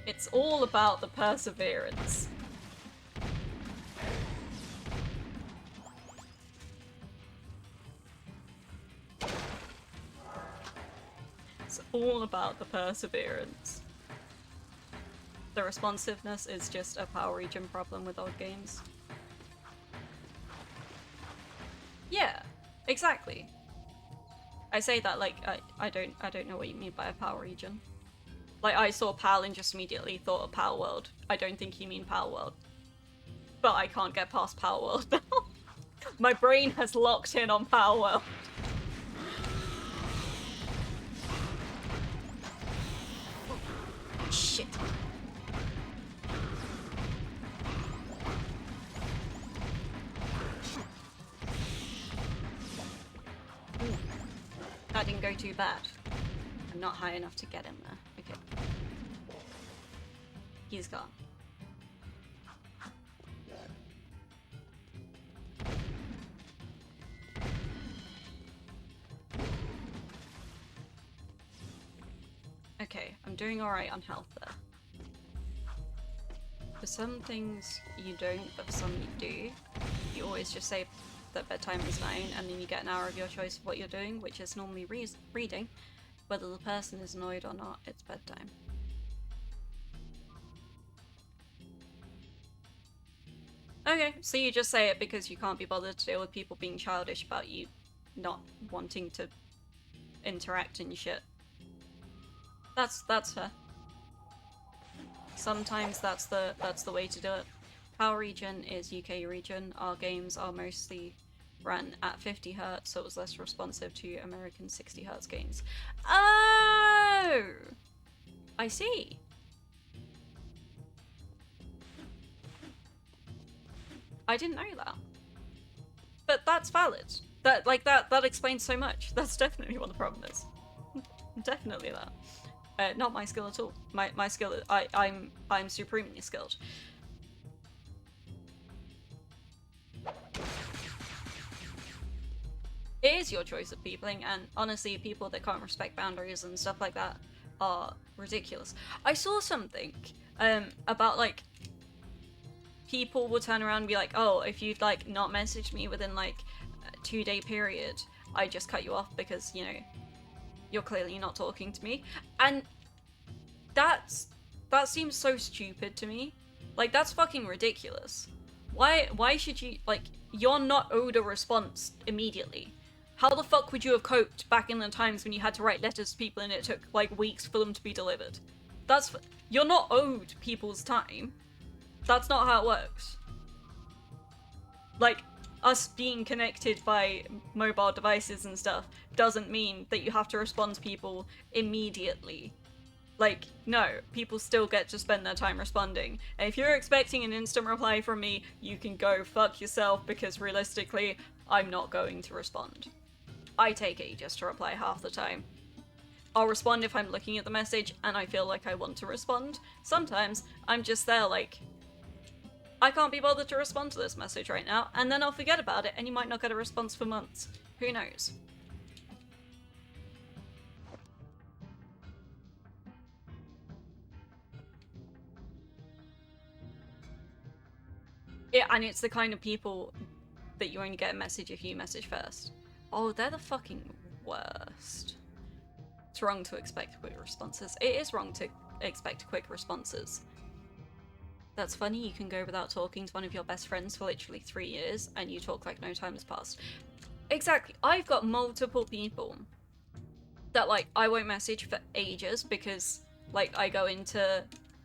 It's all about the perseverance. It's all about the perseverance. The responsiveness is just a power region problem with old games. Yeah, exactly. I say that like I don't know what you mean by a power region. Like, I saw PAL and just immediately thought of PAL World. I don't think you mean PAL World. But I can't get past PAL World now. My brain has locked in on PAL World. Shit. Ooh. That didn't go too bad. I'm not high enough to get him there. Okay. He's gone. Okay, I'm doing alright on health there. For some things you don't, but for some you do. You always just say that bedtime is 9 and then you get an hour of your choice of what you're doing, which is normally reading. Whether the person is annoyed or not, it's bedtime. Okay, so you just say it because you can't be bothered to deal with people being childish about you not wanting to interact and shit. That's fair. Sometimes that's the way to do it. Our region is UK region. Our games are mostly run at 50 Hz, so it was less responsive to American 60 Hz games. Oh! I see. I didn't know that. But that's valid. That explains so much. That's definitely what the problem is. Definitely that. Not my skill at all. My skill, I'm supremely skilled. It is your choice of peopling, and honestly, people that can't respect boundaries and stuff like that are ridiculous. I saw something about like people will turn around and be like, oh, if you'd like not messaged me within like a 2-day period, I just cut you off because, you know, you're clearly not talking to me. And that seems so stupid to me. Like, that's fucking ridiculous. Why should you, like, you're not owed a response immediately. How the fuck would you have coped back in the times when you had to write letters to people and it took like weeks for them to be delivered? You're not owed people's time. That's not how it works. Like, us being connected by mobile devices and stuff doesn't mean that you have to respond to people immediately. Like, no, people still get to spend their time responding. And if you're expecting an instant reply from me, you can go fuck yourself, because realistically, I'm not going to respond. I take ages to reply half the time. I'll respond if I'm looking at the message and I feel like I want to respond. Sometimes I'm just there like, I can't be bothered to respond to this message right now, and then I'll forget about it and you might not get a response for months. Who knows? Yeah, and it's the kind of people that you only get a message if you message first. Oh, they're the fucking worst. It's wrong to expect quick responses. It is wrong to expect quick responses. That's funny, you can go without talking to one of your best friends for literally 3 years and you talk like no time has passed. Exactly. I've got multiple people that, like, I won't message for ages because Like, I go into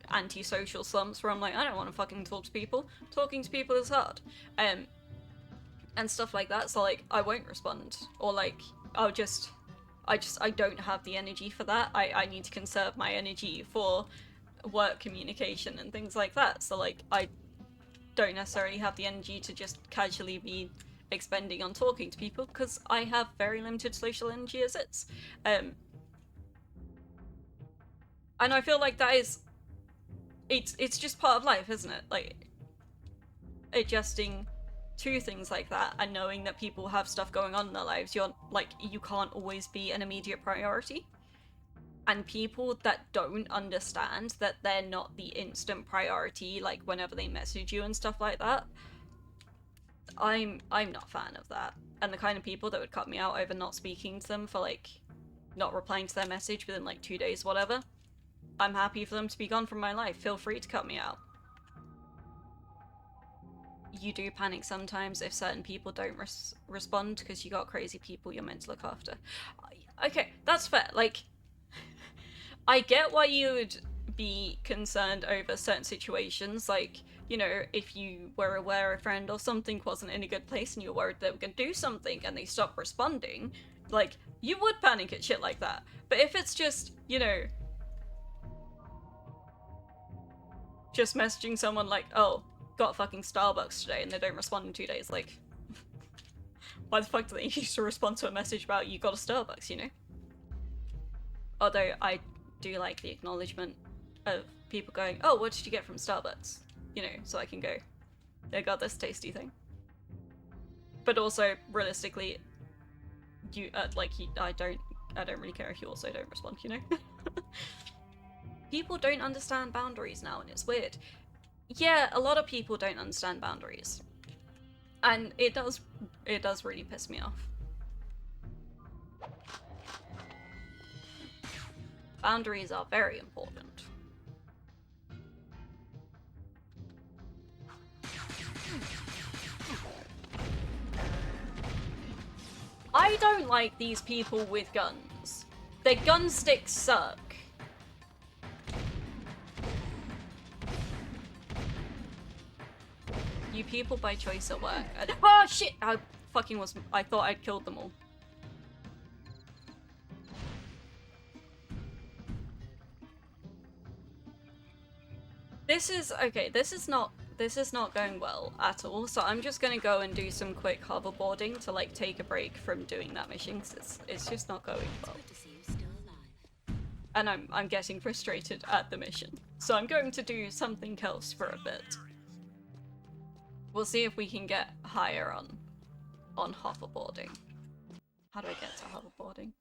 antisocial slumps where I'm like, I don't want to fucking talk to people. Talking to people is hard. And stuff like that, so like, I won't respond. Or like, I don't have the energy for that. I need to conserve my energy for work communication and things like that. So like, I don't necessarily have the energy to just casually be expending on talking to people because I have very limited social energy as it's. And I feel like that is, it's just part of life, isn't it? Like, adjusting to things like that and knowing that people have stuff going on in their lives. You're like, you can't always be an immediate priority. And people that don't understand that they're not the instant priority, like whenever they message you and stuff like that, I'm not a fan of that. And the kind of people that would cut me out over not speaking to them for like not replying to their message within like 2 days, whatever, I'm happy for them to be gone from my life. Feel free to cut me out. You do panic sometimes if certain people don't respond because you got crazy people you're meant to look after. Okay, that's fair. Like, I get why you would be concerned over certain situations, like, you know, if you were aware a friend or something wasn't in a good place and you were worried they were gonna do something and they stopped responding, like, you would panic at shit like that. But if it's just, you know, just messaging someone like, oh, got fucking Starbucks today, and they don't respond in 2 days, like, why the fuck do they need to respond to a message about you got a Starbucks, you know? Although I do like the acknowledgement of people going, oh, what did you get from Starbucks? You know, so I can go, they got this tasty thing. But also, realistically, you, I don't really care if you also don't respond, you know? People don't understand boundaries now, and it's weird. Yeah, a lot of people don't understand boundaries. And it does really piss me off. Boundaries are very important. I don't like these people with guns. Their gun sticks suck. You people by choice at work. Oh shit! I thought I'd killed them all. This is not going well at all, so I'm just gonna go and do some quick hoverboarding to like take a break from doing that mission, because it's just not going well. And I'm getting frustrated at the mission. So I'm going to do something else for a bit. We'll see if we can get higher on hoverboarding. How do I get to hoverboarding?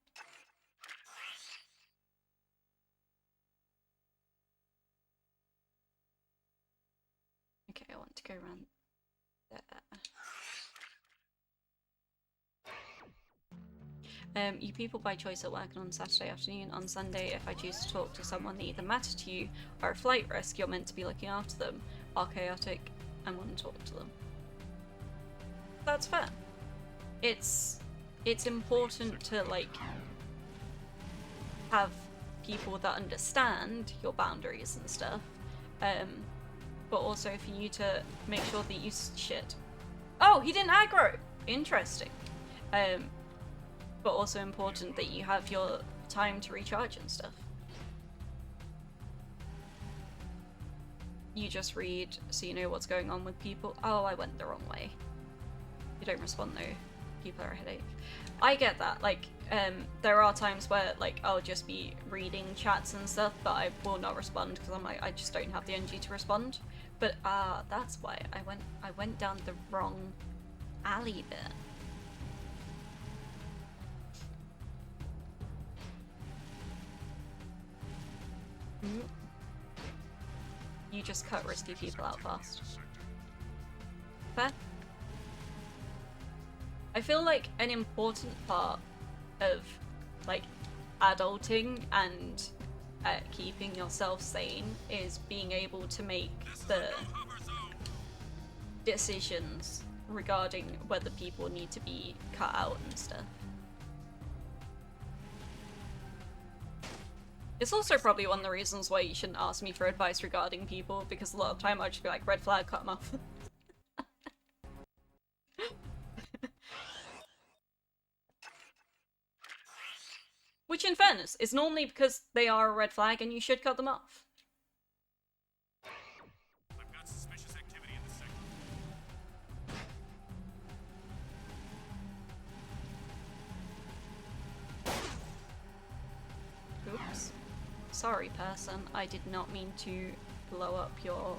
Okay, I want to go around there. You people by choice are working on Saturday afternoon. On Sunday, if I choose to talk to someone that either matters to you or a flight risk, you're meant to be looking after them, are chaotic, and want to talk to them. That's fair. It's important to like have people that understand your boundaries and stuff, but also for you to make sure that you shit. Oh, he didn't aggro. Interesting. But also important that you have your time to recharge and stuff. You just read so you know what's going on with people. Oh, I went the wrong way. You don't respond though. People are a headache. I get that. Like, there are times where like I'll just be reading chats and stuff, but I will not respond because I'm like, I just don't have the energy to respond. But that's why I went down the wrong alley bit. You just cut risky people out fast. Fair? I feel like an important part of like adulting and keeping yourself sane is being able to make the decisions regarding whether people need to be cut out and stuff. It's also probably one of the reasons why you shouldn't ask me for advice regarding people, because a lot of the time I'd just be like, red flag, cut them off. Which, in fairness, is normally because they are a red flag and you should cut them off. I've got suspicious activity in the sector. Oops. Sorry, person. I did not mean to blow up your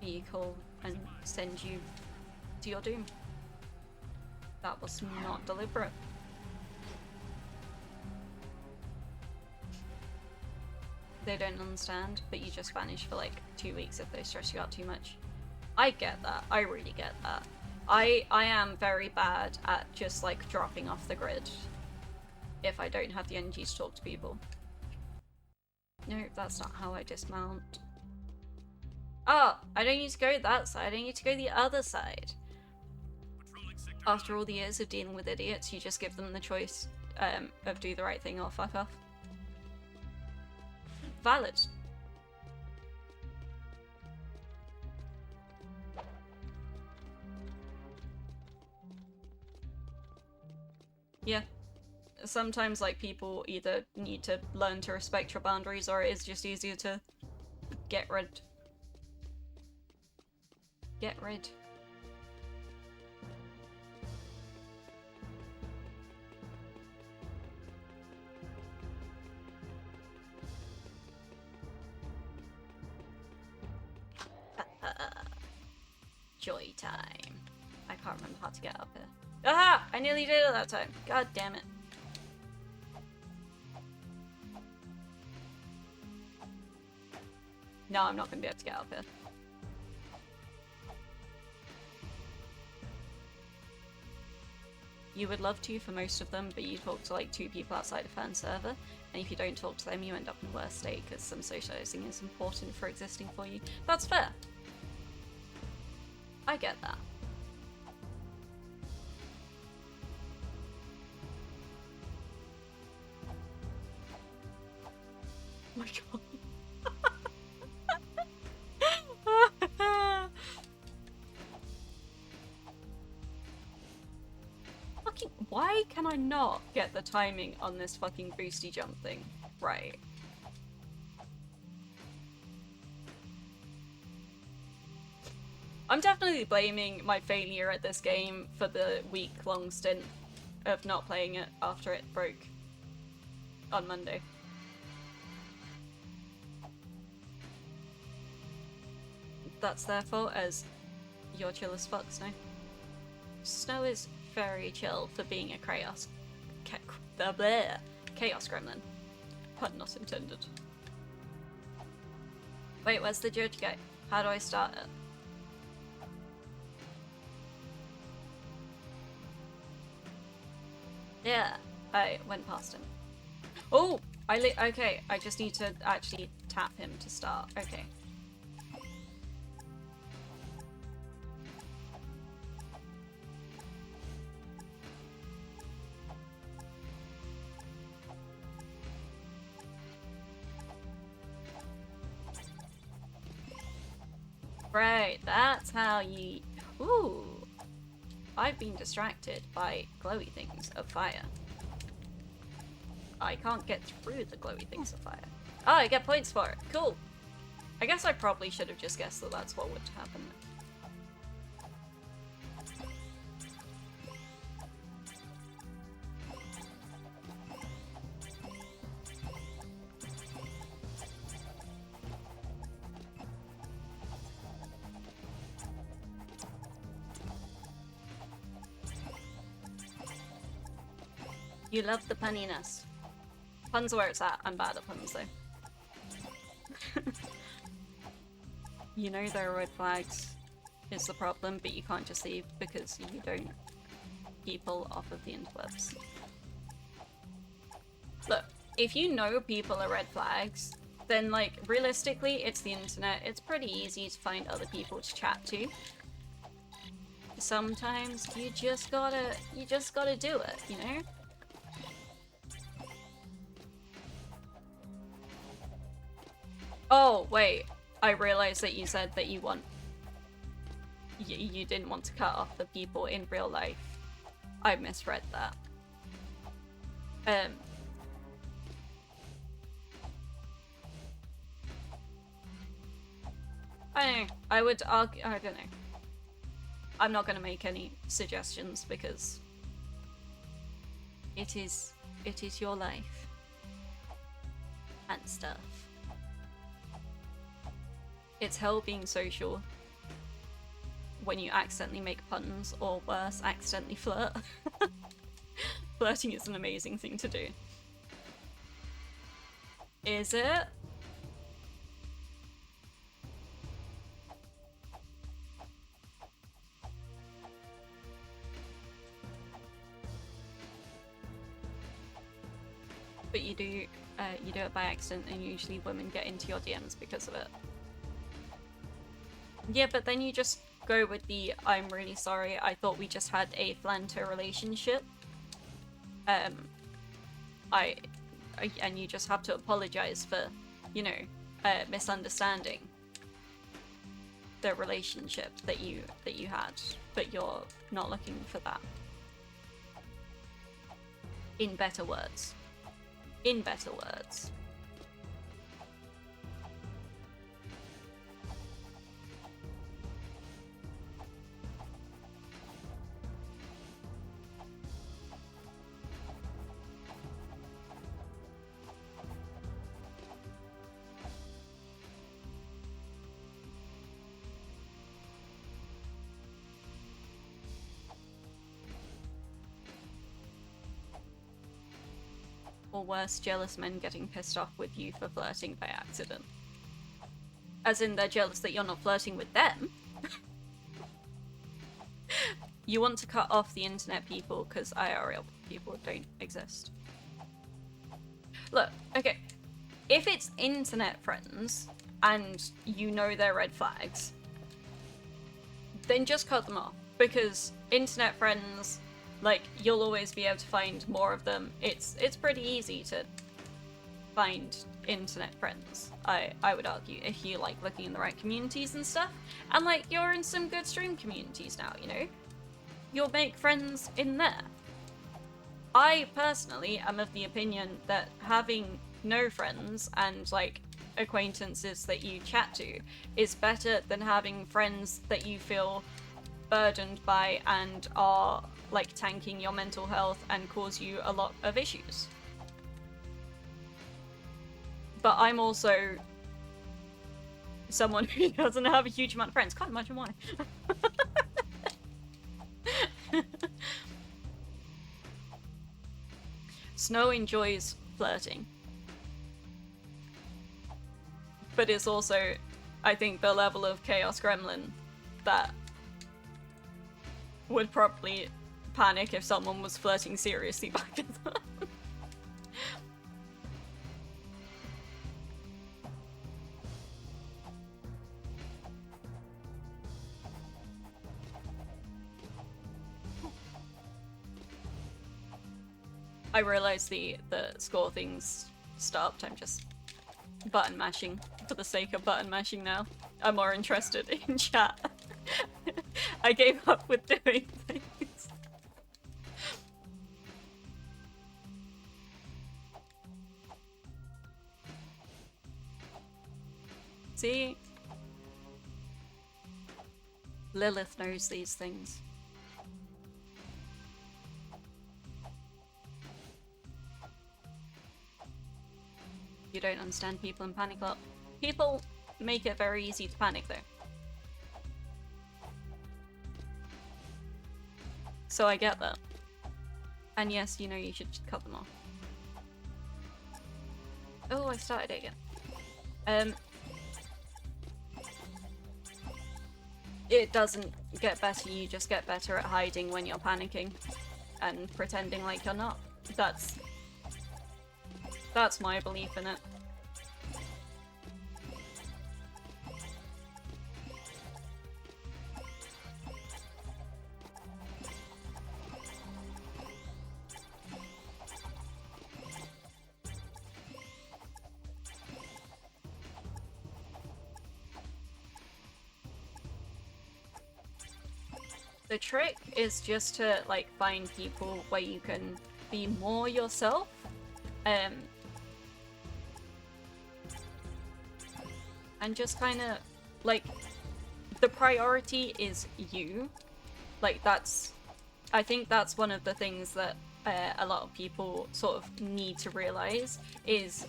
vehicle and send you to your doom. That was not deliberate. They don't understand, but you just vanish for like 2 weeks if they stress you out too much. I get that. I really get that. I am very bad at just like dropping off the grid if I don't have the energy to talk to people. No, that's not how I dismount. Oh, I don't need to go that side, I need to go the other side. After all the years of dealing with idiots, you just give them the choice of do the right thing or fuck off. Valid. Yeah. Sometimes, like, people either need to learn to respect your boundaries, or it is just easier to get rid. Get rid. Joy time. I can't remember how to get up here. Aha! I nearly did it that time. God damn it. No, I'm not gonna be able to get up here. You would love to for most of them, but you talk to like 2 people outside a fan server, and if you don't talk to them, you end up in a worse state because some socializing is important for existing for you. That's fair. I get that. Oh my god. Fucking, why can I not get the timing on this fucking boosty jump thing right? I'm definitely blaming my failure at this game for the week-long stint of not playing it after it broke on Monday. That's their fault, as you're chill as fuck, Snow. Snow is very chill for being a chaos gremlin. Pun not intended. Wait, where's the judge go? How do I start it? Yeah, I went past him. Oh, okay, I just need to actually tap him to start. Okay. Right, that's how you... Ooh. I've been distracted by glowy things of fire. I can't get through the glowy things of fire. Oh, I get points for it. Cool. I guess I probably should have just guessed that that's what would happen. You love the punniness. Puns are where it's at. I'm bad at puns though. You know there are red flags is the problem, but you can't just leave because you don't people off of the interwebs. Look, if you know people are red flags, then like realistically it's the internet. It's pretty easy to find other people to chat to. Sometimes you just gotta do it, you know? Oh, wait. I realized that you said that you didn't want to cut off the people in real life. I misread that. I don't know. I would argue. I don't know. I'm not going to make any suggestions because it is your life and stuff. It's hell being social when you accidentally make puns or worse, accidentally flirt. Flirting is an amazing thing to do. Is it? But you do it by accident, and usually women get into your DMs because of it. Yeah, but then you just go with the "I'm really sorry, I thought we just had a flanter relationship." And you just have to apologize for, misunderstanding the relationship that you had, but you're not looking for that. In better words. In better words. Or worse, jealous men getting pissed off with you for flirting by accident. As in, they're jealous that you're not flirting with them. You want to cut off the internet people because IRL people don't exist. Look, okay, if it's internet friends and you know they're red flags, then just cut them off. Because internet friends, like, you'll always be able to find more of them. It's pretty easy to find internet friends, I would argue, if you like looking in the right communities and stuff. And like, you're in some good stream communities now, you know? You'll make friends in there. I personally am of the opinion that having no friends and like acquaintances that you chat to is better than having friends that you feel burdened by and are like tanking your mental health and cause you a lot of issues. But I'm also someone who doesn't have a huge amount of friends. Can't imagine why. Snow enjoys flirting. But it's also, I think, the level of Chaos Gremlin that would probably panic if someone was flirting seriously back at them. I realized the score things stopped. I'm just button mashing for the sake of button mashing now. I'm more interested in chat. I gave up with doing things. See? Lilith knows these things. You don't understand people in panic a lot. People make it very easy to panic though. So I get that. And yes, you know you should just cut them off. Oh, I started it again. It doesn't get better, you just get better at hiding when you're panicking and pretending like you're not. That's my belief in it. The trick is just to like find people where you can be more yourself. And just kind of like the priority is you. Like I think that's one of the things that a lot of people sort of need to realize is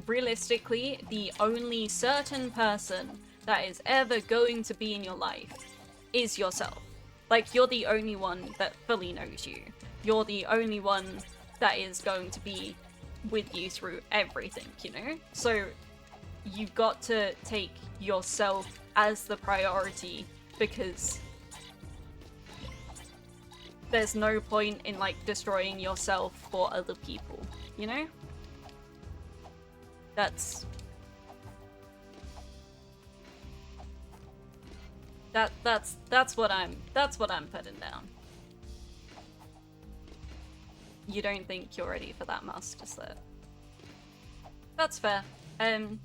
realistically the only certain person that is ever going to be in your life is yourself. Like, you're the only one that fully knows you. You're the only one that is going to be with you through everything, you know? So you've got to take yourself as the priority, because there's no point in like destroying yourself for other people, you know? That's what I'm putting down. You don't think you're ready for that master set. That's fair. It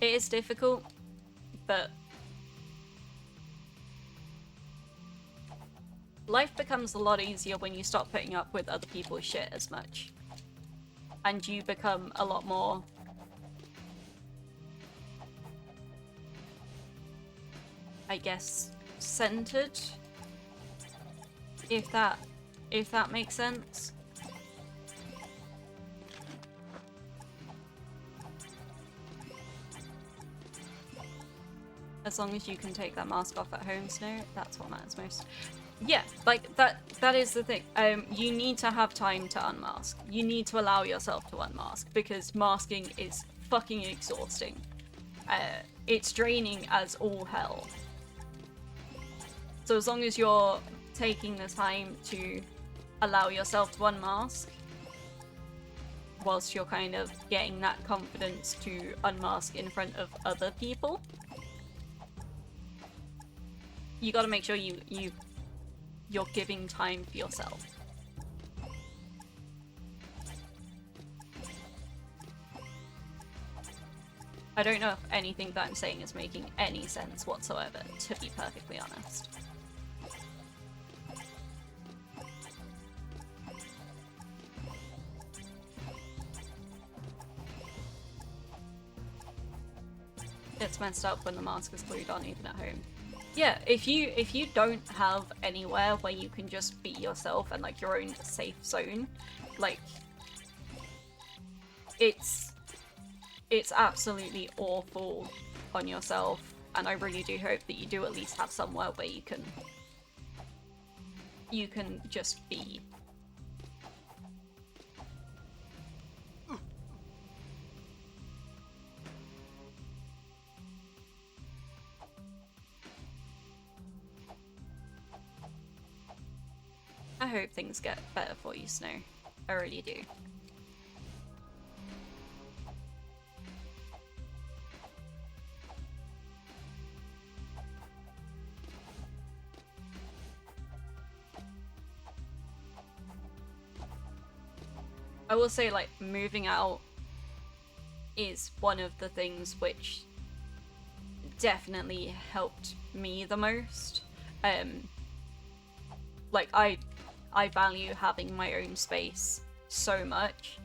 is difficult, but life becomes a lot easier when you stop putting up with other people's shit as much. And you become a lot more I guess centered, if that makes sense. As long as you can take that mask off at home, Snow, that's what matters most. Yeah, like that is the thing. You need to have time to unmask. You need to allow yourself to unmask, because masking is fucking exhausting. It's draining as all hell. So as long as you're taking the time to allow yourself to unmask, whilst you're kind of getting that confidence to unmask in front of other people, you gotta make sure you're giving time for yourself. I don't know if anything that I'm saying is making any sense whatsoever, to be perfectly honest. It's messed up when the mask is glued on even at home. Yeah, if you don't have anywhere where you can just be yourself and like your own safe zone, like it's absolutely awful on yourself, and I really do hope that you do at least have somewhere where you can just be. I hope things get better for you, Snow. I really do. I will say, like, moving out is one of the things which definitely helped me the most. Like, I value having my own space so much,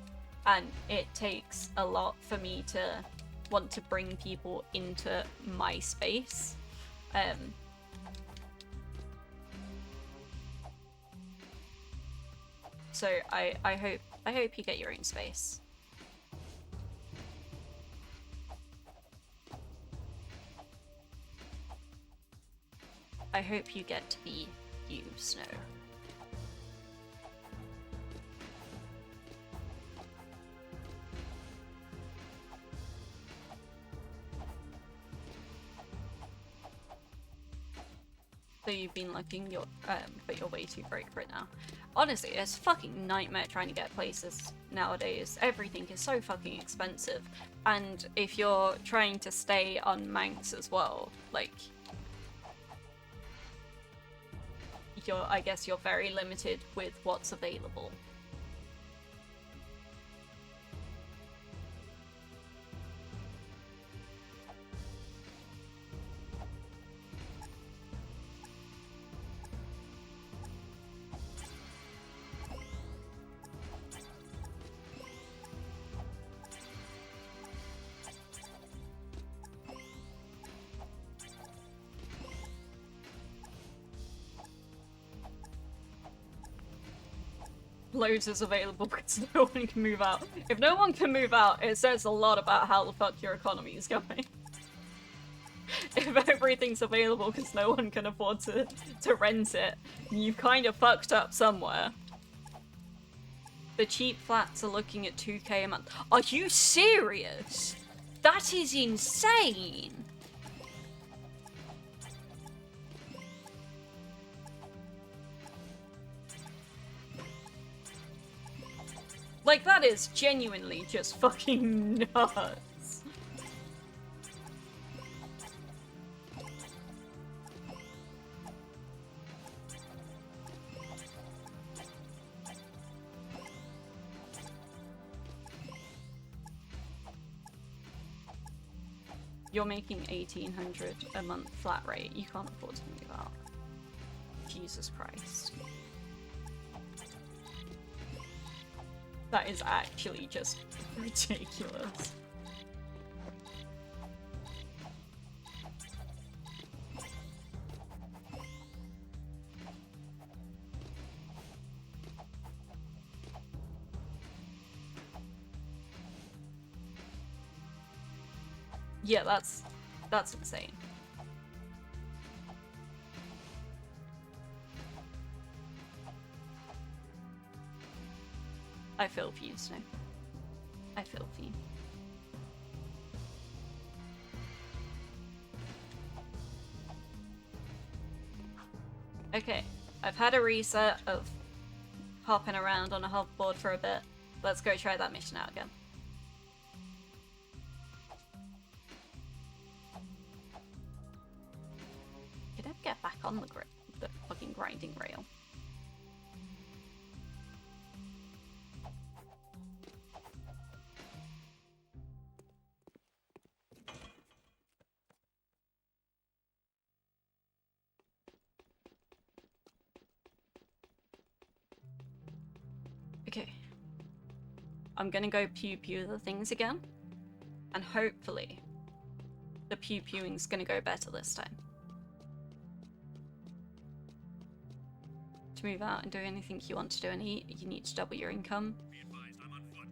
and it takes a lot for me to want to bring people into my space. So I hope you get your own space. I hope you get to be you, Snow. So you've been looking, but you're way too broke for it now. Honestly, it's a fucking nightmare trying to get places nowadays. Everything is so fucking expensive. And if you're trying to stay on Manx as well, like, I guess you're very limited with what's available. loads is available because no one can move out. If no one can move out, it says a lot about how the fuck your economy is going. If everything's available because no one can afford to rent it, you've kind of fucked up somewhere. The cheap flats are looking at 2k a month. Are you serious? That is insane! Like, that is genuinely just fucking nuts. You're making 1,800 a month flat rate. You can't afford to move out. Jesus Christ. That is actually just ridiculous. Yeah, that's insane. I feel for you, Snow. I feel for you. Okay, I've had a reset of hopping around on a hoverboard for a bit. Let's go try that mission out again. Could I get back on the fucking grinding rail? Okay. I'm gonna go pew-pew the things again. And hopefully, the pew-pewing's gonna go better this time. To move out and do anything you want to do and eat, you need to double your income. Be advised, I'm on foot.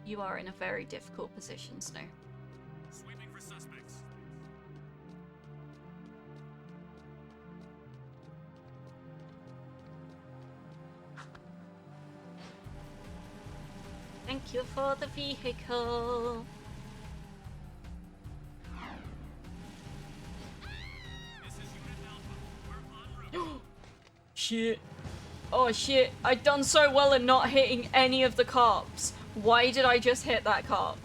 You are in a very difficult position, Snow. Sweeping for suspects. Thank you for the vehicle. This is Unit Alpha. We're en route. Shit. Oh shit, I'd done so well in not hitting any of the cops. Why did I just hit that cop?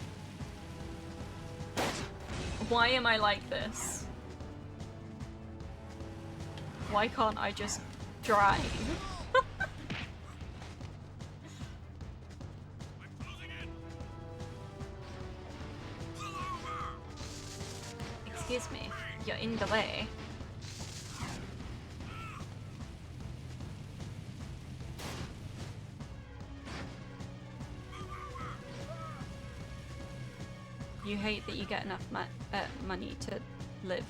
Why am I like this? Why can't I just drive? I'm closing in. Pull over. Excuse me, you're in the way. You hate that you get enough money to live.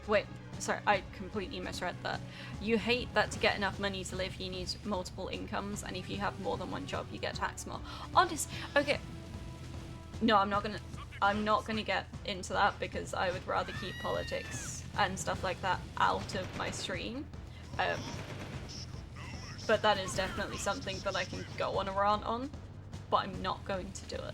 Wait, sorry, I completely misread that. You hate that to get enough money to live, you need multiple incomes, and if you have more than one job, you get taxed more. Honest, okay. No, I'm not gonna get into that because I would rather keep politics and stuff like that out of my stream. But that is definitely something that I can go on a rant on, but I'm not going to do it.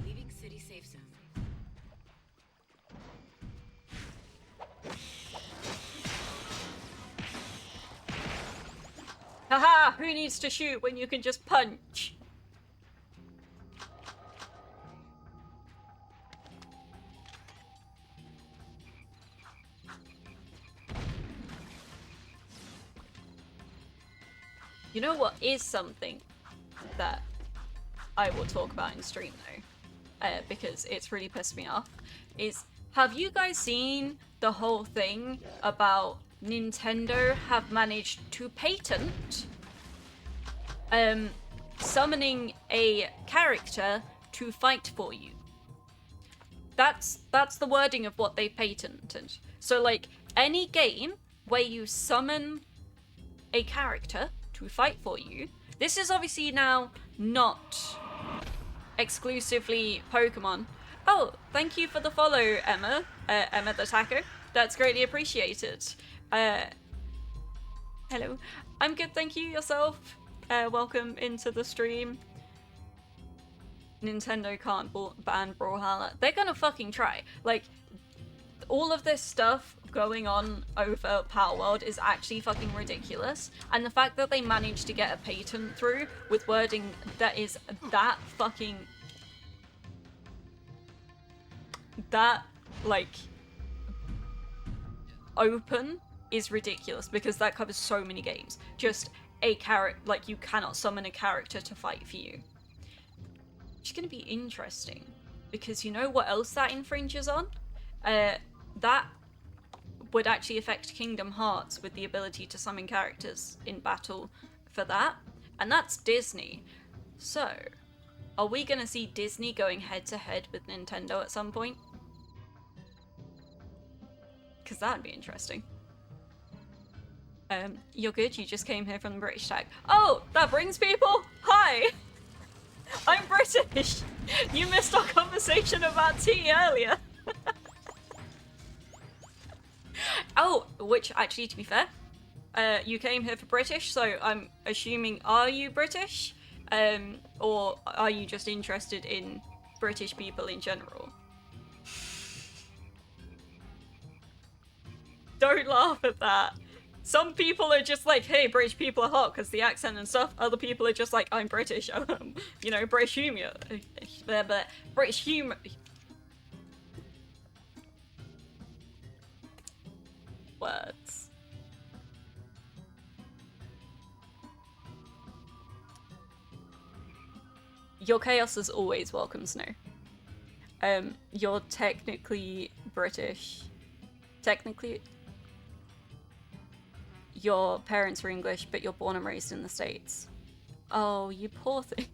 Leaving city safe zone. Haha! Who needs to shoot when you can just punch? You know what is something that I will talk about in stream though, because it's really pissed me off, is have you guys seen the whole thing about Nintendo have managed to patent summoning a character to fight for you? That's the wording of what they patented. So like any game where you summon a character to fight for you, this is obviously now not exclusively Pokemon. Oh, thank you for the follow, Emma. Emma the Taco. That's greatly appreciated. Hello. I'm good, thank you. Yourself? Welcome into the stream. Nintendo can't ban Brawlhalla. They're gonna fucking try. Like, all of this stuff going on over Palworld is actually fucking ridiculous. And the fact that they managed to get a patent through with wording that is that fucking... that, like, open is ridiculous, because that covers so many games. Just a character, like, you cannot summon a character to fight for you. It's gonna be interesting, because you know what else that infringes on? That would actually affect Kingdom Hearts with the ability to summon characters in battle for that, and that's Disney. So, are we gonna see Disney going head to head with Nintendo at some point? Because that'd be interesting. You're good, you just came here from the British tag. Oh, that brings people! Hi! I'm British! You missed our conversation about tea earlier! Oh, which actually, to be fair, you came here for British, so I'm assuming, are you British? Or are you just interested in British people in general? Don't laugh at that. Some people are just like, hey, British people are hot because the accent and stuff. Other people are just like, I'm British. You know, British humor. British humor. Words. Your chaos is always welcome, Snow. You're technically British. Technically, your parents are English, but you're born and raised in the States. Oh, you poor thing.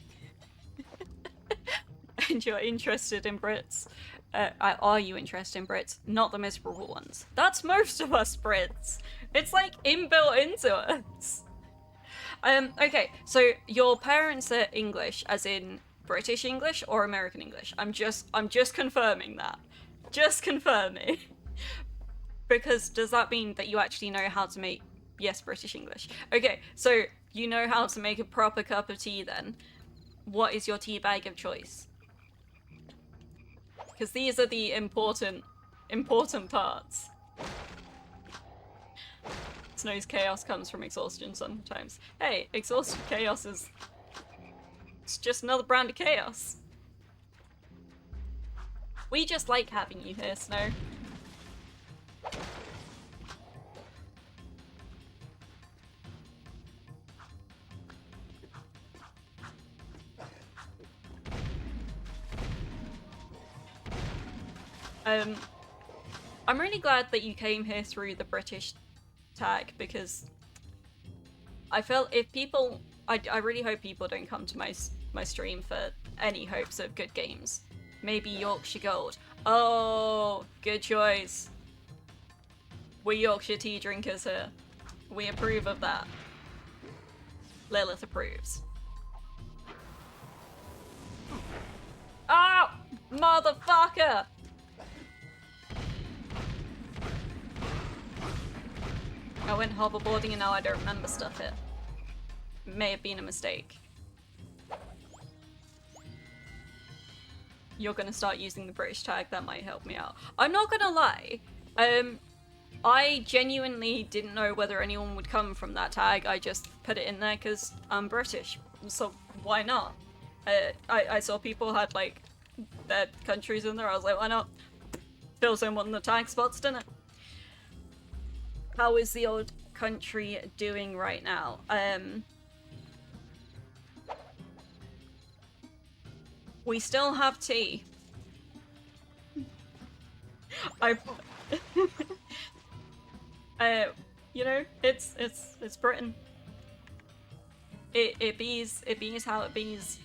And you're interested in Brits. Are you interested in Brits? Not the miserable ones. That's most of us Brits. It's like inbuilt into us. Okay, so your parents are English, as in British English or American English? I'm just confirming that. Just confirming. Because does that mean that you actually know how to make, yes, British English? Okay, so you know how to make a proper cup of tea then. What is your tea bag of choice? Because these are the important parts. Snow's chaos comes from exhaustion sometimes. Hey, exhausted chaos is... it's just another brand of chaos. We just like having you here, Snow. I'm really glad that you came here through the British tag, because I felt if people... I really hope people don't come to my stream for any hopes of good games. Maybe Yorkshire Gold. Oh, good choice. We're Yorkshire tea drinkers here. We approve of that. Lilith approves. Oh, motherfucker! I went hoverboarding and now I don't remember stuff here. May have been a mistake. You're gonna start using the British tag, that might help me out. I'm not gonna lie, I genuinely didn't know whether anyone would come from that tag. I just put it in there because I'm British, so why not? I saw people had like their countries in there, I was like, why not? Fills in one of the tag spots, didn't it? How is the old country doing right now? We still have tea. I you know, it's Britain. It bees how it bees.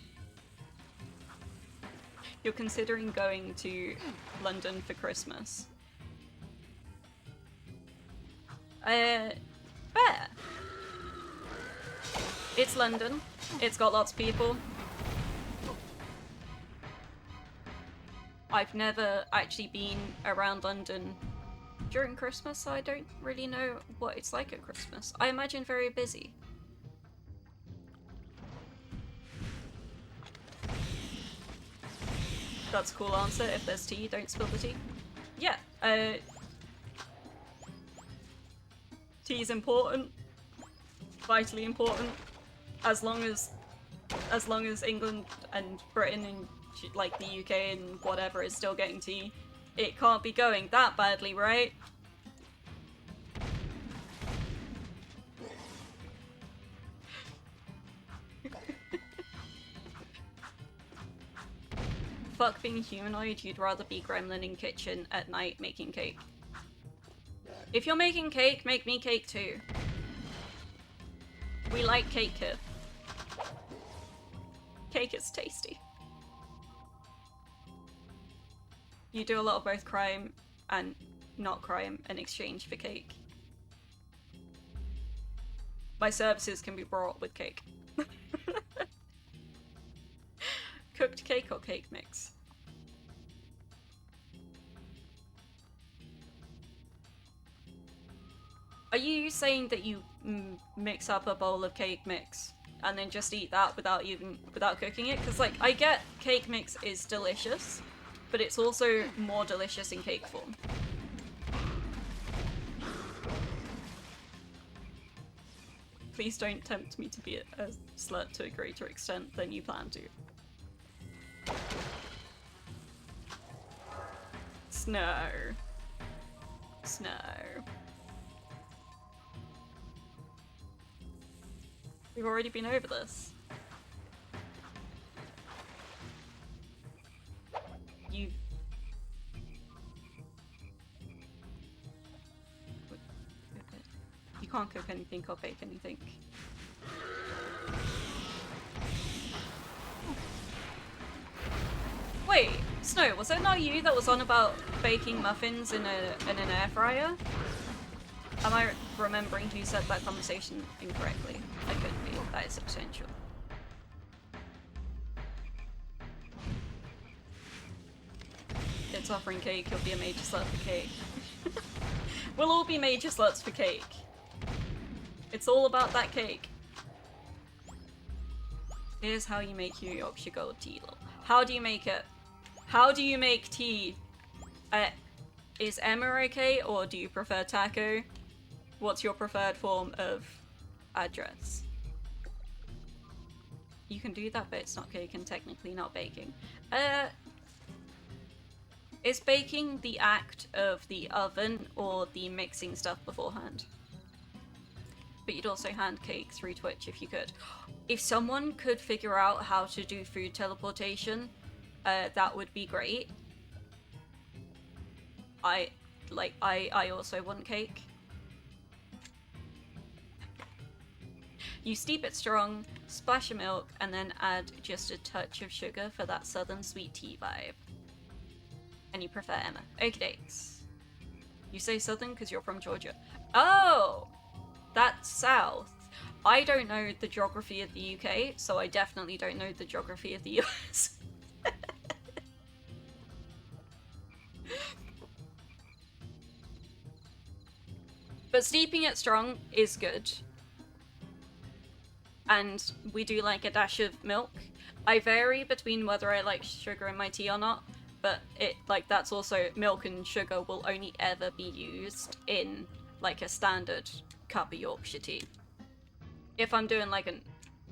You're considering going to London for Christmas. Fair. It's London. It's got lots of people. I've never actually been around London during Christmas, so I don't really know what it's like at Christmas. I imagine very busy. That's a cool answer. If there's tea, don't spill the tea. Yeah, tea's important. Vitally important. As long as England and Britain and like the UK and whatever is still getting tea, it can't be going that badly, right? Fuck being humanoid, you'd rather be gremlin in kitchen at night making cake. If you're making cake, make me cake too. We like cake here. Cake is tasty. You do a lot of both crime and not crime in exchange for cake. My services can be brought with cake. Cooked cake or cake mix? Are you saying that you mix up a bowl of cake mix and then just eat that without cooking it? Because like I get cake mix is delicious, but it's also more delicious in cake form. Please don't tempt me to be a slut to a greater extent than you plan to. Snow. Snow. We've already been over this. You can't cook anything or bake anything. Wait, Snow, was it not you that was on about baking muffins in an air fryer? Am I remembering who said that conversation incorrectly? I could be. That is potential. It's offering cake, you'll be a major slut for cake. We'll all be major sluts for cake. It's all about that cake. Here's how you make your Yorkshire Gold tea. How do you make it? How do you make tea? Is Emma okay, or do you prefer taco? What's your preferred form of address? You can do that, but it's not cake and technically not baking. Is baking the act of the oven or the mixing stuff beforehand? But you'd also hand cake through Twitch if you could. If someone could figure out how to do food teleportation, that would be great. I also want cake. You steep it strong, splash of milk, and then add just a touch of sugar for that southern sweet tea vibe. And you prefer Emma. Okie dakes. You say southern because you're from Georgia. Oh! That's south. I don't know the geography of the UK, so I definitely don't know the geography of the US. But steeping it strong is good. And we do like a dash of milk. I vary between whether I like sugar in my tea or not, but that's also milk and sugar will only ever be used in like a standard cup of Yorkshire tea. If I'm doing like an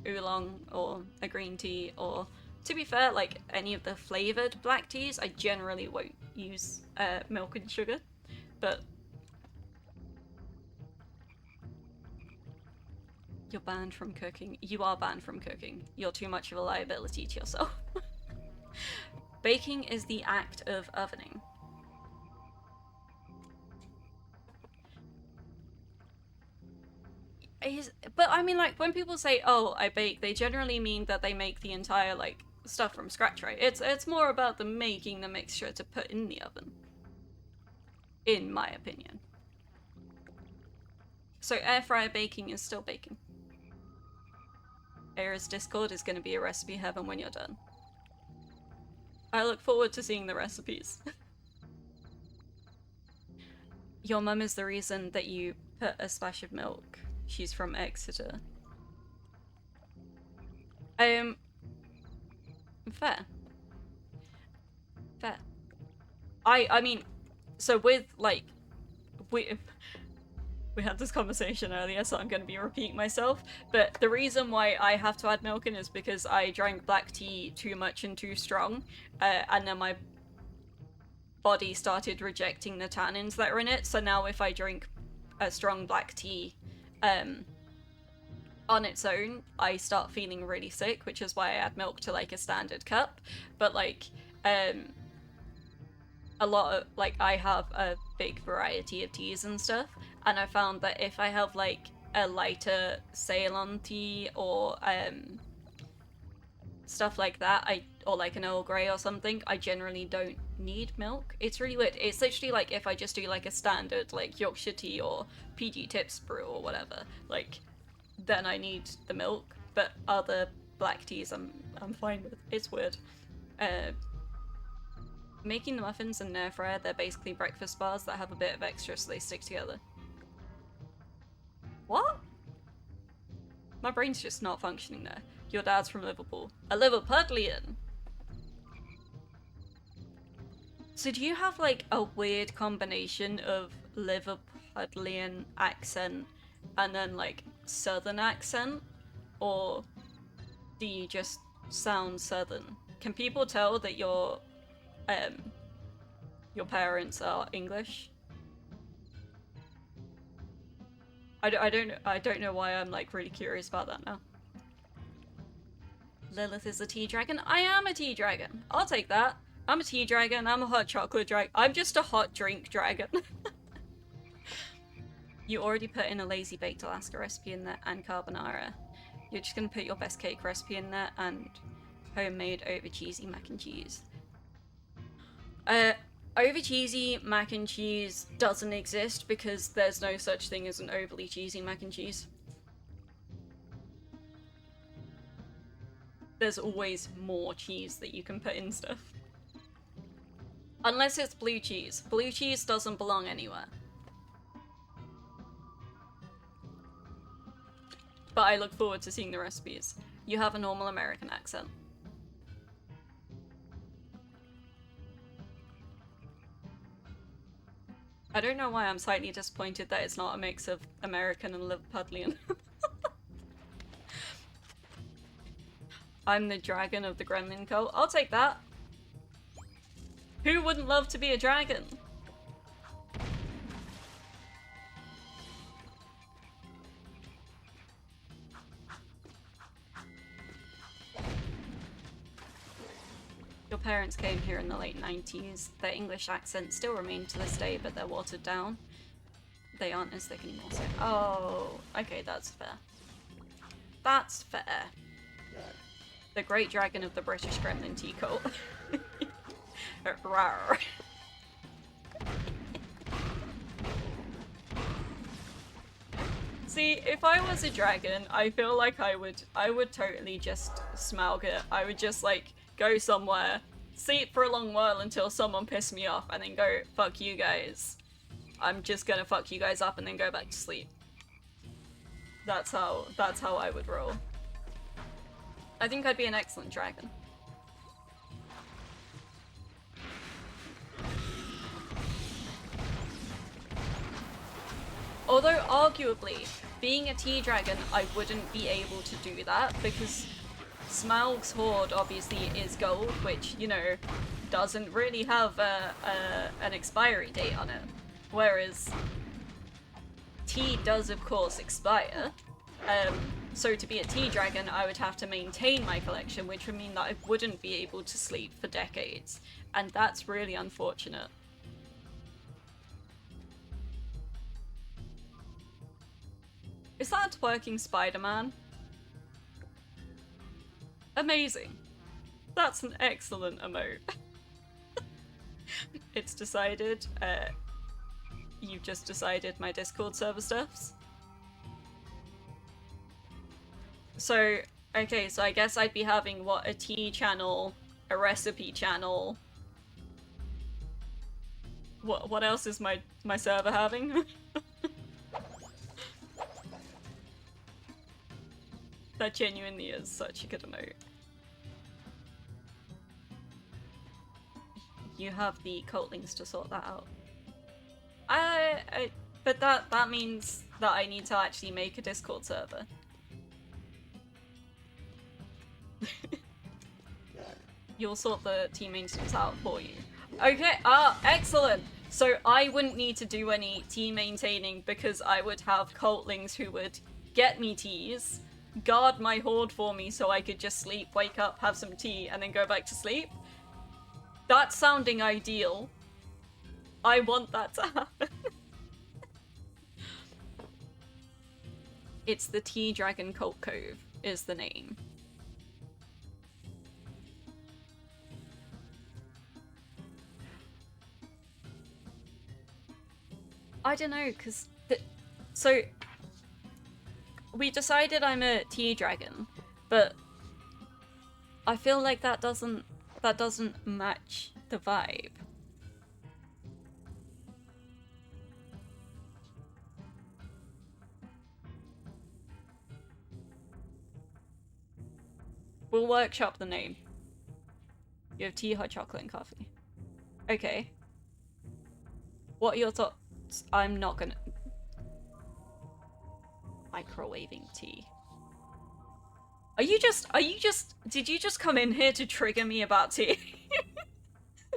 oolong or a green tea, or to be fair, like any of the flavored black teas, I generally won't use milk and sugar, but you're banned from cooking. You are banned from cooking. You're too much of a liability to yourself. Baking is the act of ovening. But I mean, like, when people say, oh, I bake, they generally mean that they make the entire, like, stuff from scratch, right? It's more about the making the mixture to put in the oven. In my opinion. So air fryer baking is still baking. Aira's Discord is going to be a recipe heaven when you're done. I look forward to seeing the recipes. Your mum is the reason that you put a splash of milk. She's from Exeter. Fair. Fair. I mean, so with, like, we had this conversation earlier, so I'm going to be repeating myself, but the reason why I have to add milk in is because I drank black tea too much and too strong, and then my body started rejecting the tannins that are in it, so now if I drink a strong black tea on its own, I start feeling really sick, which is why I add milk to, like, a standard cup. But, like, a lot of, like, I have a big variety of teas and stuff, and I found that if I have, like, a lighter Ceylon tea or stuff like that, or like an Earl Grey or something, I generally don't need milk. It's really weird. It's literally like if I just do like a standard like Yorkshire tea or PG Tips brew or whatever, like, then I need the milk. But other black teas I'm fine with. It's weird. Making the muffins in an air fryer, they're basically breakfast bars that have a bit of extra so they stick together. What? My brain's just not functioning there. Your dad's from Liverpool. A Liverpudlian! So do you have, like, a weird combination of Liverpudlian accent and then, like, southern accent? Or do you just sound southern? Can people tell that your parents are English? I don't know why I'm, like, really curious about that now. Lilith is a tea dragon. I am a tea dragon. I'll take that. I'm a tea dragon. I'm a hot chocolate dragon. I'm just a hot drink dragon. You already put in a lazy baked Alaska recipe in there and carbonara. You're just gonna put your best cake recipe in there and homemade over cheesy mac and cheese. Over cheesy mac and cheese doesn't exist because there's no such thing as an overly cheesy mac and cheese. There's always more cheese that you can put in stuff. Unless it's blue cheese. Blue cheese doesn't belong anywhere. But I look forward to seeing the recipes. You have a normal American accent. I don't know why I'm slightly disappointed that it's not a mix of American and Liverpudlian. I'm the dragon of the Gremlin cult. I'll take that. Who wouldn't love to be a dragon? Your parents came here in the late 90s. Their English accents still remain to this day, but they're watered down. They aren't as thick anymore, so... Oh, okay, that's fair. That's fair. The great dragon of the British Gremlin tea cult. Rawr. See, if I was a dragon, I feel like I would totally just smaug it. I would just, like, go somewhere, sleep for a long while until someone pissed me off, and then go, fuck you guys. I'm just gonna fuck you guys up and then go back to sleep. That's how I would roll. I think I'd be an excellent dragon. Although, arguably, being a tea dragon, I wouldn't be able to do that, because Smaug's Horde obviously is gold, which, you know, doesn't really have an expiry date on it. Whereas tea does, of course, expire. So to be a tea dragon, I would have to maintain my collection, which would mean that I wouldn't be able to sleep for decades. And that's really unfortunate. Is that a twerking Spider-Man? Amazing. That's an excellent emote. It's decided, you've just decided my Discord server stuffs. So, okay, so I guess I'd be having, what, a tea channel, a recipe channel. What else is my server having? That genuinely is such a good emote. You have the cult links to sort that out. But that means that I need to actually make a Discord server. You'll sort the team maintenance out for you. Okay, excellent! So I wouldn't need to do any team maintaining because I would have cultlings who would get me teas, guard my horde for me so I could just sleep, wake up, have some tea, and then go back to sleep. That's sounding ideal. I want that to happen. It's the Tea Dragon Cult Cove is the name. I don't know, because so we decided I'm a tea dragon, but I feel like that doesn't match the vibe. We'll workshop the name. You have tea, hot chocolate, and coffee. Okay. What are your thoughts? I'm not gonna... Microwaving tea. Did you just come in here to trigger me about tea?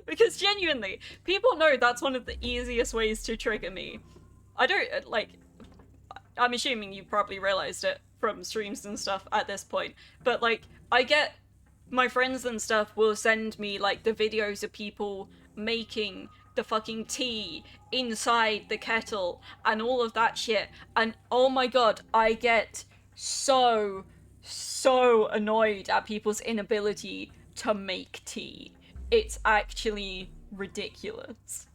Because genuinely, people know that's one of the easiest ways to trigger me. I don't, like... I'm assuming you probably realized it from streams and stuff at this point, but like, I get... My friends and stuff will send me, like, the videos of people making the fucking tea inside the kettle and all of that shit, and oh my god, I get so annoyed at people's inability to make tea. It's actually ridiculous.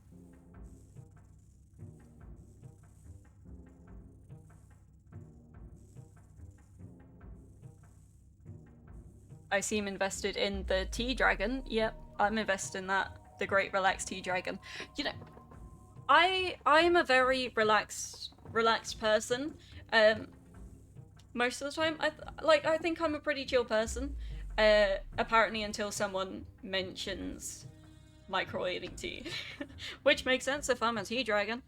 I seem invested in the tea dragon. Yep, I'm invested in that. The Great Relaxed Tea Dragon. You know, I'm a very relaxed person. Most of the time, I think I'm a pretty chill person. Apparently until someone mentions microwaving tea, which makes sense if I'm a tea dragon.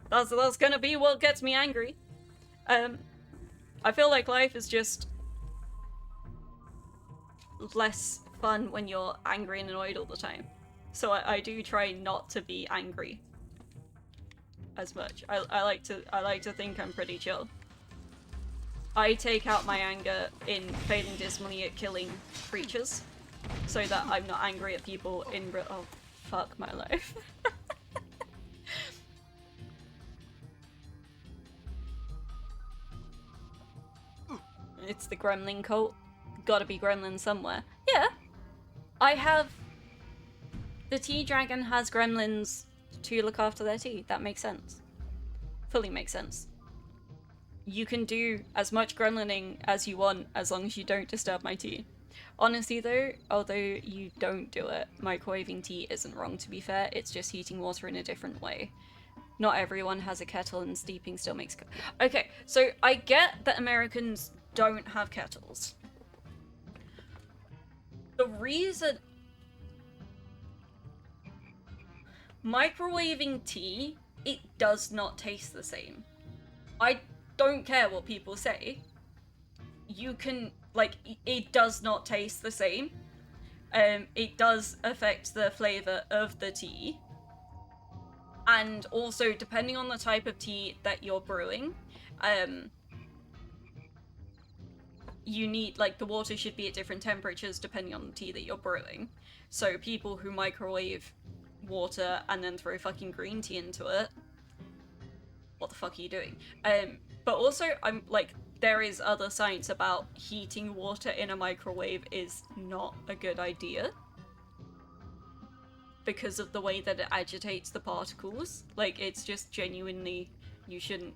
That's gonna be what gets me angry. I feel like life is just less fun when you're angry and annoyed all the time. So I do try not to be angry as much. I like to think I'm pretty chill. I take out my anger in failing dismally at killing creatures, so that I'm not angry at people in real— oh, fuck my life. It's the gremlin cult. Gotta be gremlin somewhere. Yeah. I have... The tea dragon has gremlins to look after their tea. That makes sense. Fully makes sense. You can do as much gremlining as you want as long as you don't disturb my tea. Honestly though, although you don't do it, microwaving tea isn't wrong, to be fair. It's just heating water in a different way. Not everyone has a kettle and steeping still makes... Okay, so I get that Americans don't have kettles. The reason... Microwaving tea, it does not taste the same. I don't care what people say. You can, like, it does not taste the same. It does affect the flavour of the tea. And also, depending on the type of tea that you're brewing, you need, like, the water should be at different temperatures depending on the tea that you're brewing. So people who microwave water and then throw fucking green tea into it, what the fuck are you doing? But also, I'm like, there is other science about heating water in a microwave is not a good idea because of the way that it agitates the particles. Like, it's just genuinely, you shouldn't,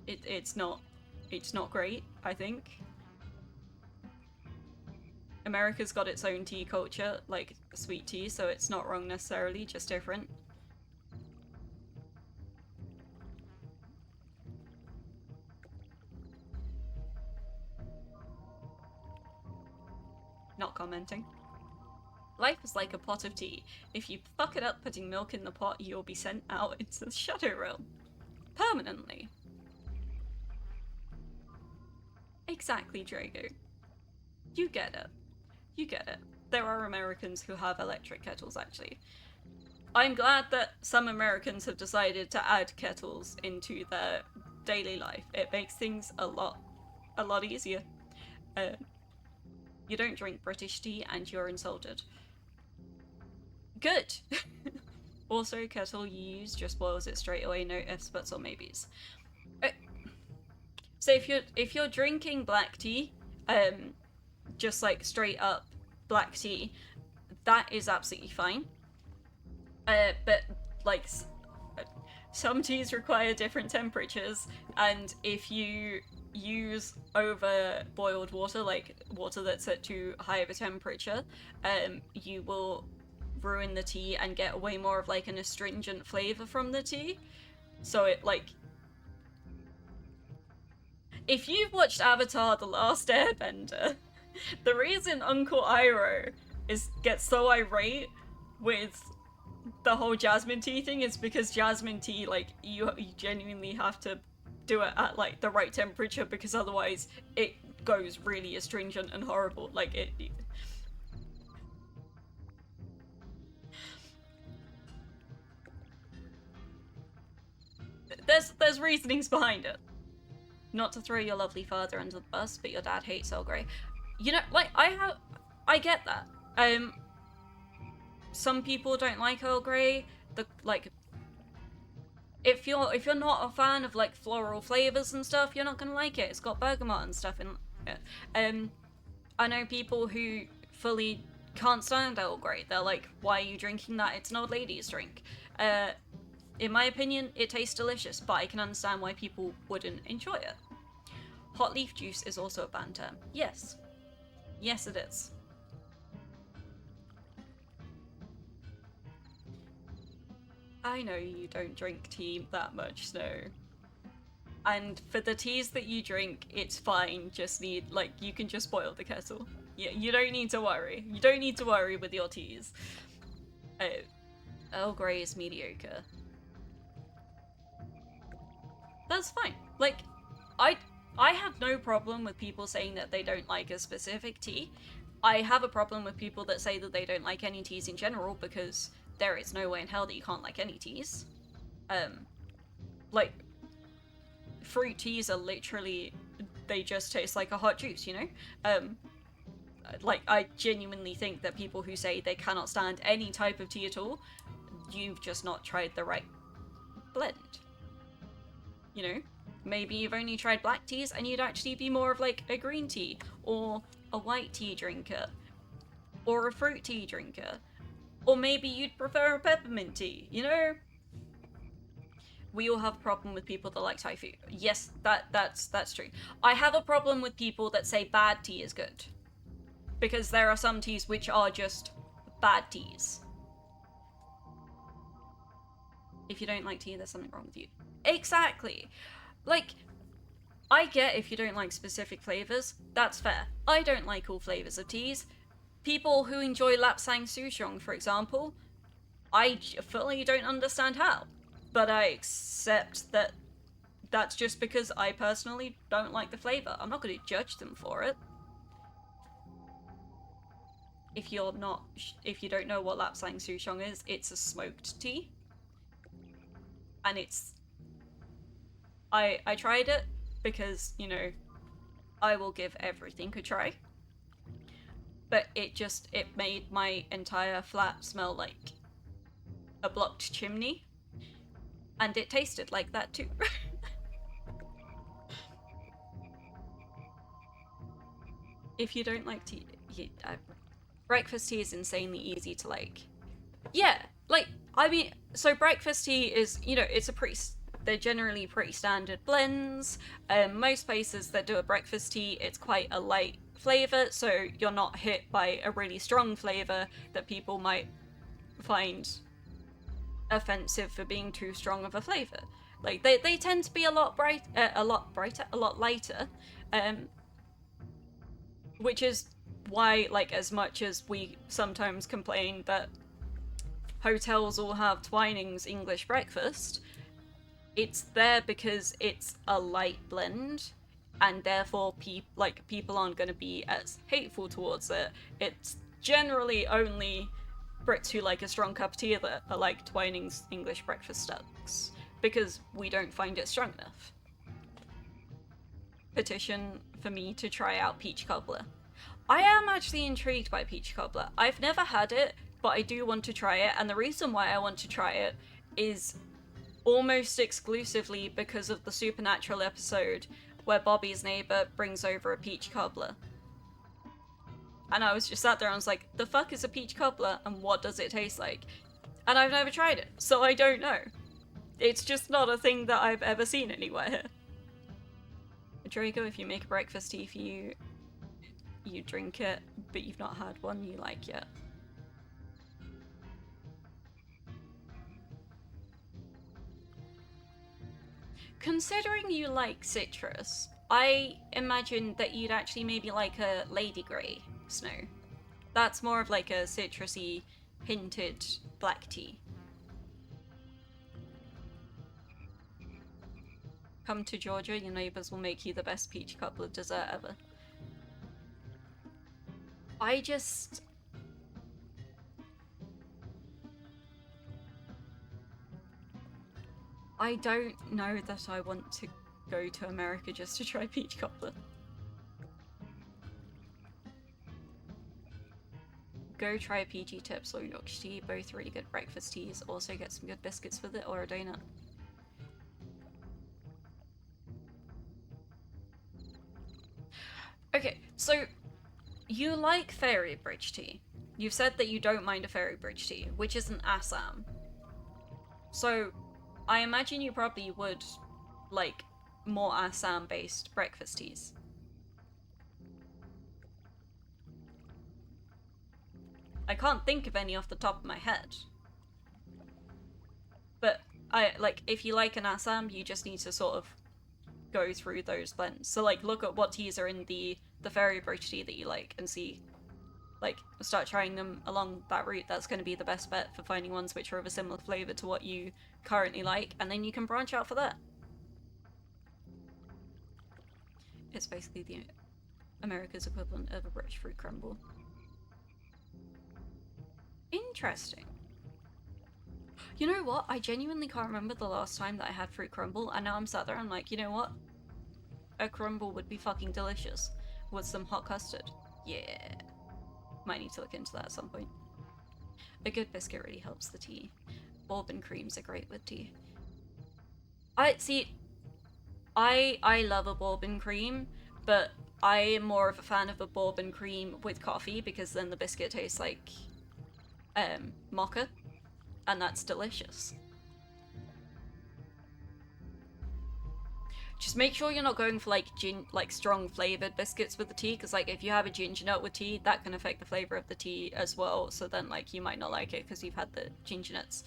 it's not great, I think. America's got its own tea culture, like sweet tea, so it's not wrong necessarily, just different. Not commenting. Life is like a pot of tea. If you fuck it up putting milk in the pot, you'll be sent out into the shadow realm. Permanently. Exactly, Drago. You get it. You get it. There are Americans who have electric kettles, actually. I'm glad that some Americans have decided to add kettles into their daily life. It makes things a lot easier. You don't drink British tea and you're insulted. Good! Also, kettle you use just boils it straight away, no ifs, buts, or maybes. So if you're drinking black tea, just like straight up black tea, that is absolutely fine. But like some teas require different temperatures, and if you use over boiled water, like water that's at too high of a temperature, you will ruin the tea and get way more of like an astringent flavor from the tea. So it like, if you've watched Avatar: The Last Airbender, the reason Uncle Iroh gets so irate with the whole jasmine tea thing is because jasmine tea, like, you genuinely have to do it at like the right temperature, because otherwise it goes really astringent and horrible. Like it there's reasonings behind it. Not to throw your lovely father under the bus, but your dad hates Earl Grey. You know, like, I get that. Some people don't like Earl Grey. If you're not a fan of like floral flavors and stuff, you're not gonna like it. It's got bergamot and stuff in it. I know people who fully can't stand Earl Grey. They're like, why are you drinking that? It's an old lady's drink. In my opinion, it tastes delicious, but I can understand why people wouldn't enjoy it. Hot leaf juice is also a banned term. Yes. Yes, it is. I know you don't drink tea that much, Snow. And for the teas that you drink, it's fine. Just need, like, you can just boil the kettle. Yeah, you don't need to worry. You don't need to worry with your teas. Earl Grey is mediocre. That's fine. Like, I have no problem with people saying that they don't like a specific tea. I have a problem with people that say that they don't like any teas in general, because there is no way in hell that you can't like any teas. Like, fruit teas are literally, they just taste like a hot juice, you know? Like, I genuinely think that people who say they cannot stand any type of tea at all, you've just not tried the right blend. You know? Maybe you've only tried black teas and you'd actually be more of like a green tea, or a white tea drinker, or a fruit tea drinker. Or maybe you'd prefer a peppermint tea, you know? We all have a problem with people that like Thai food. Yes, that's true. I have a problem with people that say bad tea is good. Because there are some teas which are just bad teas. If you don't like tea, there's something wrong with you. Exactly. Like, I get if you don't like specific flavors, that's fair. I don't like all flavors of teas. People who enjoy Lapsang Souchong, for example, I fully don't understand how. But I accept that that's just because I personally don't like the flavor. I'm not going to judge them for it. If you don't know what Lapsang Souchong is, it's a smoked tea. And it's... I tried it because, you know, I will give everything a try. But it made my entire flat smell like a blocked chimney. And it tasted like that too. If you don't like tea, breakfast tea is insanely easy to like. Yeah, like, I mean, so breakfast tea is, you know, they're generally pretty standard blends. Most places that do a breakfast tea, it's quite a light flavor, so you're not hit by a really strong flavor that people might find offensive for being too strong of a flavor. Like, they tend to be a lot brighter, a lot lighter, which is why, like, as much as we sometimes complain that hotels all have Twinings English breakfast, it's there because it's a light blend, and therefore people aren't going to be as hateful towards it. It's generally only Brits who like a strong cup of tea that are like Twinings English breakfast stouts, because we don't find it strong enough. Petition for me to try out peach cobbler. I am actually intrigued by peach cobbler. I've never had it, but I do want to try it, and the reason why I want to try it is almost exclusively because of the Supernatural episode where Bobby's neighbor brings over a peach cobbler. And I was just sat there and I was like, the fuck is a peach cobbler and what does it taste like? And I've never tried it, so I don't know. It's just not a thing that I've ever seen anywhere. Draco, if you make a breakfast tea for you, you drink it, but you've not had one you like yet. Considering you like citrus, I imagine that you'd actually maybe like a Lady Grey Snow. That's more of like a citrusy, hinted black tea. Come to Georgia, your neighbours will make you the best peach cobbler dessert ever. I don't know that I want to go to America just to try peach cobbler. Go try PG Tips or Yorkshire tea, both really good breakfast teas. Also get some good biscuits with it or a donut. Okay, so you like fairy bridge tea. You've said that you don't mind a fairy bridge tea, which is an Assam. So I imagine you probably would like more Assam-based breakfast teas. I can't think of any off the top of my head. But if you like an Assam, you just need to sort of go through those blends. So like look at what teas are in the fairy bridge tea that you like and see, like, start trying them along that route. That's going to be the best bet for finding ones which are of a similar flavour to what you currently like, and then you can branch out for that. It's basically the America's equivalent of a British fruit crumble. Interesting. You know what? I genuinely can't remember the last time that I had fruit crumble, and now I'm sat there and I'm like, you know what? A crumble would be fucking delicious with some hot custard. Yeah. Might need to look into that at some point. A good biscuit really helps the tea. Bourbon creams are great with tea. I love a bourbon cream, but I am more of a fan of a bourbon cream with coffee, because then the biscuit tastes like mocha, and that's delicious. Just make sure you're not going for like strong flavored biscuits with the tea, because like if you have a ginger nut with tea, that can affect the flavor of the tea as well. So then like you might not like it because you've had the ginger nuts.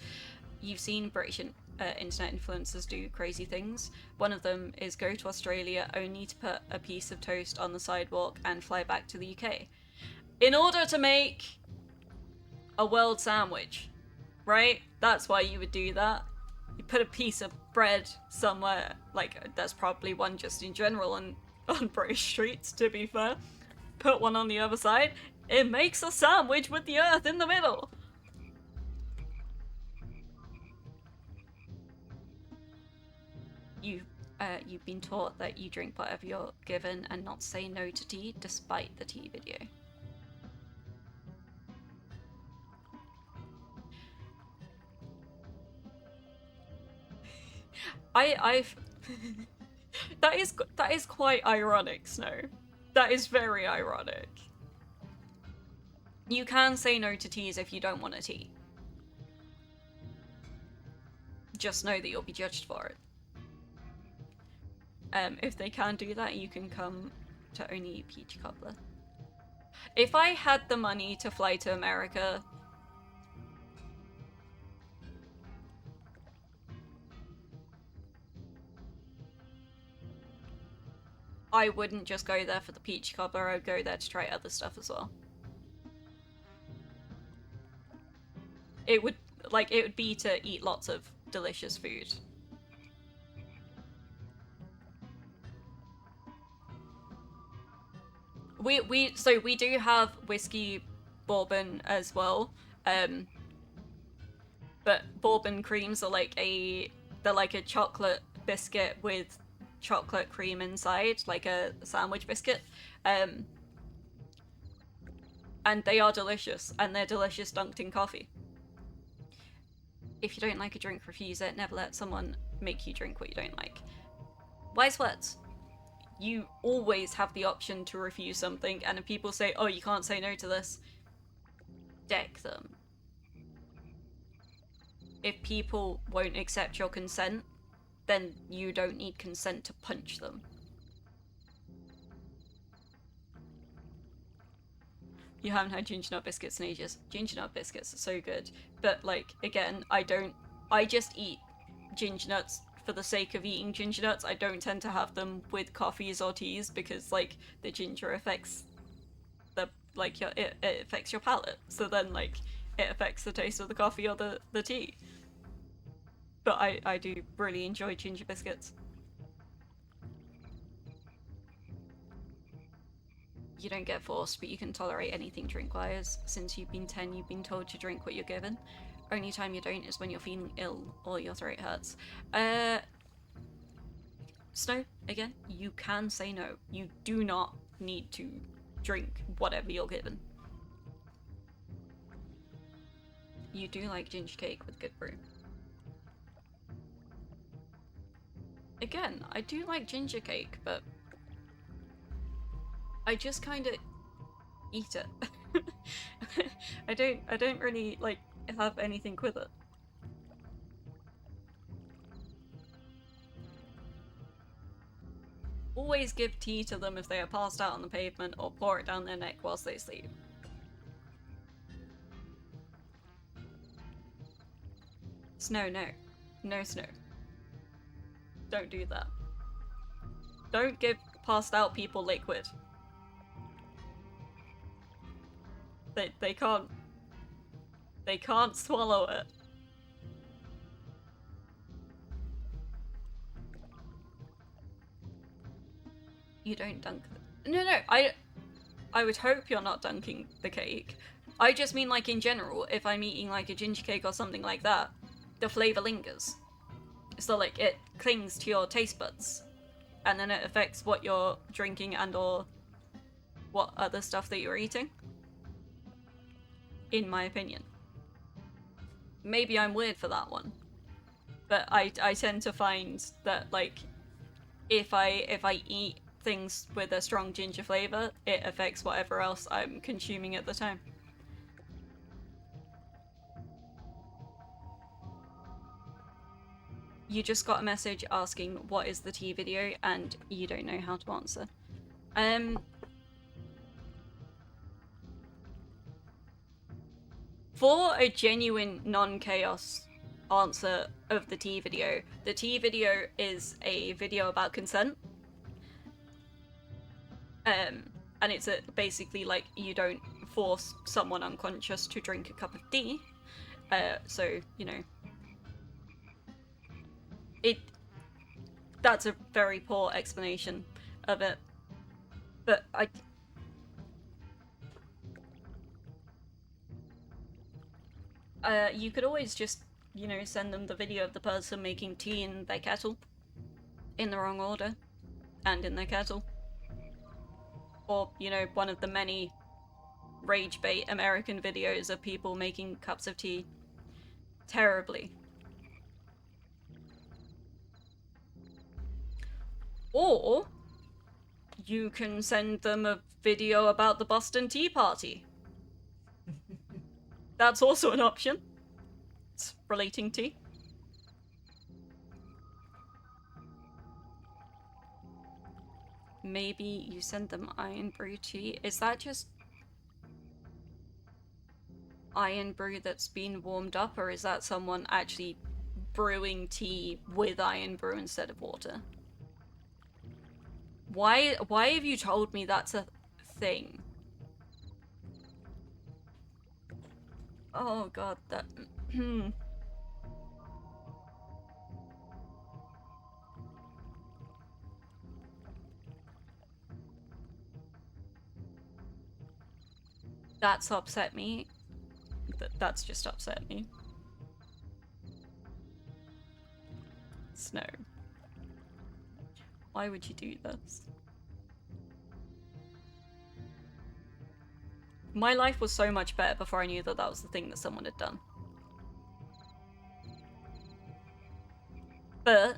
You've seen British internet influencers do crazy things. One of them is go to Australia only to put a piece of toast on the sidewalk and fly back to the UK in order to make a world sandwich, right? That's why you would do that. You put a piece of bread somewhere, like there's probably one just in general on British streets, to be fair. Put one on the other side, it makes a sandwich with the earth in the middle. You You've been taught that you drink whatever you're given and not say no to tea despite the tea video. I've that is quite ironic, Snow. That is very ironic. You can say no to teas if you don't want a tea. Just know that you'll be judged for it. If they can do that, you can come to only eat peach cobbler. If I had the money to fly to America, I wouldn't just go there for the peach cobbler, I'd go there to try other stuff as well. It would be to eat lots of delicious food. We do have whiskey bourbon as well, but bourbon creams are they're like a chocolate biscuit with chocolate cream inside, like a sandwich biscuit, and they are delicious, and they're delicious dunked in coffee. If you don't like a drink, refuse it. Never let someone make you drink what you don't like. Wise words. You always have the option to refuse something, and if people say, oh, you can't say no to this, deck them. If people won't accept your consent, then you don't need consent to punch them. You haven't had ginger nut biscuits in ages. Ginger nut biscuits are so good. But, like, again, I just eat ginger nuts for the sake of eating ginger nuts. I don't tend to have them with coffees or teas because, like, the ginger affects it affects your palate. So then, like, it affects the taste of the coffee or the tea. But I do really enjoy ginger biscuits. You don't get forced, but you can tolerate anything drink-wise. Since you've been 10, you've been told to drink what you're given. Only time you don't is when you're feeling ill or your throat hurts. Snow, again, you can say no. You do not need to drink whatever you're given. You do like ginger cake with good brew. Again, I do like ginger cake, but I just kind of eat it. I don't really like have anything with it. Always give tea to them if they are passed out on the pavement, or pour it down their neck whilst they sleep. Snow, no. No, Snow. Don't do that. Don't give passed out people liquid. They can't swallow it. You don't dunk the— No, I would hope you're not dunking the cake. I just mean, like, in general, if I'm eating like a ginger cake or something like that, the flavor lingers. So, like, it clings to your taste buds, and then it affects what you're drinking and or what other stuff that you're eating. In my opinion. Maybe I'm weird for that one, but I tend to find that, like, if I eat things with a strong ginger flavor, it affects whatever else I'm consuming at the time. You just got a message asking what is the tea video and you don't know how to answer. For a genuine non-chaos answer of the tea video is a video about consent. And it's basically like you don't force someone unconscious to drink a cup of tea. So, you know, that's a very poor explanation of it. But you could always just, you know, send them the video of the person making tea in their kettle. in the wrong order and in their kettle. Or, you know, one of the many rage bait American videos of people making cups of tea terribly. Or you can send them a video about the Boston Tea Party. That's also an option. It's relating tea. Maybe you send them iron brew tea. Is that just iron brew that's been warmed up, or is that someone actually brewing tea with iron brew instead of water? Why have you told me that's a thing? Oh god, that that's upset me. That's just upset me. Snow. Why would you do this? My life was so much better before I knew that that was the thing that someone had done. But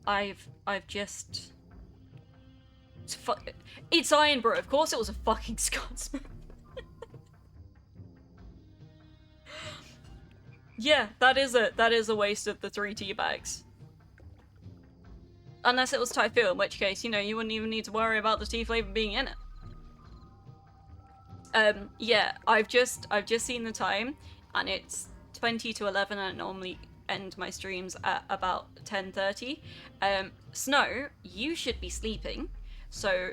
I've just... It's iron brew. Of course it was a fucking Scotsman. Yeah, that is a waste of the 3 tea bags. Unless it was Typhoon, in which case, you know, you wouldn't even need to worry about the tea flavor being in it. Yeah, I've just seen the time, and it's 20 to 11, and I normally end my streams at about 10:30. Snow, you should be sleeping, so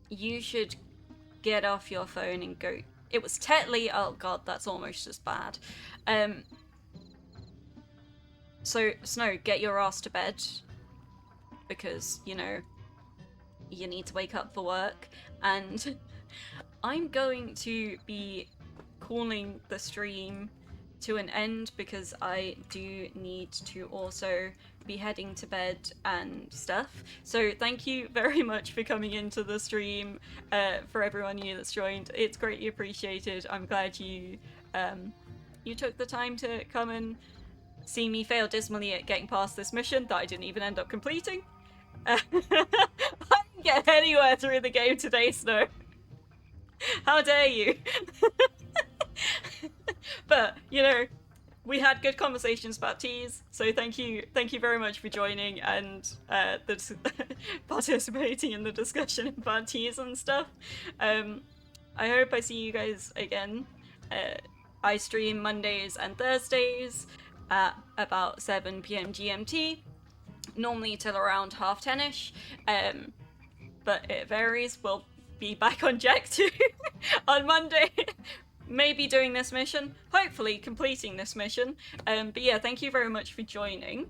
you should get off your phone and go. It was Tetley. Oh god, that's almost as bad. So Snow, get your ass to bed, because, you know, you need to wake up for work, and I'm going to be calling the stream to an end because I do need to also be heading to bed and stuff. So thank you very much for coming into the stream, for everyone new that's joined. It's greatly appreciated. I'm glad you took the time to come and see me fail dismally at getting past this mission that I didn't even end up completing. I didn't get anywhere through the game today, Snow. How dare you? But, you know, we had good conversations about teas, so thank you very much for joining and participating in the discussion about teas and stuff. I hope I see you guys again. I stream Mondays and Thursdays at about 7 PM GMT, normally till around 10:30ish, but it varies. We'll be back on Jak 2 on Monday. Maybe doing this mission, hopefully completing this mission. But yeah, thank you very much for joining.